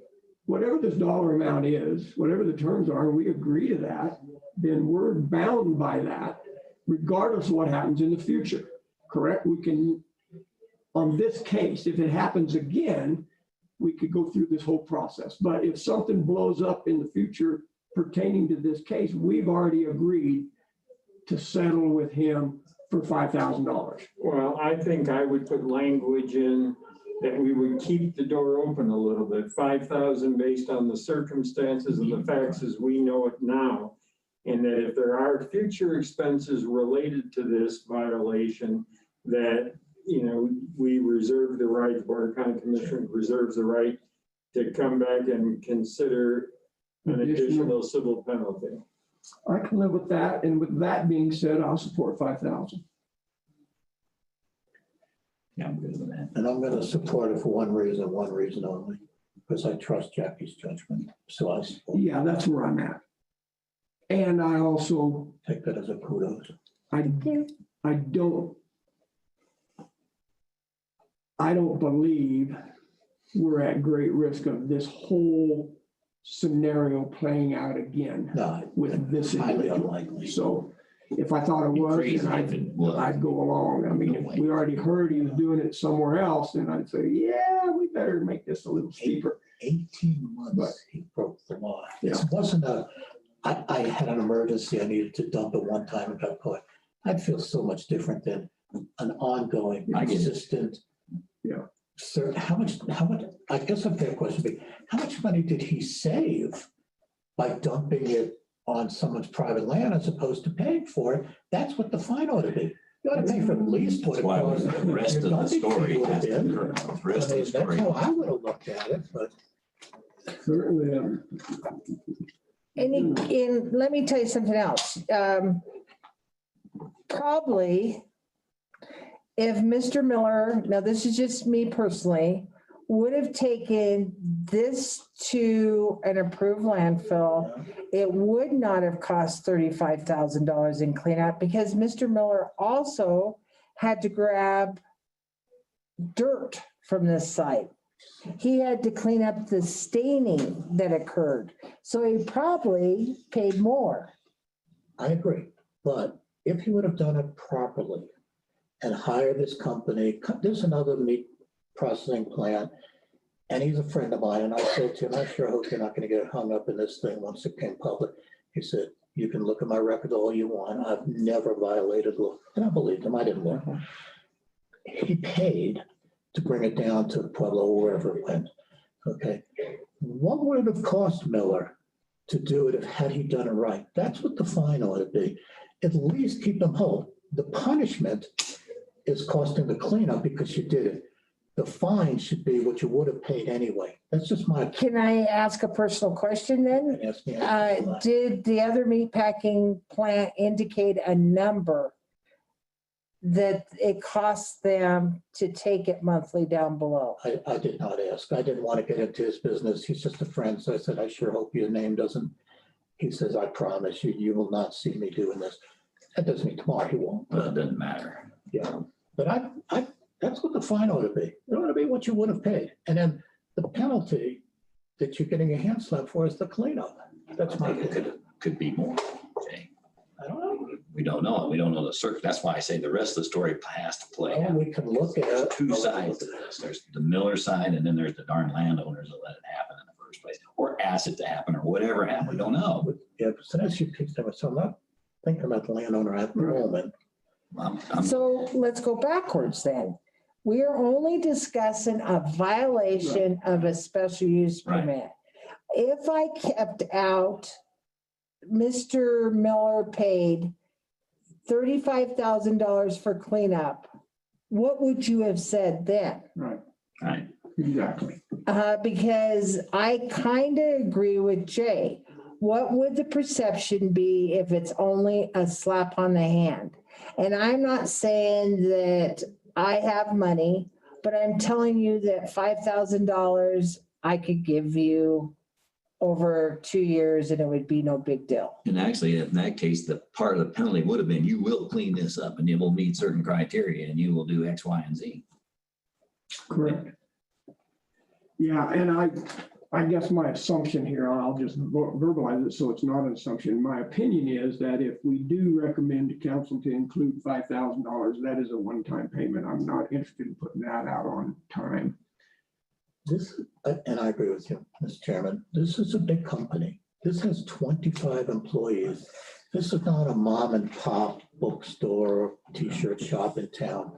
whatever this dollar amount is, whatever the terms are, we agree to that, then we're bound by that, regardless of what happens in the future, correct? We can, on this case, if it happens again, we could go through this whole process. But if something blows up in the future pertaining to this case, we've already agreed to settle with him for $5,000. Well, I think I would put language in that we would keep the door open a little bit, 5,000 based on the circumstances and the facts as we know it now. And that if there are future expenses related to this violation, that, you know, we reserve the right, the Board of County Commissioners reserves the right to come back and consider an additional civil penalty. I can live with that. And with that being said, I'll support 5,000. Yeah, I'm good with that. And I'm going to support it for one reason only, because I trust Jackie's judgment. So I support. Yeah, that's where I'm at. And I also, Take that as a kudos. I don't believe we're at great risk of this whole scenario playing out again No, with this highly individual. unlikely. So if I thought it Be was, crazy then if it was. I'd go along. I mean, No if way. we already heard he was doing it somewhere else, then I'd say, yeah, we better make this a little steeper. 18 months But- he broke the law. Yeah. This wasn't I had an emergency. I needed to dump it one time and got caught. I'd feel so much different than an ongoing, I get it. consistent. Yeah. Sir, how much, I guess a fair question would be, how much money did he save by dumping it on someone's private land as opposed to paying for it? That's what the fine ought to be. You ought to pay for at least what That's it why costs. the rest of Your the dumping story fee would have has to been. occur. The rest of the That's story. how I would have looked at it, but Certainly. And let me tell you something else. Probably if Mr. Miller, now this is just me personally, would have taken this to an approved landfill, it would not have cost $35,000 in cleanup because Mr. Miller also had to grab dirt from this site. He had to clean up the staining that occurred. So he probably paid more. I agree. But if he would have done it properly and hired this company, there's another meat processing plant, and he's a friend of mine, and I said to him, I sure hope you're not going to get hung up in this thing once it came public. He said, you can look at my record all you want. I've never violated law. And I believed him. I didn't look. He paid to bring it down to Pueblo or wherever it went. Okay. What would it have cost Miller to do it had he done it right? That's what the fine ought to be. At least keep them whole. The punishment is costing the cleanup because you did it. The fine should be what you would have paid anyway. That's just my. Can I ask a personal question then? Did the other meatpacking plant indicate a number that it costs them to take it monthly down below? I did not ask. I didn't want to get into his business. He's just a friend. So I said, I sure hope your name doesn't. He says, I promise you, you will not see me doing this. That doesn't mean tomorrow he won't. Well, it doesn't matter. Yeah. But that's what the fine ought to be. It ought to be what you would have paid. And then the penalty that you're getting a hand slap for is the cleanup. That's my. I think it could be more. Jay. I don't know. We don't know. We don't know the circ. That's why I say the rest of the story has to play Well, out. we can look at There's it. two sides to this. There's the Miller side, and then there's the darn landowners that let it happen in the first place, or asked it to happen, or whatever happened. We don't know. Yeah, but so that's you picked up. So I'm not thinking about the landowner at the moment. So let's go backwards then. We are only discussing a violation of a special use Right. permit. If I kept out, Mr. Miller paid $35,000 for cleanup, what would you have said then? Right. Right. Exactly. Because I kind of agree with Jay. What would the perception be if it's only a slap on the hand? And I'm not saying that I have money, but I'm telling you that $5,000 I could give you over 2 years and it would be no big deal. And actually, in that case, the part of the penalty would have been, you will clean this up and it will meet certain criteria and you will do X, Y, and Z. Correct. Yeah, and I guess my assumption here, I'll just verbalize it so it's not an assumption. My opinion is that if we do recommend to council to include $5,000, that is a one-time payment. I'm not interested in putting that out on time. This, and I agree with you, Mr. Chairman, this is a big company. This has 25 employees. This is not a mom and pop bookstore, t-shirt shop in town.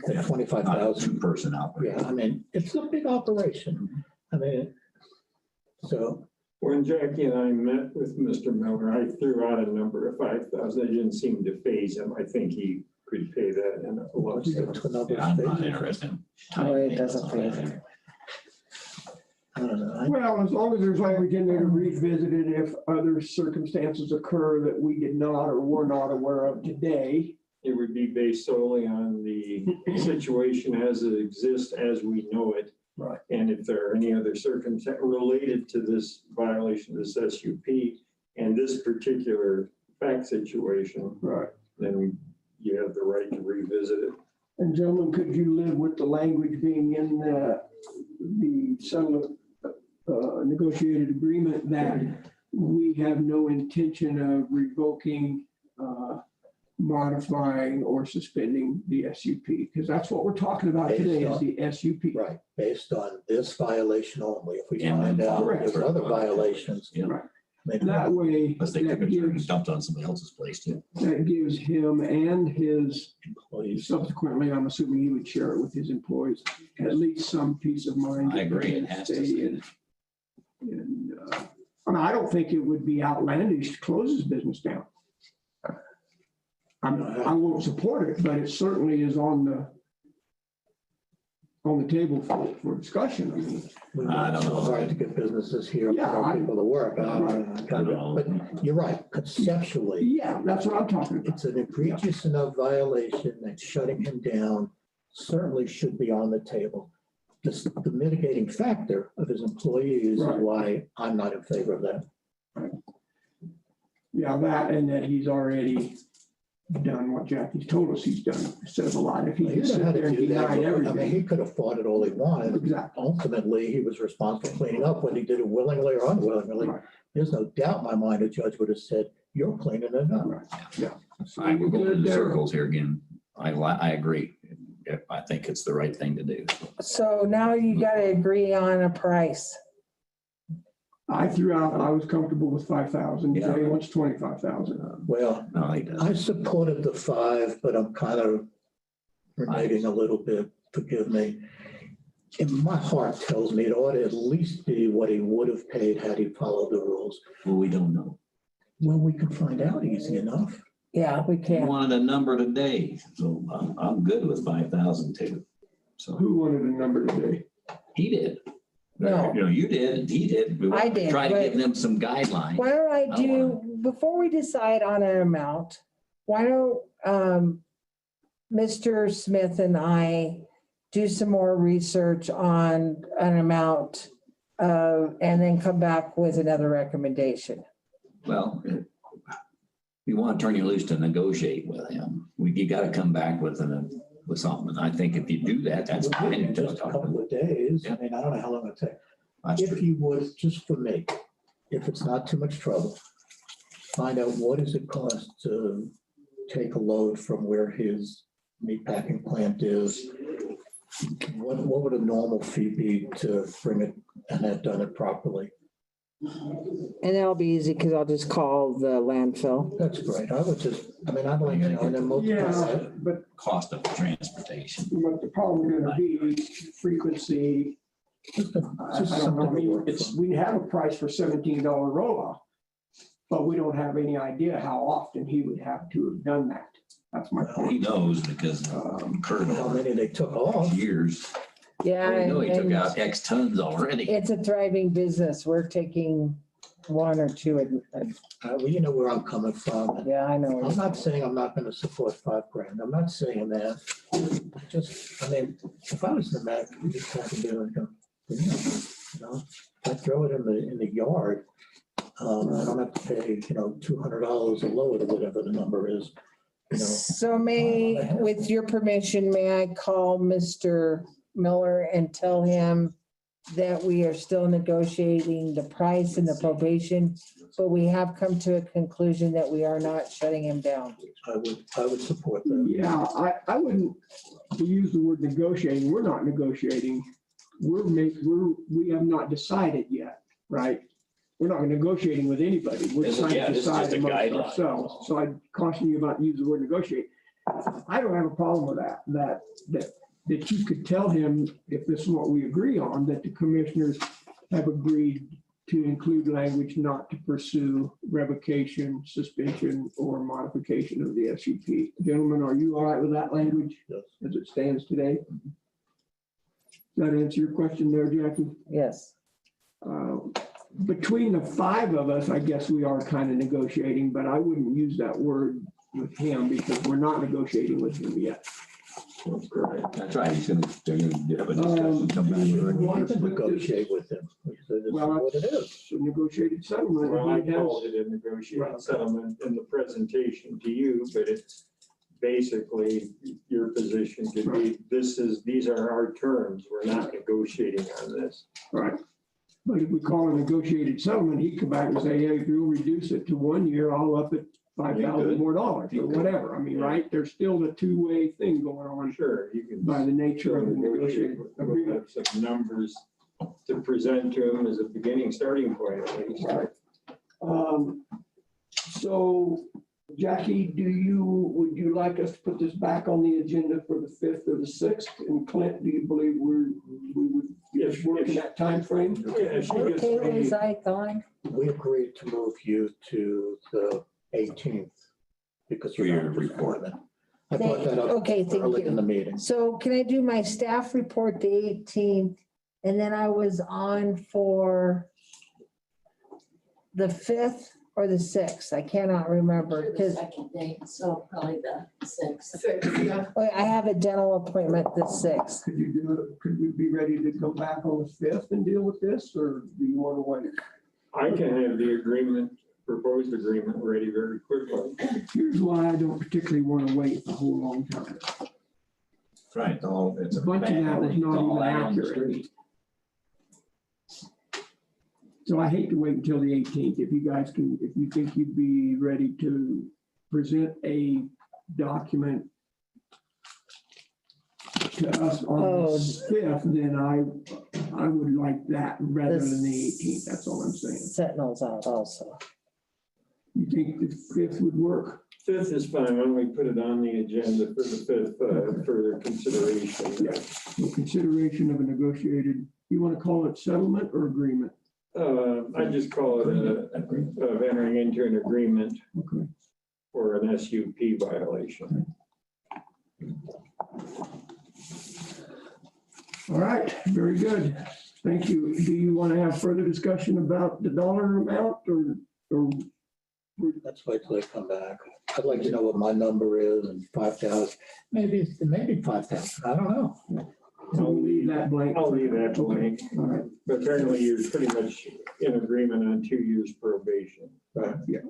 At Not a 25,000. two-person operation. Yeah, I mean, it's a big operation. I mean, so. When Jackie and I met with Mr. Miller, I threw out a number of 5,000. It didn't seem to faze him. I think he could pay that in a lump sum. Yeah, I'm not interested. in No, it tying doesn't nails faze on him. it. I don't know. Well, as long as there's language in there to revisit it if other circumstances occur that we did not or were not aware of today. It would be based solely on the situation as it exists, as we know it. Right. And if there are any other circumstances related to this violation of this SUP and this particular fact situation, Right. then you have the right to revisit it. And gentlemen, could you live with the language being in the settlement negotiated agreement that we have no intention of revoking, modifying or suspending the SUP? Because that's what we're talking about today is the SUP. Right, based on this violation only. If we And find out correct. there's other violations. Yeah. Right. maybe That way, Unless they took that it and gives, dumped on somebody else's place too. that gives him and his, employees. subsequently, I'm assuming he would share it with his employees, at least some peace of mind. I agree, it has to Stay in. And, I mean, I don't think it would be outlandish to close his business down. I won't support it, but it certainly is on the table for discussion. I mean, We I work don't so know. hard to get businesses here, Yeah, for people to work. I don't know. But you're right, conceptually, yeah, that's what I'm talking about. it's an egregious enough violation that shutting him down certainly should be on the table. The mitigating factor of his employees is Right. why I'm not in favor of that. Yeah, that and that he's already done what Jackie's told us he's done. Says a lot. If he He could didn't sit have there to and do that. deny I mean, everything. he could have fought it all he wanted. Exactly. Ultimately, he was responsible for cleaning up, whether he did it willingly or unwillingly. Right. There's no doubt in my mind a judge would have said, you're cleaning it up. Right. Yeah. All right, we're going in Good there. circles here again. I agree. I think it's the right thing to do. So now you gotta agree on a price. I threw out, I was comfortable with 5,000. Yeah. Jay wants 25,000. Well, No, he doesn't. I supported the 5, but I'm kind of reneging a little bit, forgive me. And my heart tells me it ought to at least be what he would have paid had he followed the rules. Well, we don't know. Well, we can find out easy enough. Yeah, we He can. wanted a number today, so I'm good with 5,000 too. So Who wanted a number today? he did. No. You know, you did, he did. We I did, Try to but- give them some guidelines. Why don't I I do, before we decide on an amount, why don't Mr. Smith and I do some more research on an amount and then come back with another recommendation? Well, you want to turn you loose to negotiate with him. You got to come back with something. And I think if you do that, that's fine. Just a couple of days. I mean, I don't know how long it'll take. That's If true. you would, just for me, if it's not too much trouble, find out what does it cost to take a load from where his meatpacking plant is? What would a normal fee be to bring it and have done it properly? And that'll be easy because I'll just call the landfill. That's great. I would just, I mean, I'd like to know, and then multiply Yeah, that. but Cost of transportation. what the problem gonna be, frequency. Just I just don't know, I something to mean, work it's, from. we have a price for $17 roll-off, but we don't have any idea how often he would have to have done that. That's my He point. knows because Kurt How over many they took off. years, Yeah. I know he took and out X tons already. It's a thriving business. We're taking one or two. Well, you know where I'm coming from. Yeah, I know. I'm not saying I'm not gonna support $5,000. I'm not saying that. Just, I mean, if I was in the back, we just have to do it. You know, I throw it in the yard. I don't have to pay, $200 a load or whatever the number is. So with your permission, may I call Mr. Miller and tell him that we are still negotiating the price and the probation, but we have come to a conclusion that we are not shutting him down. I would support that. Yeah, I wouldn't use the word negotiating. We're not negotiating. We have not decided yet, right? We're not negotiating with anybody. We're This is- trying yeah, to this is decide just a amongst guideline. ourselves. So I'd caution you about using the word negotiate. I don't have a problem with that you could tell him, if this is what we agree on, that the commissioners have agreed to include language not to pursue revocation, suspension, or modification of the SUP. Gentlemen, are you all right with that language Yes. as it stands today? Does that answer your question there, Jackie? Yes. Between the five of us, I guess we are kind of negotiating, but I wouldn't use that word with him because we're not negotiating with him yet. That's correct. That's right. They're gonna have a discussion, come back do to you it. want We to can put this- negotiate with him. We say this is Well, what it is. it's a negotiated settlement. Well, I He has- called it a negotiated settlement in the presentation to you, but it's basically your position could be, these are our terms. We're not negotiating on this. Right. But if we call a negotiated settlement, he'd come back and say, hey, if you'll reduce it to 1 year, I'll up it $5,000 more dollars or whatever. I mean, right? There's still a two-way thing going on Sure, you can. by the nature of the negotiated We'll agreement. have some numbers to present to him as a beginning starting point, at least. So Jackie, would you like us to put this back on the agenda for the 5th or the 6th? And Clint, do you believe we would just work in that timeframe? Yeah, she gets Okay, me- was I gone? We agreed to move you to the 18th because For you're your not just report. appointment. I brought that up Okay, thank early in the you. meeting. So can I do my staff report the 18th? And then I was on for the 5th or the 6th. I cannot remember because Second date, so probably the 6th. 6, yeah. I have a dental appointment the 6th. Could we be ready to come back on the 5th and deal with this, or do you want to wait? I can have the agreement, proposed agreement ready very quickly. Here's why I don't particularly want to wait a whole long time. That's right. It's A bunch of that was not all even out on the accurate. street. So I hate to wait until the 18th. If you think you'd be ready to present a document to us on Oh. the 5th, then I would like that rather than the 18th. That's all I'm saying. Sentinel's out also. You think the 5th would work? 5th is fine. Why don't we put it on the agenda for the 5th, for consideration? Yeah. So consideration of a negotiated, you want to call it settlement or agreement? I just call it of entering into an agreement Okay. for an SUP violation. All right, very good. Thank you. Do you want to have further discussion about the dollar amount or Let's wait till they come back. I'd like to know what my number is and 5,000, maybe 5,000. I don't know. we'll leave that blank? I'll leave that blank. All right. But apparently you're pretty much in agreement on 2 years probation. Right, yeah.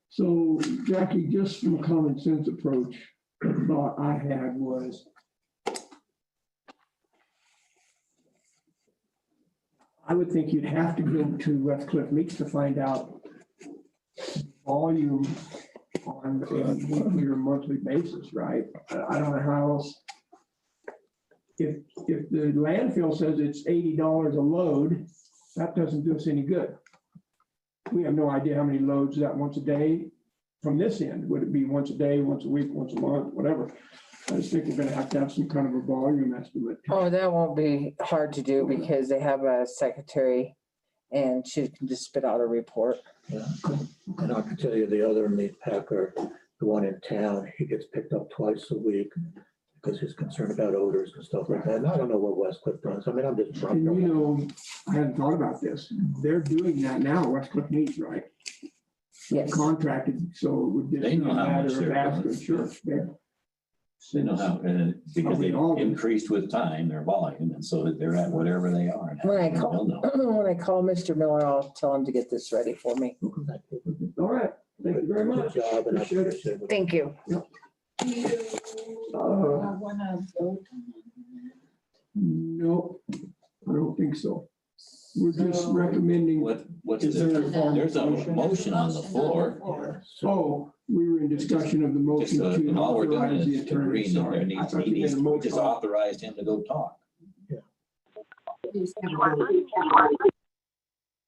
So Jackie, just from a common sense approach, the thought I had was I would think you'd have to go to Westcliff Meats to find out volume on a weekly or monthly basis, right? I don't know how else. If the landfill says it's $80 a load, that doesn't do us any good. We have no idea how many loads that once a day from this end. Would it be once a day, once a week, once a month, whatever? I just think we're gonna have to have some kind of a volume estimate. Oh, that won't be hard to do because they have a secretary and she can just spit out a report. Yeah. And I can tell you the other meat packer, the one in town, he gets picked up twice a week because he's concerned about odors and stuff like that. And I don't know what Westcliff does. I mean, I'm just. And you know, I hadn't thought about this. They're doing that now, Westcliff Meats, right? Yes. Contracted, so it would just They be a know how much matter of they're asking, doing. sure. They know how, because they All of them. increased with time, their volume, and so they're at whatever they are. now. When I They'll call, know. when I call Mr. Miller, I'll tell him to get this ready for me. All right, thank you very much. Good job, and I Appreciate it. appreciate it. Thank you. Nope, I don't think so. We're just recommending, What's Is there a the, formal there's a motion? motion on the floor. Yeah. oh, we were in discussion of the Just, motion to and all we're doing authorize the is attorney. agreeing that there Sorry. I needs, thought he you needs, meant a we just motion. authorized him to go talk.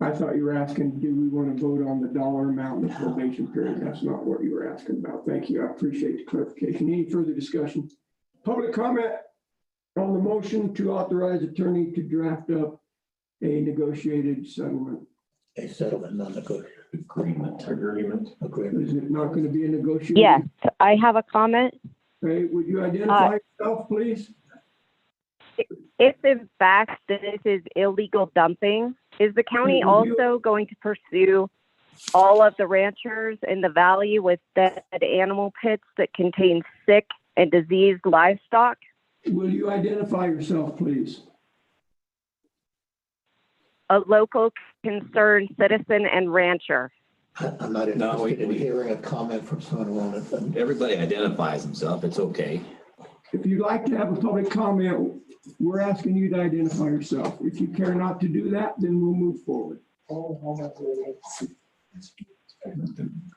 I thought you were asking, do we want to vote on the dollar amount in the probation period? That's not what you were asking about. Thank you. I appreciate the clarification. Any further discussion? Public comment on the motion to authorize attorney to draft up a negotiated settlement. A settlement, non-negotiable Agreement. agreement. Is it not going to be a negotiated? Yes, I have a comment. Okay, would you identify yourself, please? If in fact this is illegal dumping, is the county also going to pursue all of the ranchers in the valley with dead animal pits that contain sick and diseased livestock? Will you identify yourself, please? A local concerned citizen and rancher. I'm not No, interested in we- hearing a comment from someone who won't. Everybody identifies himself. It's okay. If you'd like to have a public comment, we're asking you to identify yourself. If you care not to do that, then we'll move forward.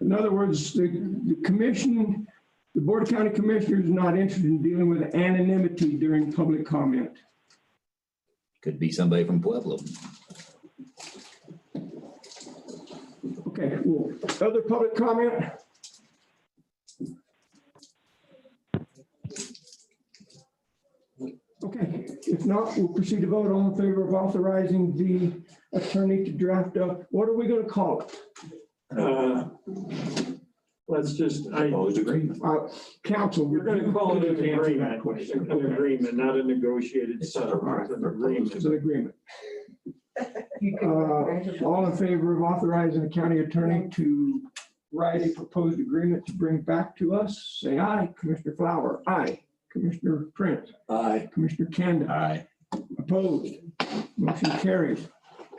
In other words, the commission, the Board of County Commissioners is not interested in dealing with anonymity during public comment. Could be somebody from Pueblo. Okay, well, other public comment? Okay, if not, we'll proceed to vote. All in favor of authorizing the attorney to draft up, what are we gonna call it? Let's just, Proposed agreement. Council. we're gonna call it an Answer that agreement, question. an agreement, not a negotiated settlement, an agreement. It's an agreement. All in favor of authorizing the county attorney to write a proposed agreement to bring back to us, say aye. Commissioner Flower, aye. Commissioner Prince, Aye. Commissioner Kanda. Aye. Opposed? Motion carries.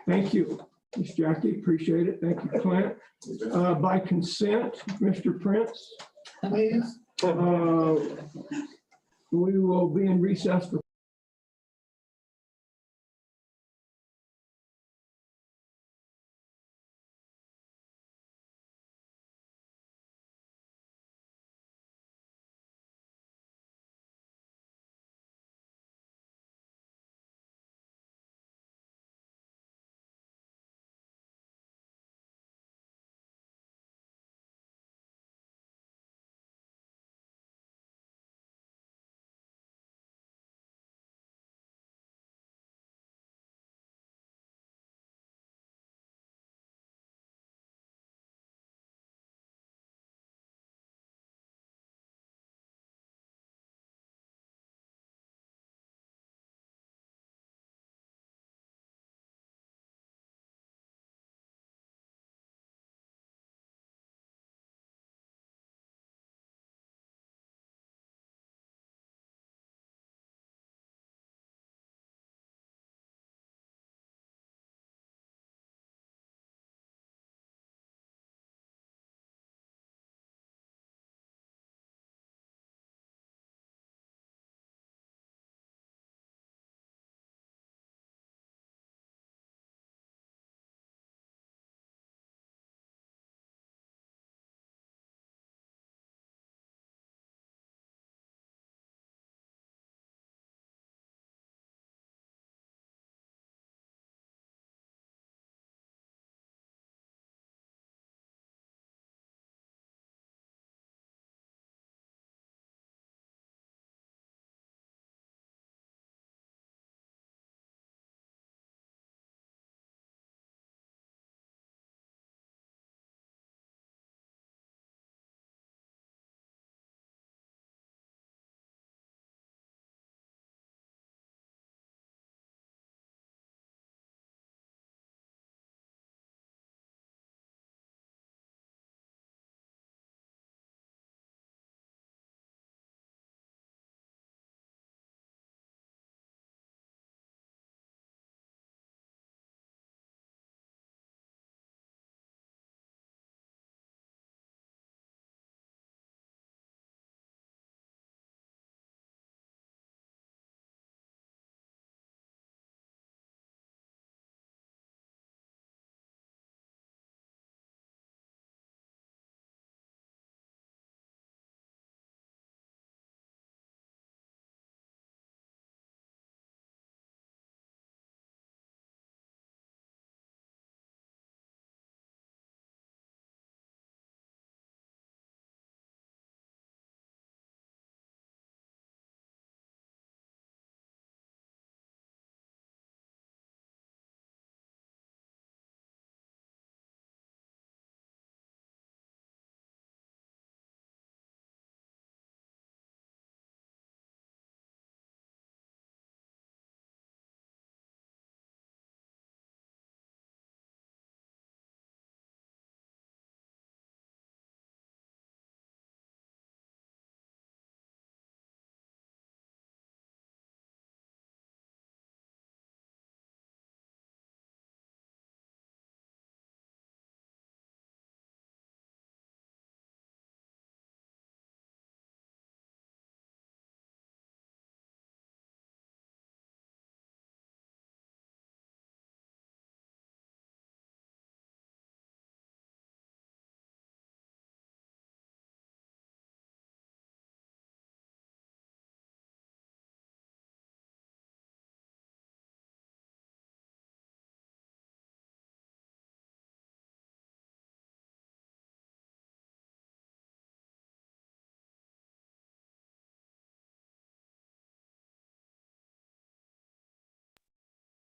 Thank you, Ms. Jackie, appreciate it. Thank you, Clint. By consent, Mr. Prince, Please. we will be in recess for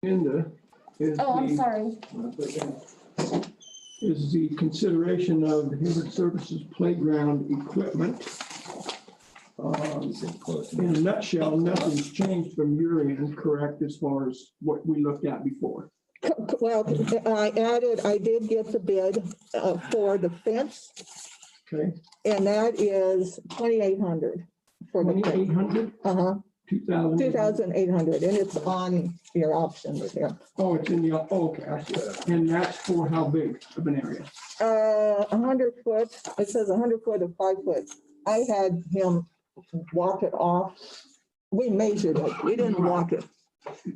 Agenda is Oh, I'm the- sorry. is the consideration of the Human Services Playground equipment. In a nutshell, nothing's changed from your end, correct, as far as what we looked at before? Well, I did get the bid for the fence, Okay, and that is 2,800 for the fence. 2,800, Uh-huh, 2,000. 2,800, and it's on your options there. Oh, it's in the, okay, I see that. And that's for how big of an area? 100 foot, it says 100 foot or 5 foot. I had him walk it off. We measured it, we didn't walk it.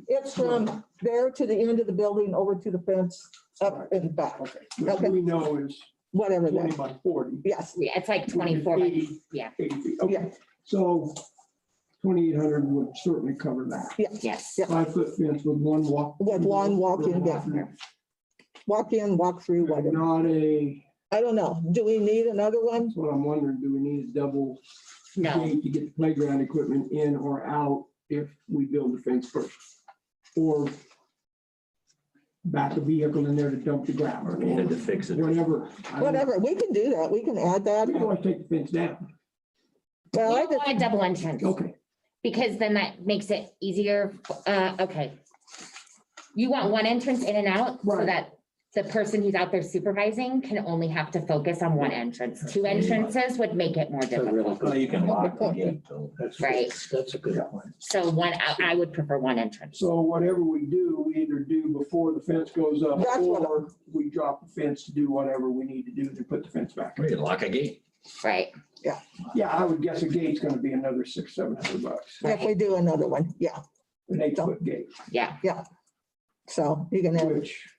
It's from there to the end of the building, over to the fence, up and back. Okay, which we know is Whatever 20 that, by 40. yes, Yeah, it's like which is 24 by, 80 yeah, 80 feet, yeah, okay. So 2,800 would certainly cover that. yes. Yeah. 5-foot fence with one walk. with one walk-in walk gate. Walk in, walk through, whatever. Not a, I don't know, do we need another one? that's what I'm wondering, do we need a double No. gate to get the playground equipment in or out if we build the fence first? Or back a vehicle in there to dump the gravel, We had to fix it. whatever. Whatever, we can do that, we can add that. We can always take the fence down. Well, I You don't just, want a double entrance Okay, because then that makes it easier. Okay. You want one entrance in and out so Right. that the person who's out there supervising can only have to focus on one entrance. Two entrances would make it more That's a really difficult. Well, good, you can lock the gate. though. Right. that's a good point. So I would prefer one entrance. so whatever we do, we either do before the fence goes up That's what- or we drop the fence to do whatever we need to do to put the fence back. We can lock a gate. Right. Yeah, I would guess a gate's gonna be another $600-700. if we do another one, yeah, An 8-foot gate, Yeah. so you can, which,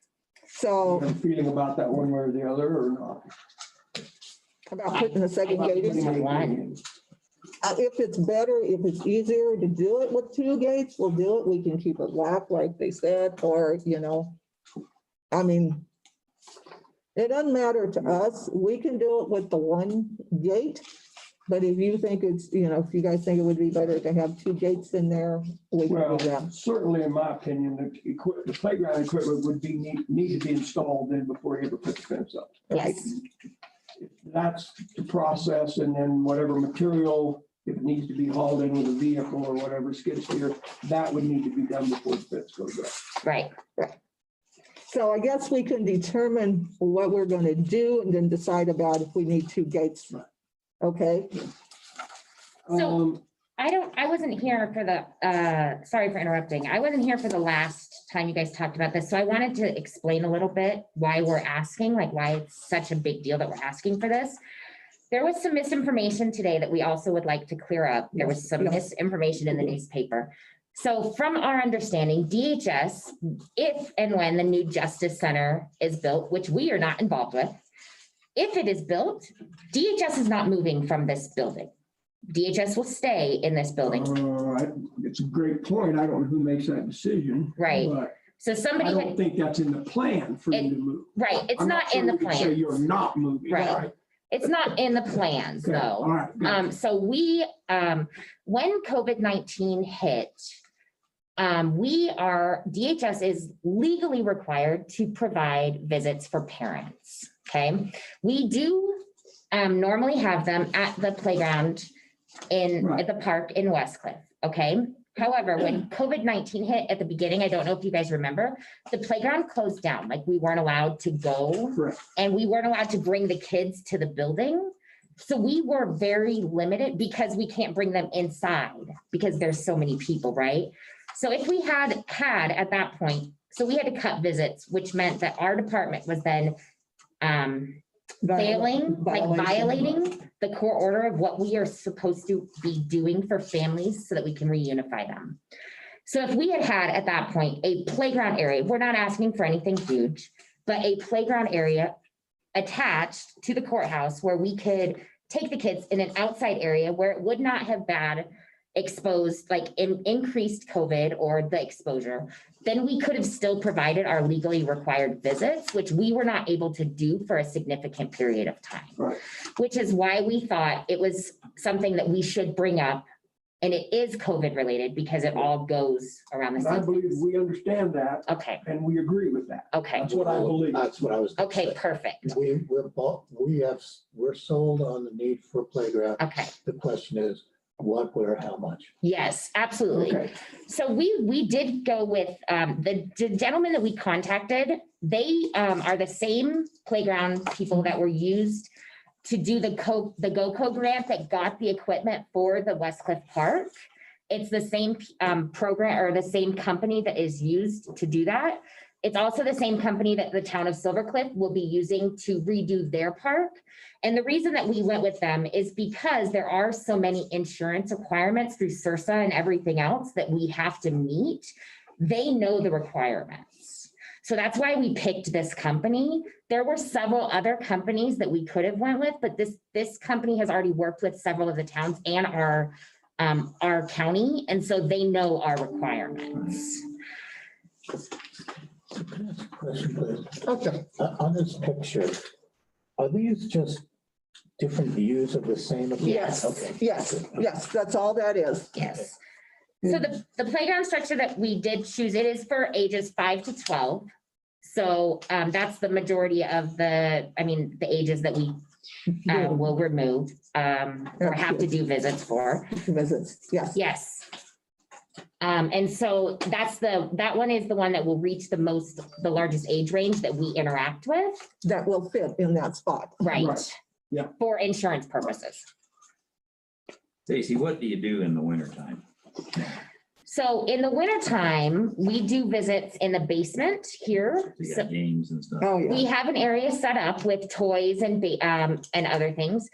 so you know, feeling about that one way or the other or not? about putting the second gate in. One. If it's better, if it's easier to do it with 2 gates, we'll do it. We can keep it locked like they said, or, I mean, it doesn't matter to us. We can do it with the 1 gate. But if you think it's, if you guys think it would be better to have 2 gates in there, we can Well, do that. certainly in my opinion, the playground equipment would need to be installed then before you ever put the fence up. Right. That's the process, and then whatever material, if it needs to be hauled in with a vehicle or whatever skid steer, that would need to be done before the fence goes up. Right. So I guess we can determine what we're going to do and then decide about if we need 2 gates. Right. Okay, So- I wasn't here for the, sorry for interrupting. I wasn't here for the last time you guys talked about this. So I wanted to explain a little bit why we're asking, like why it's such a big deal that we're asking for this. There was some misinformation today that we also would like to clear up. There was some misinformation in the newspaper. So from our understanding, DHS, if and when the new Justice Center is built, which we are not involved with, if it is built, DHS is not moving from this building. DHS will stay in this building. It's a great point. I don't know who makes that decision. Right. But So I somebody don't had, think that's in the plan for you to move. right, it's I'm not sure in the we can Say plan. you're not moving. Right. It's not in the plans, Okay, all though. right. good. So we, when COVID-19 hit, DHS is legally required to provide visits for parents, okay? We do normally have them at the playground Right. at the park in Westcliff, okay? However, when COVID-19 hit at the beginning, I don't know if you guys remember, the playground closed down, like we weren't allowed to go Correct. and we weren't allowed to bring the kids to the building. So we were very limited because we can't bring them inside because there's so many people, right? So if we had at that point, so we had to cut visits, which meant that our department was then violating the core order of what we are supposed to be doing for families so that we can reunify them. So if we had at that point a playground area, we're not asking for anything huge, but a playground area attached to the courthouse where we could take the kids in an outside area where it would not have been exposed, like increased COVID or the exposure, then we could have still provided our legally required visits, which we were not able to do for a significant period of time. Right. Which is why we thought it was something that we should bring up And it is COVID related because it all goes around the I same. believe we understand that Okay, and we agree with that. okay, That's what I believe. That's what I was. gonna okay, say. perfect. We're sold on the need for a playground. Okay, The question is, what, where, how much? yes, absolutely. Okay. So we did go with the gentleman that we contacted. They are the same playground people that were used to do the GoCo grant that got the equipment for the Westcliff Park. It's the same program or the same company that is used to do that. It's also the same company that the town of Silver Cliff will be using to redo their park. And the reason that we went with them is because there are so many insurance requirements through CIRSA and everything else that we have to meet. They know the requirements. So that's why we picked this company. There were several other companies that we could have went with, but this company has already worked with several of the towns and our county, and so they know our requirements. Can I ask a question, please? Okay. On this picture, are these just different views of the same? Yes. Okay. Yes, that's all that is. Yes. So the playground structure that we did choose, it is for ages 5 to 12. So that's the majority of the ages that we will remove or have to do visits for. Visits, yes. Yes. And so that one is the one that will reach the largest age range that we interact with. That will fit in that spot. Right. Yeah. For insurance purposes. Stacy, what do you do in the wintertime? So in the wintertime, we do visits in the basement here. So you got games and stuff. Oh, yeah. We have an area set up with toys and other things.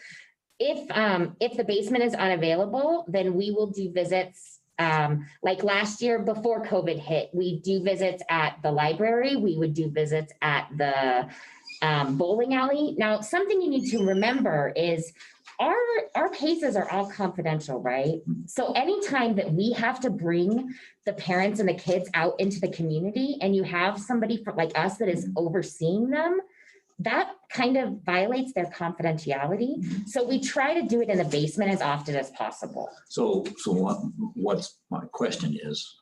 If the basement is unavailable, then we will do visits. Like last year before COVID hit, we do visits at the library. We would do visits at the bowling alley. Now, something you need to remember is our cases are all confidential, right? So anytime that we have to bring the parents and the kids out into the community and you have somebody like us that is overseeing them, that kind of violates their confidentiality. So we try to do it in the basement as often as possible. So what's my question is,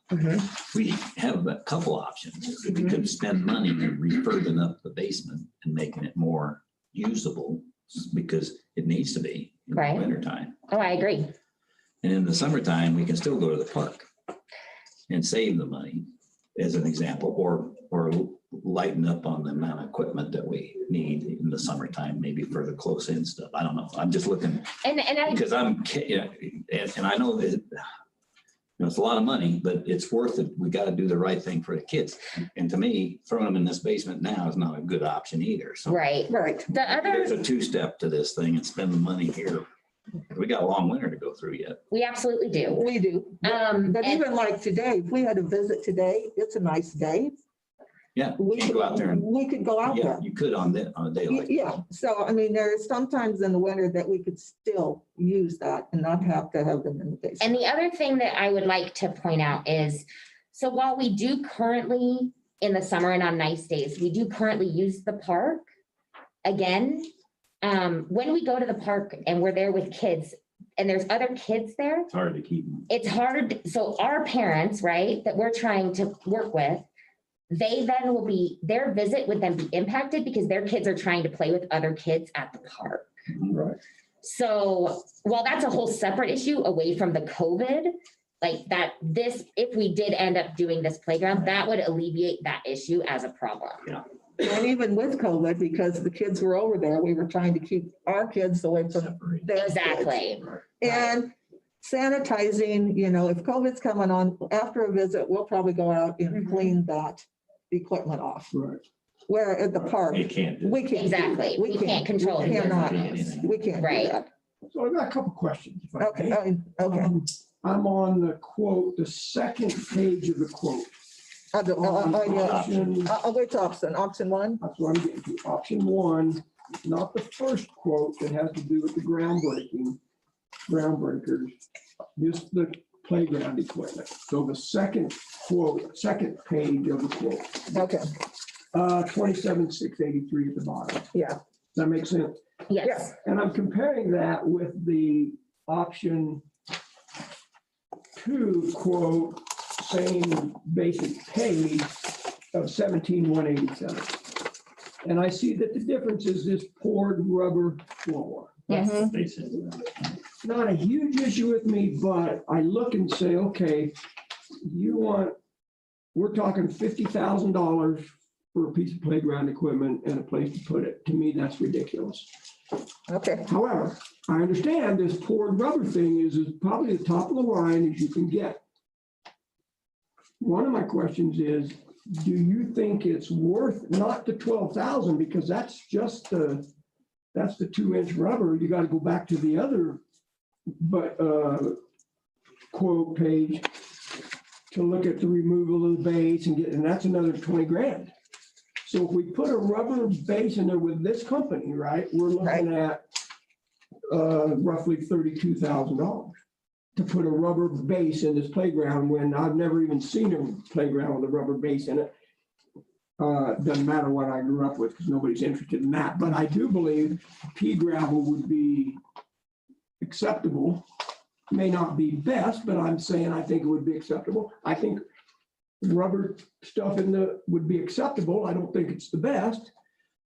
we have a couple options. We could spend money and refurbing up the basement and making it more usable because it needs to be in the Right. wintertime. Oh, I agree. And in the summertime, we can still go to the park and save the money, as an example, or lighten up on the amount of equipment that we need in the summertime, maybe for the close in stuff. I don't know. I'm just looking And because and I know that it's a lot of money, but it's worth it. We got to do the right thing for the kids. And to me, throwing them in this basement now is not a good option either. So right. there's a two-step to this thing and spend the money here. We got a long winter to go through yet. We absolutely do. We do. But and- even like today, if we had a visit today, it's a nice day. Yeah, We you could go out there and we could go out yeah, there. you could on a day like Yeah, so I mean, there's sometimes in the winter that we could still use that and not have to have them in the basement. And the other thing that I would like to point out is, so while we do currently in the summer and on nice days, we do currently use the park. Again, when we go to the park and we're there with kids and there's other kids there, it's hard to keep them. it's hard. So our parents, right, that we're trying to work with, their visit would then be impacted because their kids are trying to play with other kids at the park. Right. So while that's a whole separate issue away from the COVID, like that, if we did end up doing this playground, that would alleviate that issue as a problem. Yeah. And even with COVID, because the kids were over there, we were trying to keep our kids away from their kids. Exactly. And sanitizing, if COVID's coming on after a visit, we'll probably go out and clean that equipment off. Right. Where at the park, You can't do it. we can't. Exactly. We can't control We it. cannot. We can't do Right. that. So I've got a couple questions. If I Okay, may. okay. I'm on the quote, the second page of the quote. Yeah. Which option one? That's what I'm getting to. Option one, not the first quote that has to do with the groundbreakers, just the playground equipment. So the second quote, second page of the quote. Okay, 27,683 at the bottom. yeah. Does that make sense? Yes. And I'm comparing that with the option two quote same basic pay of 17,187. And I see that the difference is this poured rubber floor. Yes. Not a huge issue with me, but I look and say, okay, we're talking $50,000 for a piece of playground equipment and a place to put it. To me, that's ridiculous. Okay. However, I understand this poured rubber thing is probably the top of the line as you can get. One of my questions is, do you think it's worth not the 12,000 because that's just the 2-inch rubber? You got to go back to the other quote page to look at the removal of the base and that's another 20 grand. So if we put a rubber base in there with this company, right, we're looking at roughly $32,000 to put a rubber base in this playground when I've never even seen a playground with a rubber base in it. Doesn't matter what I grew up with because nobody's interested in that. But I do believe pea gravel would be acceptable. May not be best, but I'm saying I think it would be acceptable. I think rubber stuff would be acceptable. I don't think it's the best.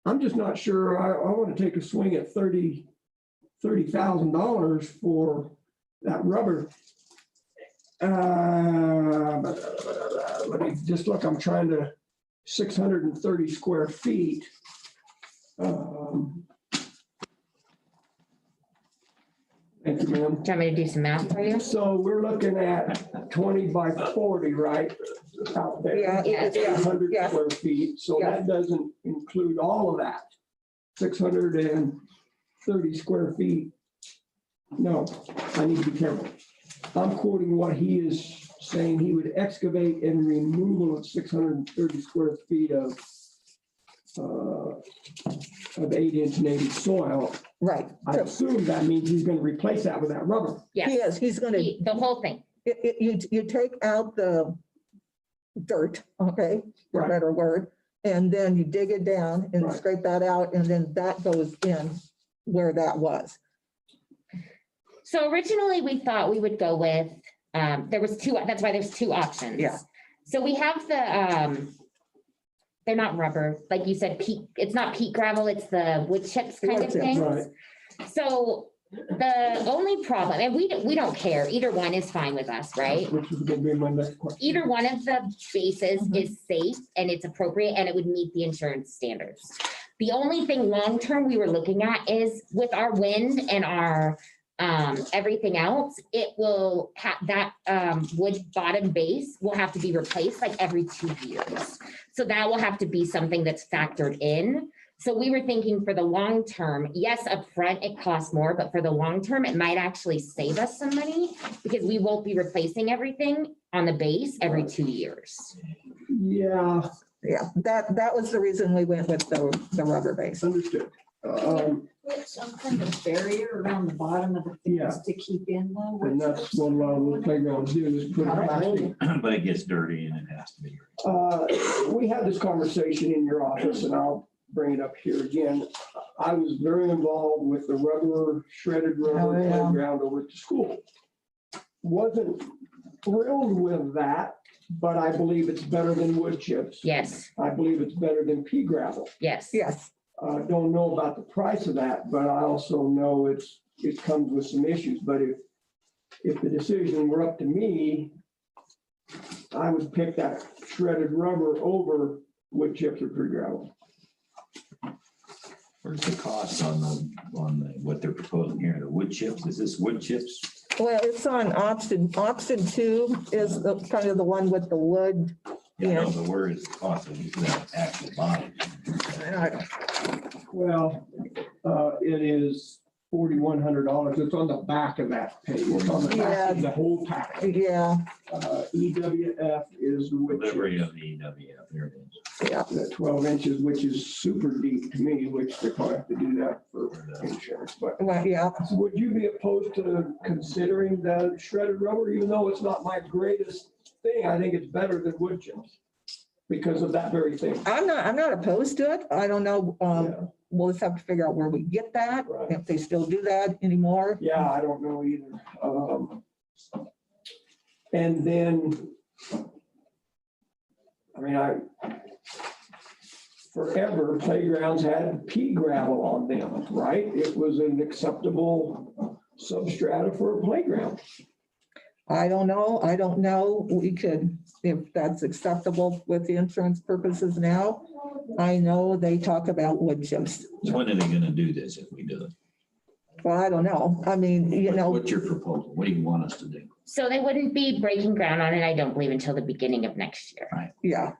I'm just not sure. I want to take a swing at $30,000 for that rubber. Let me just look. I'm trying to 630 square feet. Thank you, ma'am. Do you want me to do some math for you? So we're looking at 20 by 40, right? Out there. Yeah. It's 100 Yeah. square feet. So Yeah. that doesn't include all of that. 630 square feet. No, I need to be careful. I'm quoting what he is saying. He would excavate and removal of 630 square feet of 8-inch native soil. Right. I assume that means he's going to replace that with that rubber. Yes. He is, he's gonna, The whole thing. you take out the dirt, okay, for a Right. better word, and then you dig it down and Right. scrape that out, and then that goes in where that was. So originally we thought we would go with, there was two, that's why there's two options. Yeah. So we have the, they're not rubber, like you said, peat, it's not peat gravel, it's the wood chips kind Wood of chips, things. right. So the only problem, and we don't care, either one is fine with us, right? Which is going to be my next question. Either one of the bases is safe and it's appropriate and it would meet the insurance standards. The only thing long-term we were looking at is with our wind and our everything else, it will have that wood bottom base will have to be replaced like every 2 years. So that will have to be something that's factored in. So we were thinking for the long term, yes, upfront it costs more, but for the long term, it might actually save us some money because we won't be replacing everything on the base every 2 years. Yeah, Yeah, that was the reason we went with the rubber base. understood. Put some kind of barrier around the bottom of the Yeah. fence to keep in the. And that's what a lot of the playgrounds do is put a plastic. But it gets dirty and it has to be. We had this conversation in your office and I'll bring it up here again. I was very involved with the shredded rubber Oh, yeah. playground over at the school. Wasn't thrilled with that, but I believe it's better than wood chips. Yes, I believe it's better than pea gravel. yes. Yes, Don't know about the price of that, but I also know it comes with some issues. But if the decision were up to me, I would pick that shredded rubber over wood chips or pea gravel. Where's the cost on what they're proposing here? The wood chips? Is this wood chips? well, it's on option 2 is the kind of the one with the wood. Yeah, no, but where is the cost of the actual body? Well, it is $4,100. It's on the back of that page. It's on the back of the whole package. Yeah, EWF is the wood Delivery chips. of the EWF, there it is. yeah. That 12 inches, which is super deep to me, which they probably have to do that for insurance. But Well, yeah, so would you be opposed to considering the shredded rubber, even though it's not my greatest thing? I think it's better than wood chips because of that very thing. I'm not opposed to it. I don't know. Yeah. We'll just have to figure out where we get that, Right. if they still do that anymore. Yeah, I don't know either. And then, I mean, forever playgrounds had pea gravel on them, right? It was an acceptable substrata for a playground. I don't know. I don't know. We could, if that's acceptable with the insurance purposes now. I know they talk about wood chips. So when are they gonna do this if we do it? Well, I don't know. I mean, you know. What's your proposal? What do you want us to do? So they wouldn't be breaking ground on it, I don't believe, until the beginning of next year. Right. Yeah.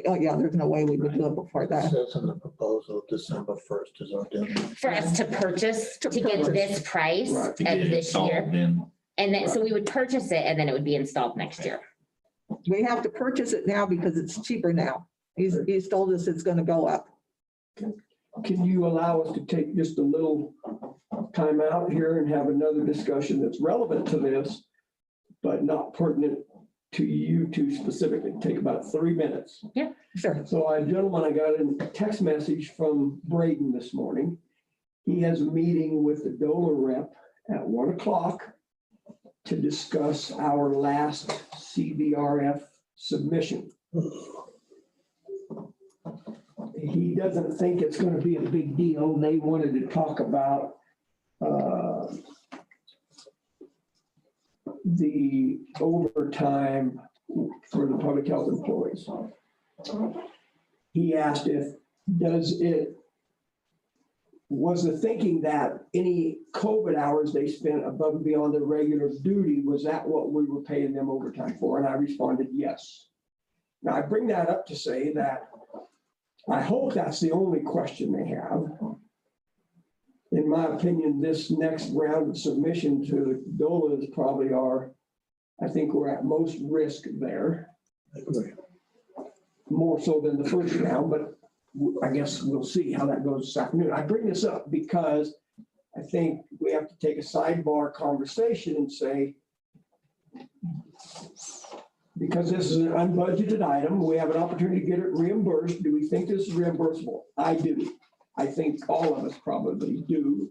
Oh, yeah, there's no way we would do it before It that. says in the proposal, December 1st is our deadline. For us to purchase, to get this price Right. of To get it this installed, year. then And then, so we would purchase it and then it would be installed next year. We have to purchase it now because it's cheaper now. He's told us it's gonna go up. Can you allow us to take just a little time out here and have another discussion that's relevant to this, but not pertinent to you two specifically? Take about 3 minutes. Yeah, sure. So a gentleman, I got a text message from Braden this morning. He has a meeting with the DOLA rep at 1 o'clock to discuss our last CVRF submission. He doesn't think it's going to be a big deal. They wanted to talk about the overtime for the public health employees. He asked was the thinking that any COVID hours they spent above and beyond their regular duty, was that what we were paying them overtime for? And I responded, yes. Now I bring that up to say that I hope that's the only question they have. In my opinion, this next round of submission to DOLA is probably I think we're at most risk there. I agree. More so than the first round, but I guess we'll see how that goes this afternoon. I bring this up because I think we have to take a sidebar conversation and say, because this is an unbudgeted item, we have an opportunity to get it reimbursed. Do we think this is reimbursable? I do. I think all of us probably do.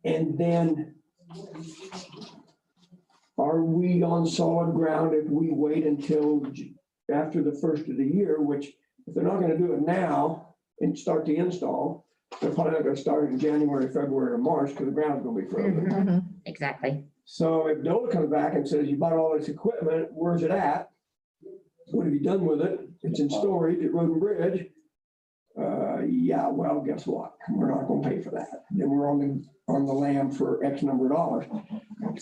And then are we on solid ground if we wait until after the first of the year, which if they're not going to do it now and start the install, they're probably not going to start in January, February, or March because the ground's going to be frozen. Exactly. So if DOLA comes back and says, you bought all this equipment, where's it at? What have you done with it? It's in storage at Road and Bridge. Yeah, well, guess what? We're not going to pay for that. Then we're on the lam for X number of dollars.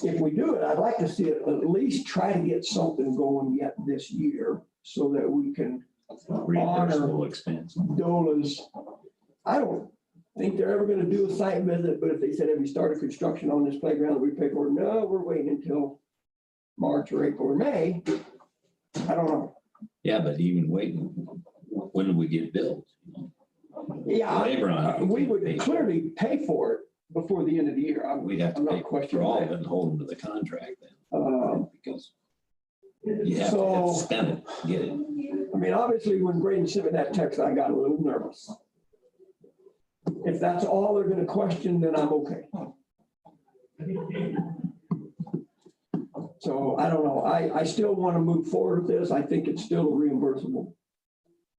If we do it, I'd like to see it at least try to get something going yet this year so that we can reimbursable expense. DOLA's. I don't think they're ever going to do a site visit, but if they said, have you started construction on this playground that we pay for? No, we're waiting until March or April or May. I don't know. Yeah, but even waiting, when do we get billed? Yeah, Labor on it, we would clearly pay for it before the end of the year. We'd have to pay for all of it and hold them to the contract then. Because you have to spend it, get it. I mean, obviously, when Braden sent me that text, I got a little nervous. If that's all they're gonna question, then I'm okay. So I don't know. I still want to move forward with this. I think it's still a reimbursable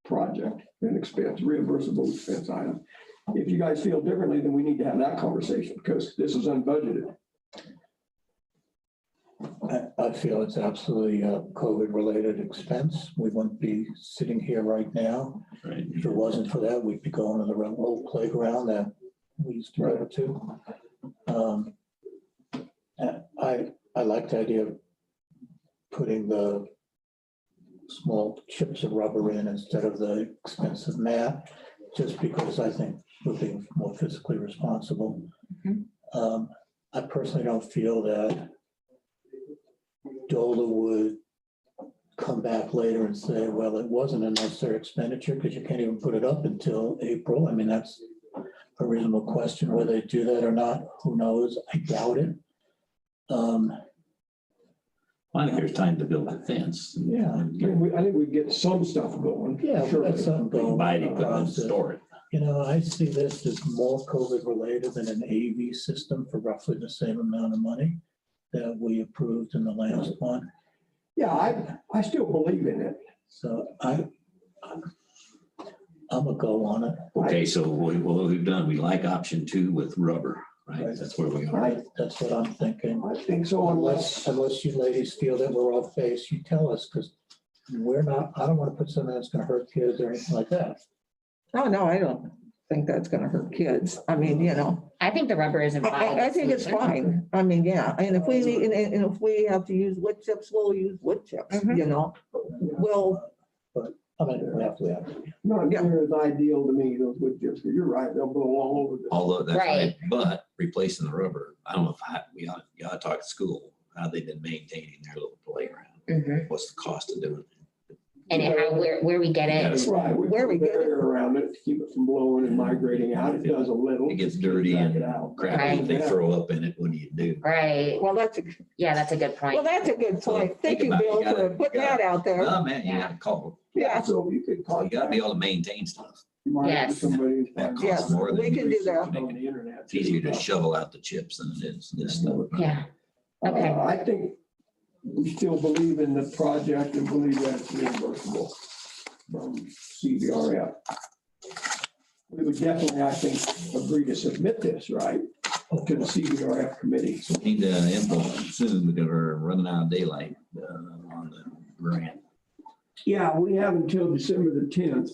project, an expense, reimbursable expense item. If you guys feel differently, then we need to have that conversation because this is unbudgeted. I feel it's absolutely a COVID-related expense. We wouldn't be sitting here right now. Right. If it wasn't for that, we'd be going to the old playground that we used to go to. I like the idea of putting the small chips of rubber in instead of the expensive mat, just because I think we're being more physically responsible. I personally don't feel that DOLA would come back later and say, well, it wasn't a necessary expenditure because you can't even put it up until April. I mean, that's a reasonable question. Whether they do that or not, who knows? I doubt it. I think there's time to build a fence. Yeah. I think we get some stuff going. Yeah, Sure. that's something going. Buy it, equipment, store it. You know, I see this as more COVID related than an AV system for roughly the same amount of money that we approved in the last one. Yeah, I still believe in it. So I'm a go on it. Okay, so what we've done, we like option 2 with rubber, right? Right. That's where we are. Right. That's what I'm thinking. I think so, Unless you ladies feel that we're off base, you tell us, because we're not, I don't want to put something that's gonna hurt kids or anything like that. Oh, no, I don't think that's gonna hurt kids. I mean, you know, I think the rubber isn't. I think it's fine. I mean, yeah, and if we need, and if we have to use wood chips, we'll use wood chips, you know? We'll, I mean, we have to. not near as ideal to me, those wood chips, because you're right, they'll blow all over this. Although that's Right. right, but replacing the rubber, I don't know if you ought to talk to school, how they've been maintaining their little playground. Mhm. What's the cost of doing it? And how, where we get it. Yes. Right, Where we put a get it. barrier around it to keep it from blowing and migrating out. It does a little. It gets dirty Back it and out. crappy. If they throw up in it, what do you do? Right. well, that's a good point. well, that's a good point. Thank you, about it. Bill, You gotta- for putting you gotta- that out there. Oh, man, you gotta call. Yeah, So you could call. You gotta be able to maintain stuff. Yes. Somebody. That costs yes, more than we can do that. On the internet. It's easier to shovel out the chips than it is this stuff. Yeah. Okay. I think we still believe in the project and believe that it's reimbursable from CBRF. We would definitely, I think, agree to submit this, right, to the CBRF committee. Need to implement soon because we're running out of daylight on the grant. Yeah, we have until December the 10th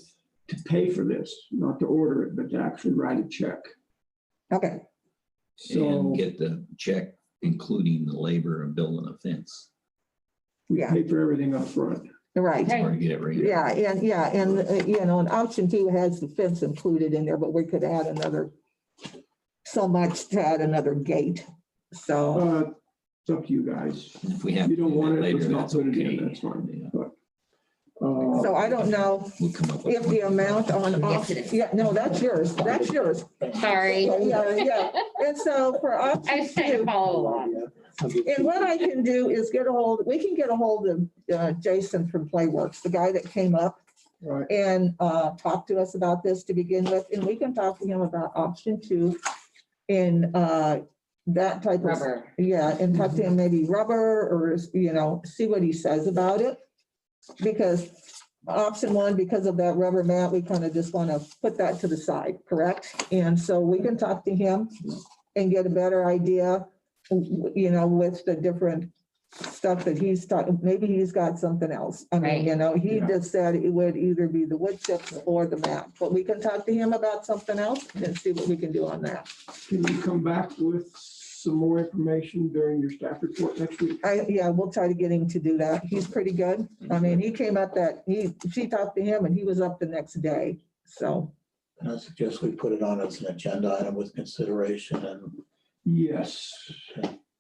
to pay for this, not to order it, but to actually write a check. Okay, So And get the check, including the labor of building a fence. we Yeah. pay for everything up front. right. Or to get it ready. Yeah, and, you know, and option 2 has the fence included in there, but we could add another, so much to add another gate. So, It's up to you guys. If we have. You don't to do want that it, later, let's not that's put it okay. in, that's fine. Yeah. But, so I don't know We'll come up with. if the amount on, Yes, it is. yeah, no, that's yours, that's yours. Sorry. Yeah. And so for I option was trying to 2, follow along. and what I can do is we can get a hold of Jason from Playworks, the guy that came up Right. and talk to us about this to begin with, and we can talk to him about option 2 in that type of. Rubber. Yeah, and talk to him maybe rubber or, you know, see what he says about it. Because option 1, because of that rubber mat, we kind of just want to put that to the side, correct? And so we can talk to him and get a better idea, you know, with the different stuff that he's talking, maybe he's got something else. I Right. mean, you know, he Yeah. just said it would either be the wood chips or the mat, but we can talk to him about something else and see what we can do on that. Can you come back with some more information during your staff report next week? Yeah, we'll try to get him to do that. He's pretty good. I mean, he came up she talked to him and he was up the next day, so. And I suggest we put it on as an agenda item with consideration and. Yes.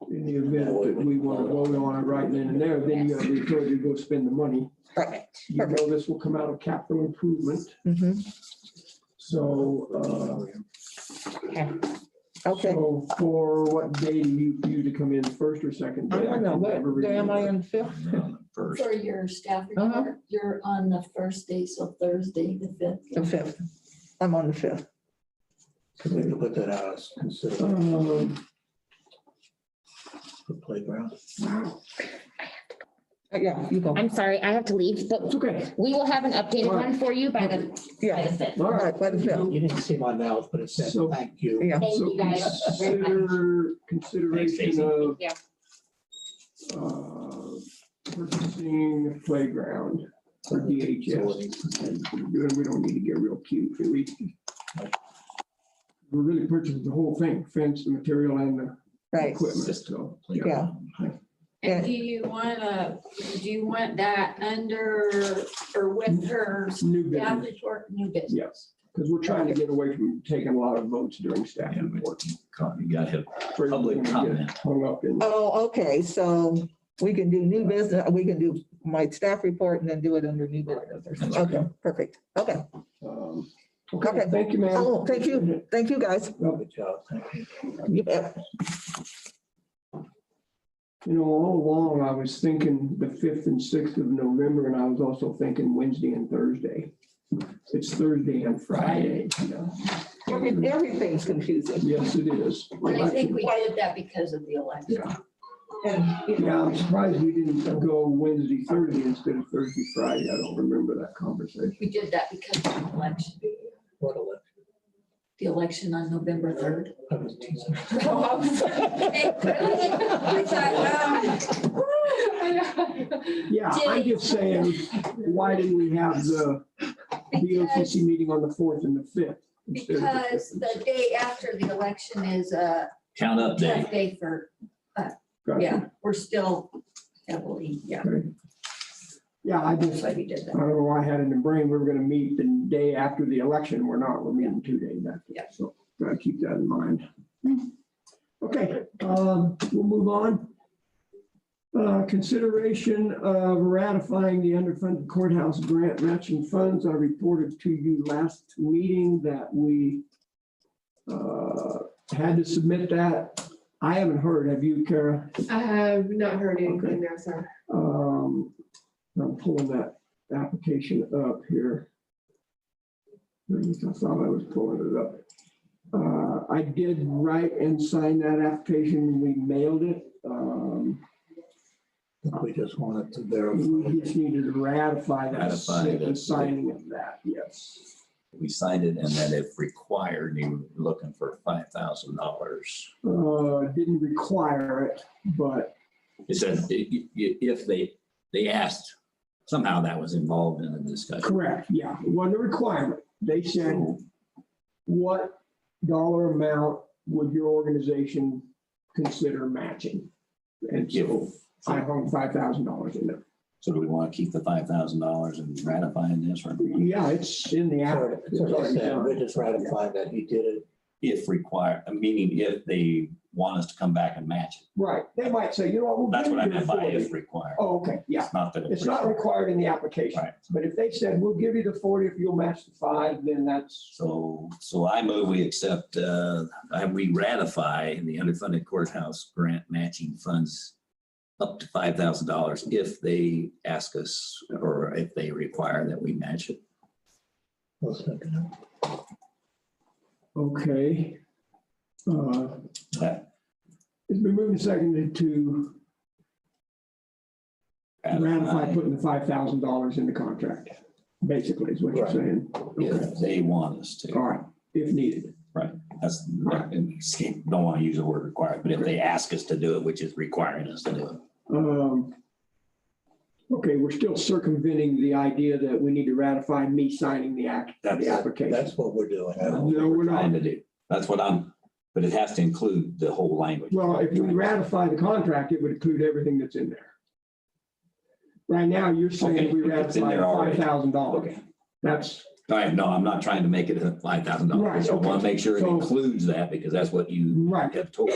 In the event that we want to vote on it right then and there, then you have the authority to go spend the money. Perfect. You know, this will come out of capital improvement. Mhm. So, Okay. so for what day do you to come in, first or second I day? don't know, can never what day am I remember. in 5th? First. For your staff Uh-huh. report, you're on the first day, so Thursday, the 5th. The 5th. I'm on the 5th. Could we put that out as consideration for playground? Yeah, you go. I'm sorry, I have to leave, but It's okay. we will have an updated one for you by the Yeah, 5th. all right, by the 5th. You didn't see my mouth, but it said, So- thank you. Yeah. Thank So you guys very much. consideration Stacey. of Yeah. purchasing a playground for DHS. And we don't need to get real cute. We're really purchasing the whole thing, fence, the material and the Right. equipment, so. Yeah. And do you want that under or with her New staff business, report, new business? yes, because we're trying to get away from taking a lot of votes during staff Yeah, report. You gotta have We're public gonna get comment. Hung up in. Oh, okay, so we can do new business, we can do my staff report and then do it under new business. or something. Okay, perfect. Okay. Okay, Okay. thank you, ma'am. Oh, thank you. Thank you, guys. Good job, thank you. You bet. You know, all along, I was thinking the 5th and 6th of November, and I was also thinking Wednesday and Thursday. it's Thursday and Friday. You know. Everything's confusing. Yes, it is. I think we did that because of the election. Yeah. And, you Yeah, know, I'm surprised we didn't go Wednesday, Thursday instead of Thursday, Friday. I don't remember that conversation. We did that because of the election. What election? The election on November 3rd. I was teasing. Yeah, I'm just saying, why didn't we have the BOCC meeting on the 4th and the 5th? instead of the 5th? Because the day after the election is a Count up day. tough day for, Gotcha. yeah, we're still heavily, yeah. Okay. Yeah, I just, That's why we did I that. don't know why I had in the brain, we were gonna meet the day after the election. We're not, we're meeting 2 days after. Yeah. So gotta keep that in mind. Okay, we'll move on. Consideration of ratifying the underfunded courthouse grant matching funds. I reported to you last meeting that we had to submit that. I haven't heard. Have you, Kara? I have not heard anything now, sir. I'm pulling that application up here. At least I thought I was pulling it up. I did write and sign that application. We mailed it. We just wanted to verify. We just needed to ratify that, Ratify the that. signing of that, yes. We signed it, and that if required, you were looking for $5,000. Didn't require it, but It said if they asked, somehow that was involved in the discussion. correct, yeah, it wasn't a requirement. They said, what dollar amount would your organization consider matching? And so I hung $5,000 in there. So do we want to keep the $5,000 and ratifying this, or Yeah, it's in the app. It's already done. We're just ratifying that he did it. if required, meaning if they want us to come back and match it? Right, they might say, you know what? we'll That's give what I you meant the by 40. if required. Oh, okay, yeah. It's not that It's not required in the application, Right. but if they said, we'll give you the 40 if you'll match the 5, then that's. So I move we accept, we ratify the underfunded courthouse grant matching funds up to $5,000 if they ask us, or if they require that we match it. I'll second it. Okay. It's been moved and seconded to ratify putting the $5,000 in the contract, basically is what you're Right. saying. If they want us to. All right, if needed. Right. That's, don't want to use the word required, but if they ask us to do it, which is requiring us to do it. Okay, we're still circumventing the idea that we need to ratify me signing the application. That's what we're doing. No, we're Trying not. to do. That's what but it has to include the whole language. Well, if we ratify the contract, it would include everything that's in there. Right now, you're saying Okay, we it's in ratify there already. $5,000. Okay. That's, All right, no, I'm not trying to make it a $5,000. Right, I want okay. to make sure it So- includes that because that's what you right, have told me.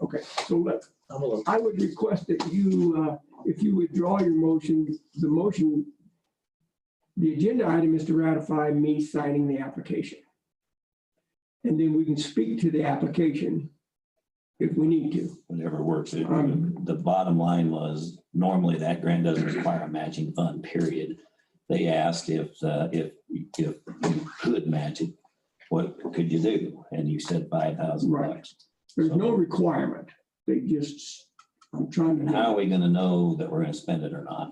okay, so I'm a little, I would request that you, if you withdraw your motion, the agenda item is to ratify me signing the application. And then we can speak to the application if we need to. Whatever works. The bottom line was normally that grant doesn't require a matching fund, period. They asked if you could match it, what could you do? And you said $5,000. Right. There's no requirement. They just, I'm trying to. How are we going to know that we're going to spend it or not?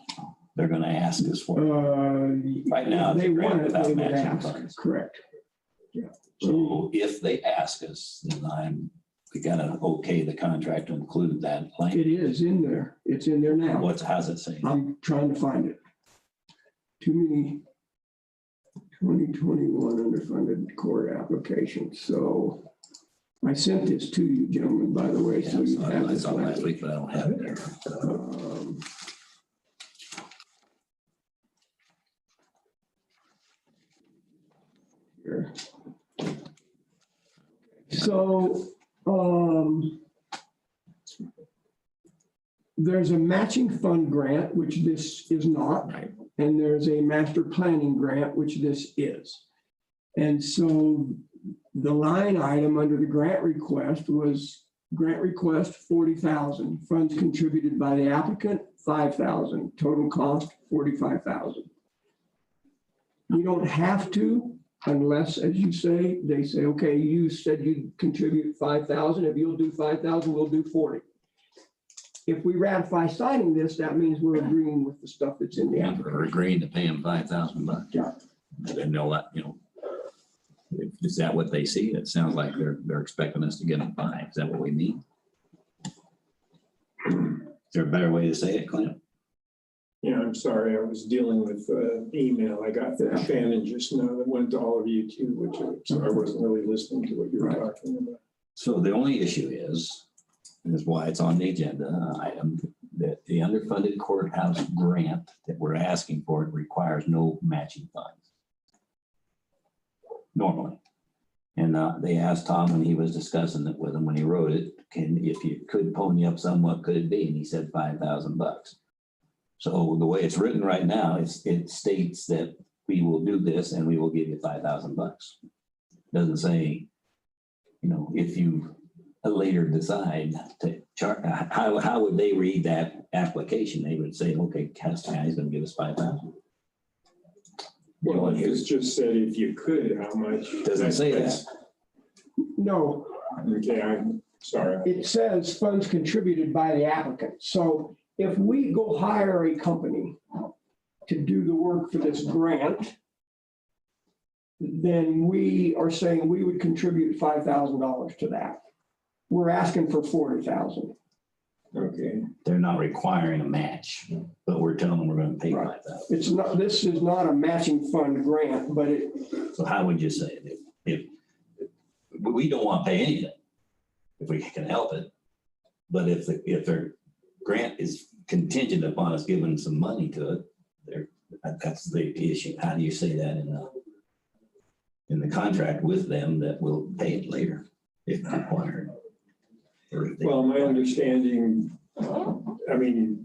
They're going to ask us for it. Right now, it's a They grant want it, without they would matching ask, funds. correct. So if they ask us, then we got to okay the contract to include that language. It is in there. It's in there now. How's it say? I'm trying to find it. Too many 2021 underfunded court applications. So I sent this to you, gentlemen, by the way. So you have I this saw last language. week, but I don't have it there. Here. So, there's a matching fund grant, which this is not, and there's a master planning grant, which this is. And so the line item under the grant request was grant request 40,000, funds contributed by the applicant 5,000, total cost 45,000. We don't have to unless, as you say, they say, okay, you said you'd contribute 5,000. If you'll do 5,000, we'll do 40. If we ratify signing this, that means we're agreeing with the stuff that's in the Yeah, application. we're agreeing to pay them $5,000. Yeah. And they'll let, is that what they see? It sounds like they're expecting us to get them 5. Is that what we mean? Is there a better way to say it, Clint? Yeah, I'm sorry, I was dealing with email I got from Shannon just now that went to all of you too, which I wasn't really listening to what you were talking about. So the only issue is why it's on the agenda item, that the underfunded courthouse grant that we're asking for requires no matching funds. Normally. And they asked Tom when he was discussing it with him, when he wrote it, if you could pony up some, what could it be? And he said $5,000. So the way it's written right now, it states that we will do this and we will give you $5,000. Doesn't say, if you later decide to charge, how would they read that application? They would say, okay, Castle County's gonna give us 5,000. Well, it's just said if you could, how much? Doesn't say that. No. Okay, I'm sorry. It says funds contributed by the applicant. So if we go hire a company to do the work for this grant, then we are saying we would contribute $5,000 to that. We're asking for 40,000. Okay. They're not requiring a match, but we're telling them we're gonna pay 5,000. It's not, this is not a matching fund grant, but So how would you say it? If we don't want to pay anything, if we can help it, but if their grant is contingent upon us giving some money to it, that's the issue. How do you say that in the contract with them that we'll pay it later if required? Well, my understanding,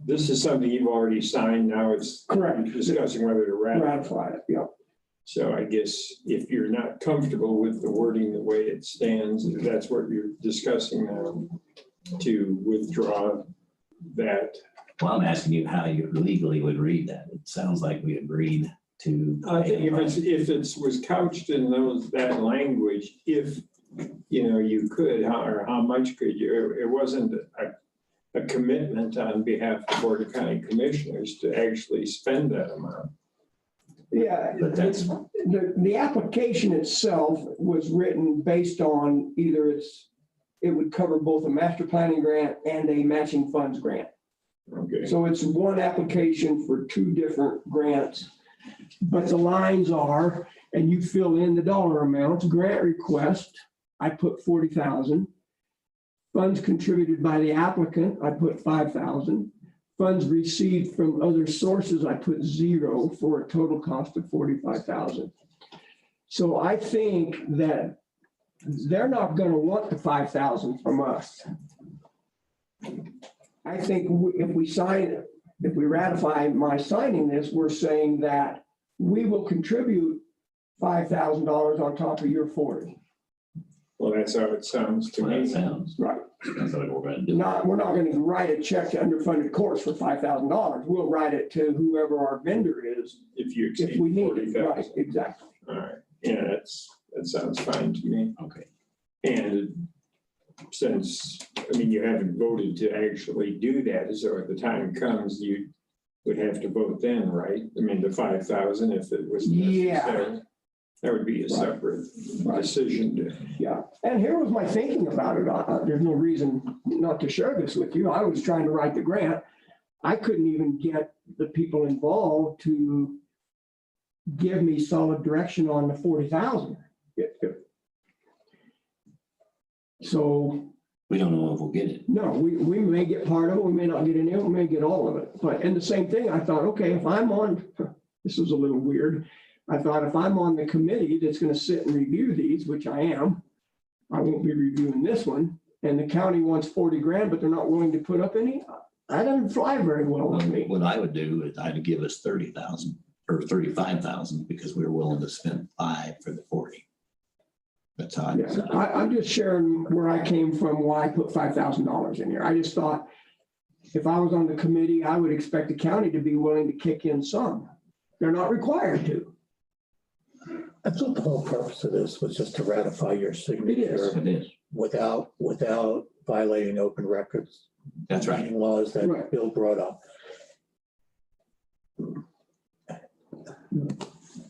this is something you've already signed. Now it's correct. Discussing whether to ratify it. Yeah. So I guess if you're not comfortable with the wording the way it stands, if that's what you're discussing now, to withdraw that. Well, I'm asking you how you legally would read that. It sounds like we agreed to. I think if it was couched in that language, if you could, or how much could you? It wasn't a commitment on behalf of the Board of County Commissioners to actually spend that amount. Yeah, but the application itself was written based on either it would cover both a master planning grant and a matching funds grant. Okay. So it's one application for 2 different grants, but the lines are, and you fill in the dollar amounts, grant request, I put 40,000. Funds contributed by the applicant, I put 5,000. Funds received from other sources, I put 0 for a total cost of 45,000. So I think that they're not going to want the 5,000 from us. I think if we ratify my signing this, we're saying that we will contribute $5,000 on top of your 40. Well, that's how it sounds to me. Sounds right. That's what we're going to do. We're not going to write a check to underfunded courts for $5,000. We'll write it to whoever our vendor is. If you exceed if we need it. 40,000. Right, exactly. All right. Yeah, that sounds fine to me. Okay. And since, you haven't voted to actually do that, so at the time comes, you would have to vote then, right? The 5,000, if it was necessary. That would be a separate decision. Yeah, and here was my thinking about it. There's no reason not to share this with you. I was trying to write the grant. I couldn't even get the people involved to give me solid direction on the 40,000. So we don't know if we'll get it. No, we may get part of it. We may not get any of it. We may get all of it. And the same thing, I thought, okay, if I'm on, this was a little weird. I thought if I'm on the committee that's going to sit and review these, which I am, I won't be reviewing this one. And the county wants 40 grand, but they're not willing to put up any. That doesn't fly very well with me. What I would do is I'd give us 30,000 or 35,000 because we were willing to spend 5 for the 40. That's how I'm just sharing where I came from, why I put $5,000 in here. I just thought if I was on the committee, I would expect the county to be willing to kick in some. They're not required to. I thought the whole purpose of this was just to ratify your signature It is. without violating open records. That's right. meeting laws that Right. Bill brought up.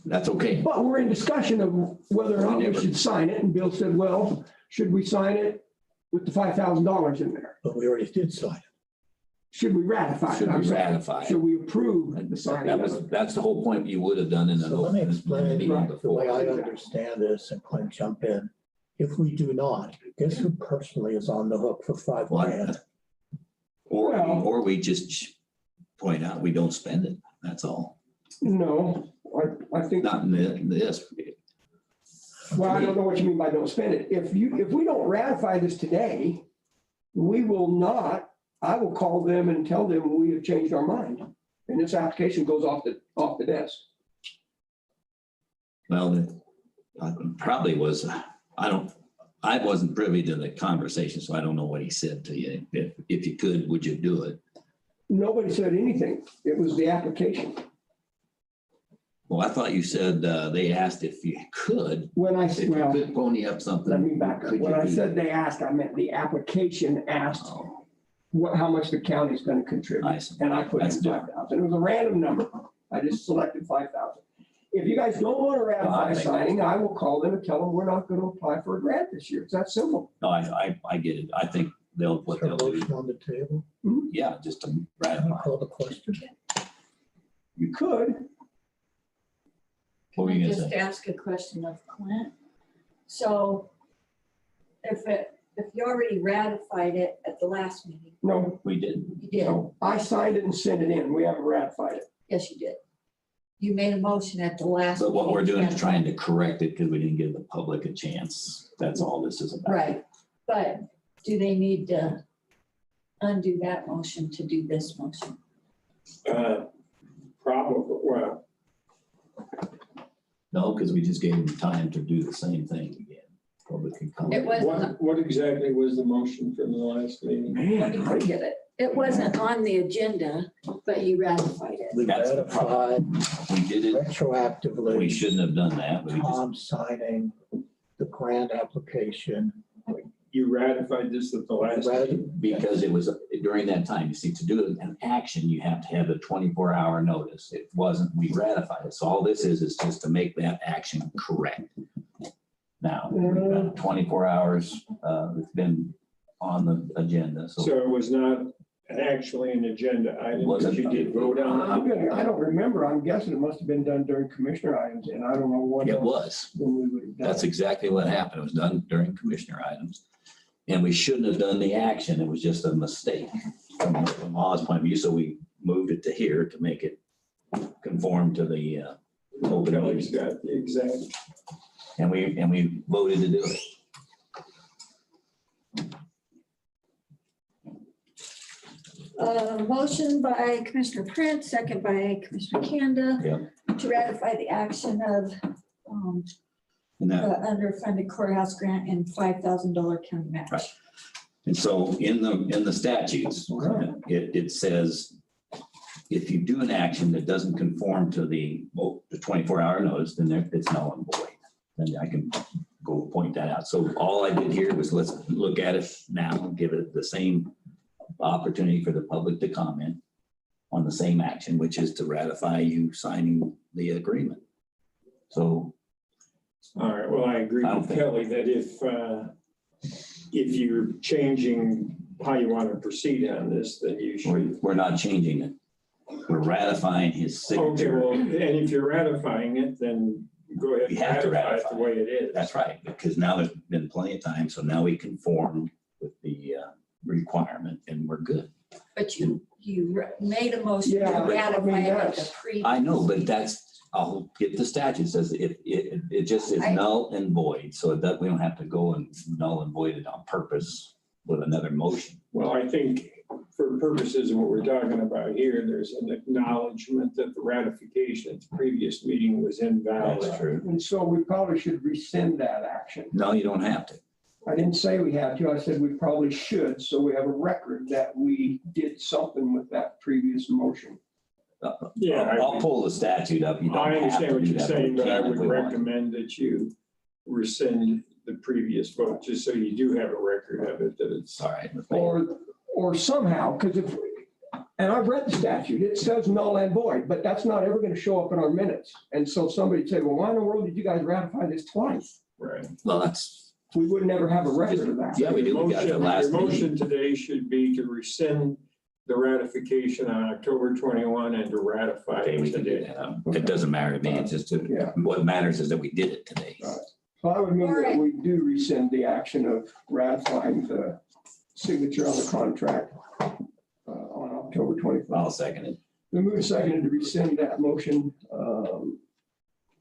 That's okay. But we're in discussion of whether or not we should sign it, and Bill said, well, should we sign it with the $5,000 in there? But we already did sign it. Should we ratify it? Should I'm we sorry. ratify it? Should we approve the signing of it? That's the whole point you would have done in an So let me open explain meeting the way I before. understand this, and Clint jump in. If we do not, guess who personally is on the hook for $5,000? Or we just point out we don't spend it. That's all. No, I think, Not in this. well, I don't know what you mean by don't spend it. If we don't ratify this today, we will not, I will call them and tell them we have changed our mind. And this application goes off the desk. Well, probably was, I wasn't privy to the conversation, so I don't know what he said to you. If you could, would you do it? Nobody said anything. It was the application. Well, I thought you said they asked if you could. When I If said, you well, could pony up something. let me back up. could When you I do said they asked, I meant the application asked Oh, how much the county's gonna contribute. I see. And I put in That's different. 5,000. It was a random number. I just selected 5,000. If you guys don't want to ratify think- signing, I will call them and tell them we're not going to apply for a grant this year. It's that simple. No, I get it. I think what Is there they'll a do, motion on the table? yeah, just to Can ratify. I call the question? You could. What were Can you I gonna just say? ask a question of Clint? So if you already ratified it at the last meeting, No, We didn't. you did. no. I signed it and sent it in. We haven't ratified it. Yes, you did. You made a motion at the last. But what we're meeting. doing is trying to correct it because we didn't give the public a chance. That's all this is about. Right, but do they need to undo that motion to do this motion? Probably, well, No, because we just gave them time to do the same thing again. Public can come. It wasn't, what exactly was the motion from the last meeting? let me forget it. It wasn't on the agenda, but you ratified it. We That's the ratified We did it. retroactively. We shouldn't have done that, but we just, Tom signing the grant application. You ratified this at the last meeting? because it was during that time, you see, to do an action, you have to have a 24-hour notice. It wasn't, we ratified it. So all this is just to make that action correct. Now, we've got 24 hours, it's been on the agenda, so. So it was not actually an agenda item, but Wasn't. you did vote on it? I don't remember. I'm guessing it must have been done during commissioner items, and I don't know what It else was. then we would have done. That's exactly what happened. It was done during commissioner items. And we shouldn't have done the action. It was just a mistake from Oz point of view. So we moved it to here to make it conform to the open Kelly's meetings. got the exact. And we voted to do it. Motion by Commissioner Prince, second by Commissioner Kanda. Yep. To ratify the action of And that, the underfunded courthouse grant and $5,000 county match. Right. And so in the statutes, it says, if you do an action that doesn't conform to the 24-hour notice, then it's null and void. Then I can go point that out. So all I did here was let's look at it now, give it the same opportunity for the public to comment on the same action, which is to ratify you signing the agreement. So. All right, well, I agree with Kelly that if you're changing how you want to proceed on this, then you should. We're not changing it. We're ratifying his Okay, signature. well, and if you're ratifying it, then go ahead We and have to ratify it ratify the way it is. That's right, because now there's been plenty of time, so now we conform with the requirement and we're good. But you made a motion to Yeah, but I mean, ratify it at the that's- pre. I know, but I'll get the statute says it just is null and void, so that we don't have to go and null and void it on purpose with another motion. Well, I think for purposes of what we're talking about here, there's an acknowledgement that the ratification at the previous meeting was invalid. That's true. And so we probably should rescind that action. No, you don't have to. I didn't say we had to. I said we probably should, so we have a record that we did something with that previous motion. Yeah, I'll pull the statute up. You don't I have understand to what do you're that, saying, we but I can if would we want. recommend that you rescind the previous vote, just so you do have a record of it, that it's. All right. Or somehow, because if, and I've read the statute, it says null and void, but that's not ever going to show up in our minutes. And so somebody would say, well, why in the world did you guys ratify this twice? Right. Well, that's, We would never have a record of that. yeah, we do. We got it Your last motion meeting. today should be to rescind the ratification on October 21 and to ratify Okay, we it can do today. that. It doesn't matter to me. It's just, what matters is that we did it today. So I would move that we do rescind the action of ratifying the signature on the contract on October 21st. I'll second it. We move seconded to rescind that motion.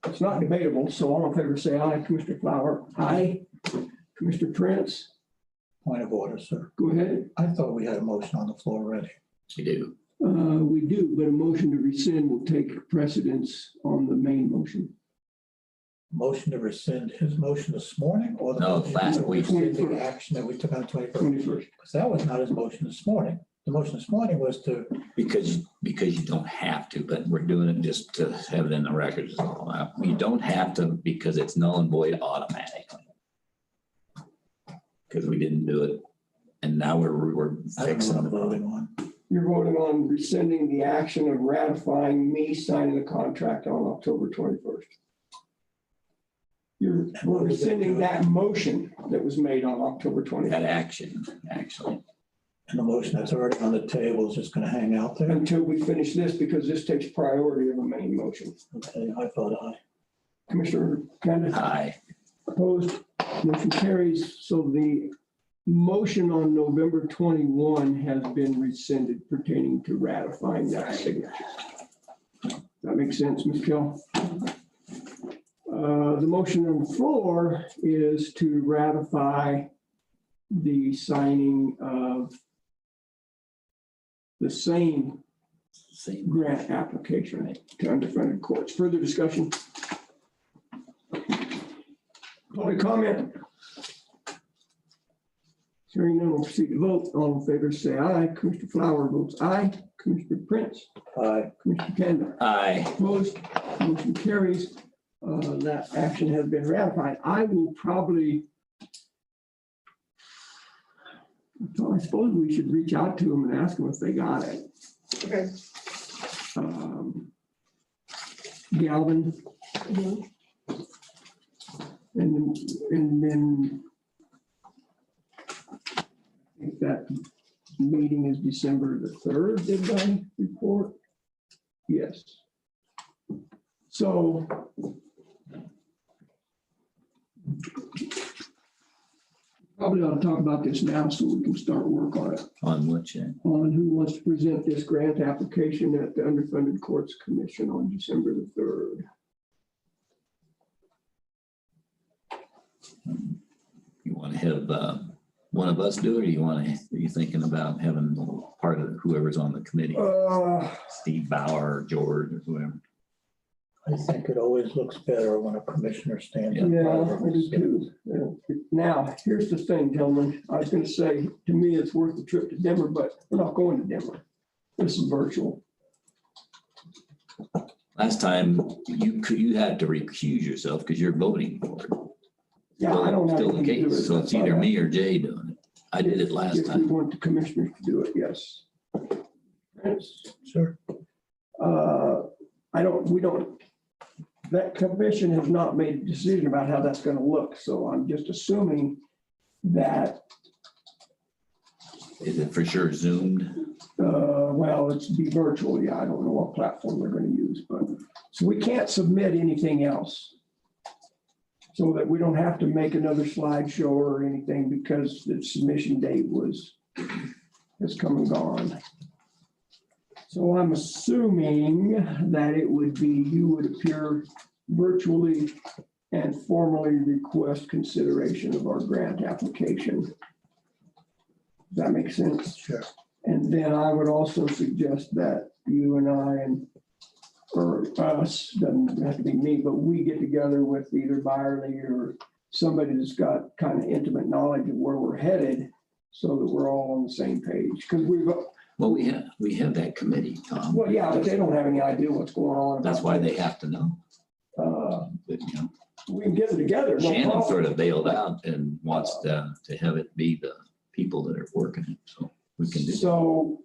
It's not debatable, so all in favor say aye. Commissioner Flower, aye. Commissioner Prince, Point of order, sir. go ahead. I thought we had a motion on the floor already. We do. We do, but a motion to rescind will take precedence on the main motion. Motion to rescind his motion this morning or the No, motion last to week. rescind the action that we took on the 21st? 21st. Because that was not his motion this morning. The motion this morning was to, Because you don't have to, but we're doing it just to have it in the records. You don't have to because it's null and void automatically. Because we didn't do it. And now we're I don't know fixing what I'm the voting problem. on. You're voting on rescinding the action of ratifying me signing the contract on October 21st. You're rescinding that motion that was made on October 21st. That action, actually. And the motion that's already on the table is just going to hang out there? Until we finish this, because this takes priority of the main motion. Okay, I vote aye. Commissioner Candace? Aye. Opposed? Motion carries. So the motion on November 21 has been rescinded pertaining to ratifying that signature. That makes sense, Ms. Kell? The motion on the floor is to ratify the signing of the same grant application to underfunded courts. Further discussion? Public comment? Hearing none, we'll proceed to vote. All in favor, say aye. Commissioner Flower votes aye. Commissioner Prince? Aye. Commissioner Kanda? Aye. Opposed? Motion carries. That action has been ratified. I will probably, so I suppose we should reach out to them and ask them if they got it. Okay. Galvin. And then I think that meeting is December the 3rd, did I report? Yes. So probably ought to talk about this now so we can start work on it. On what, Chad? On who wants to present this grant application at the Underfunded Courts Commission on December the 3rd. You want to have one of us do it, or are you thinking about having part of whoever's on the committee? Steve Bauer, or George, or whoever. I think it always looks better when a commissioner stands up. Yeah, I do too. Yeah. Now, here's the thing, gentlemen. I was going to say, to me, it's worth the trip to Denver, but we're not going to Denver. This is virtual. Last time you had to recuse yourself because you're voting for it. Yeah, I don't have Still the anything to do case. with it. So it's either me or Jay doing it. I did it last If we time. want the commissioners to do it, yes. Sure. That commission has not made a decision about how that's going to look. So I'm just assuming that, Is it for sure zoomed? well, it's be virtual. Yeah, I don't know what platform they're going to use, but so we can't submit anything else. So that we don't have to make another slideshow or anything because the submission date has come and gone. So I'm assuming that it would be, you would appear virtually and formally request consideration of our grant application. Does that make sense? Sure. And then I would also suggest that you and I or us, doesn't have to be me, but we get together with either Byerly or somebody that's got kind of intimate knowledge of where we're headed so that we're all on the same page. Because Well, we have that committee, Tom. Well, yeah, but they don't have any idea what's going on. That's why they have to know. But, you know, We can get it together. no Shannon problem. sort of bailed out and wants to have it be the people that are working it, so we can do. So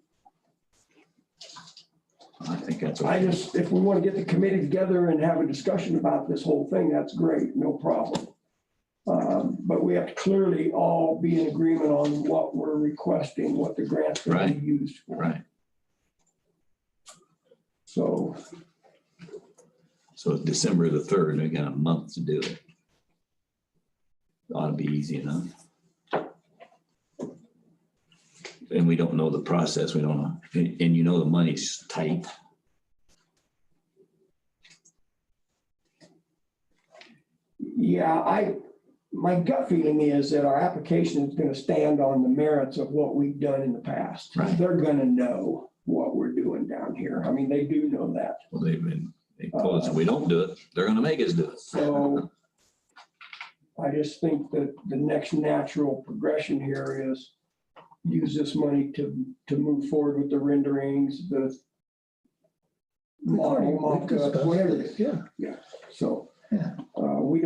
I think that's. I just, if we want to get the committee together and have a discussion about this whole thing, that's great, no problem. But we have to clearly all be in agreement on what we're requesting, what the grant's going to be used for. Right. So So it's December the 3rd, we got a month to do it. Ought to be easy enough. And we don't know the process, we don't know, and you know the money's tight. yeah, my gut feeling is that our application is going to stand on the merits of what we've done in the past. Right. They're going to know what we're doing down here. I mean, they do know that. Well, they told us if we don't do it, they're gonna make us do it. So I just think that the next natural progression here is use this money to move forward with the renderings, the model, mock-ups, whatever it is. Yeah. So we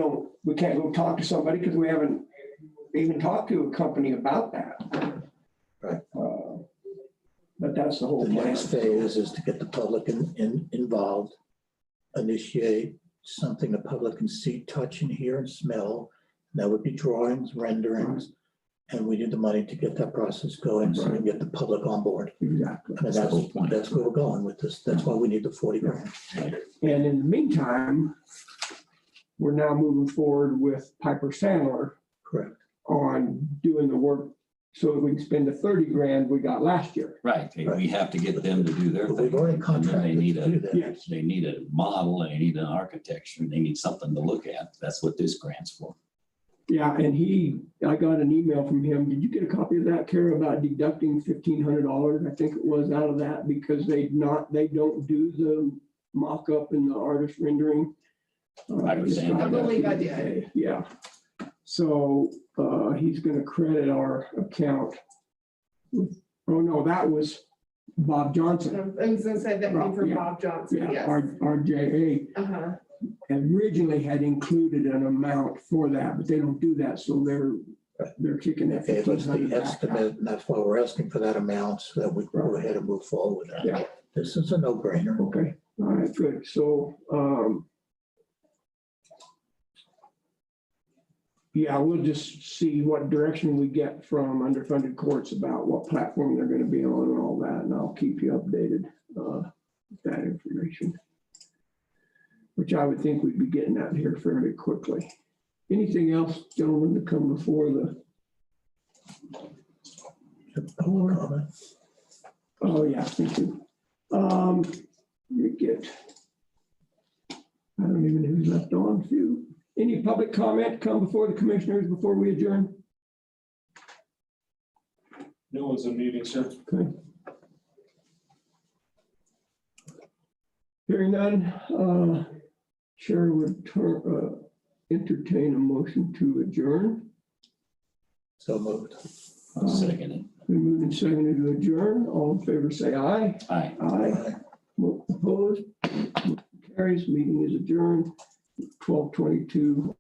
can't go talk to somebody because we haven't even talked to a company about that. Right. But that's the whole The plan. next phase is to get the public involved, initiate something the public can see, touch, and hear and smell. That would be drawings, renderings, and we need the money to get that process going so we can get the public on board. Exactly. And that's where we're going with this. That's why we need the 40 grand. And in the meantime, we're now moving forward with Piper Sandler. Correct. On doing the work so that we can spend the 30 grand we got last year. Right, we have to get them to do their But thing. we've already And then contracted they need to do that. Yes. they need a model, and they need an architecture, and they need something to look at. That's what this grant's for. Yeah, and I got an email from him. Did you get a copy of that, Kara, about deducting $1,500? I think it was out of that because they don't do the mock-up and the artist rendering. I believe I did. Yeah. So he's gonna credit our account. Oh, no, that was Bob Johnson. I was gonna say that came from Yeah. Bob Johnson, Yeah, yes. RJA. Uh-huh. Originally had included an amount for that, but they don't do that, so they're kicking that Okay, let's the 1,500 back out. estimate, and that's why we're asking for that amount so that we can go ahead and move forward with that. Yeah. This is a no-brainer. Okay, all right, good. So, yeah, we'll just see what direction we get from underfunded courts about what platform they're gonna be on and all that, and I'll keep you updated with that information. Which I would think we'd be getting out here fairly quickly. Anything else, gentlemen, to come before the? Public comment. Oh, yeah, thank you. Let me get, I don't even know who's left on. Few. Any public comment come before the commissioners before we adjourn? No one's in meeting, sir. Okay. Hearing none, Chair would entertain a motion to adjourn. So moved. Second. Been moved and seconded to adjourn. All in favor, say aye. Aye. Aye. Opposed? Carries. Meeting is adjourned. 12:22.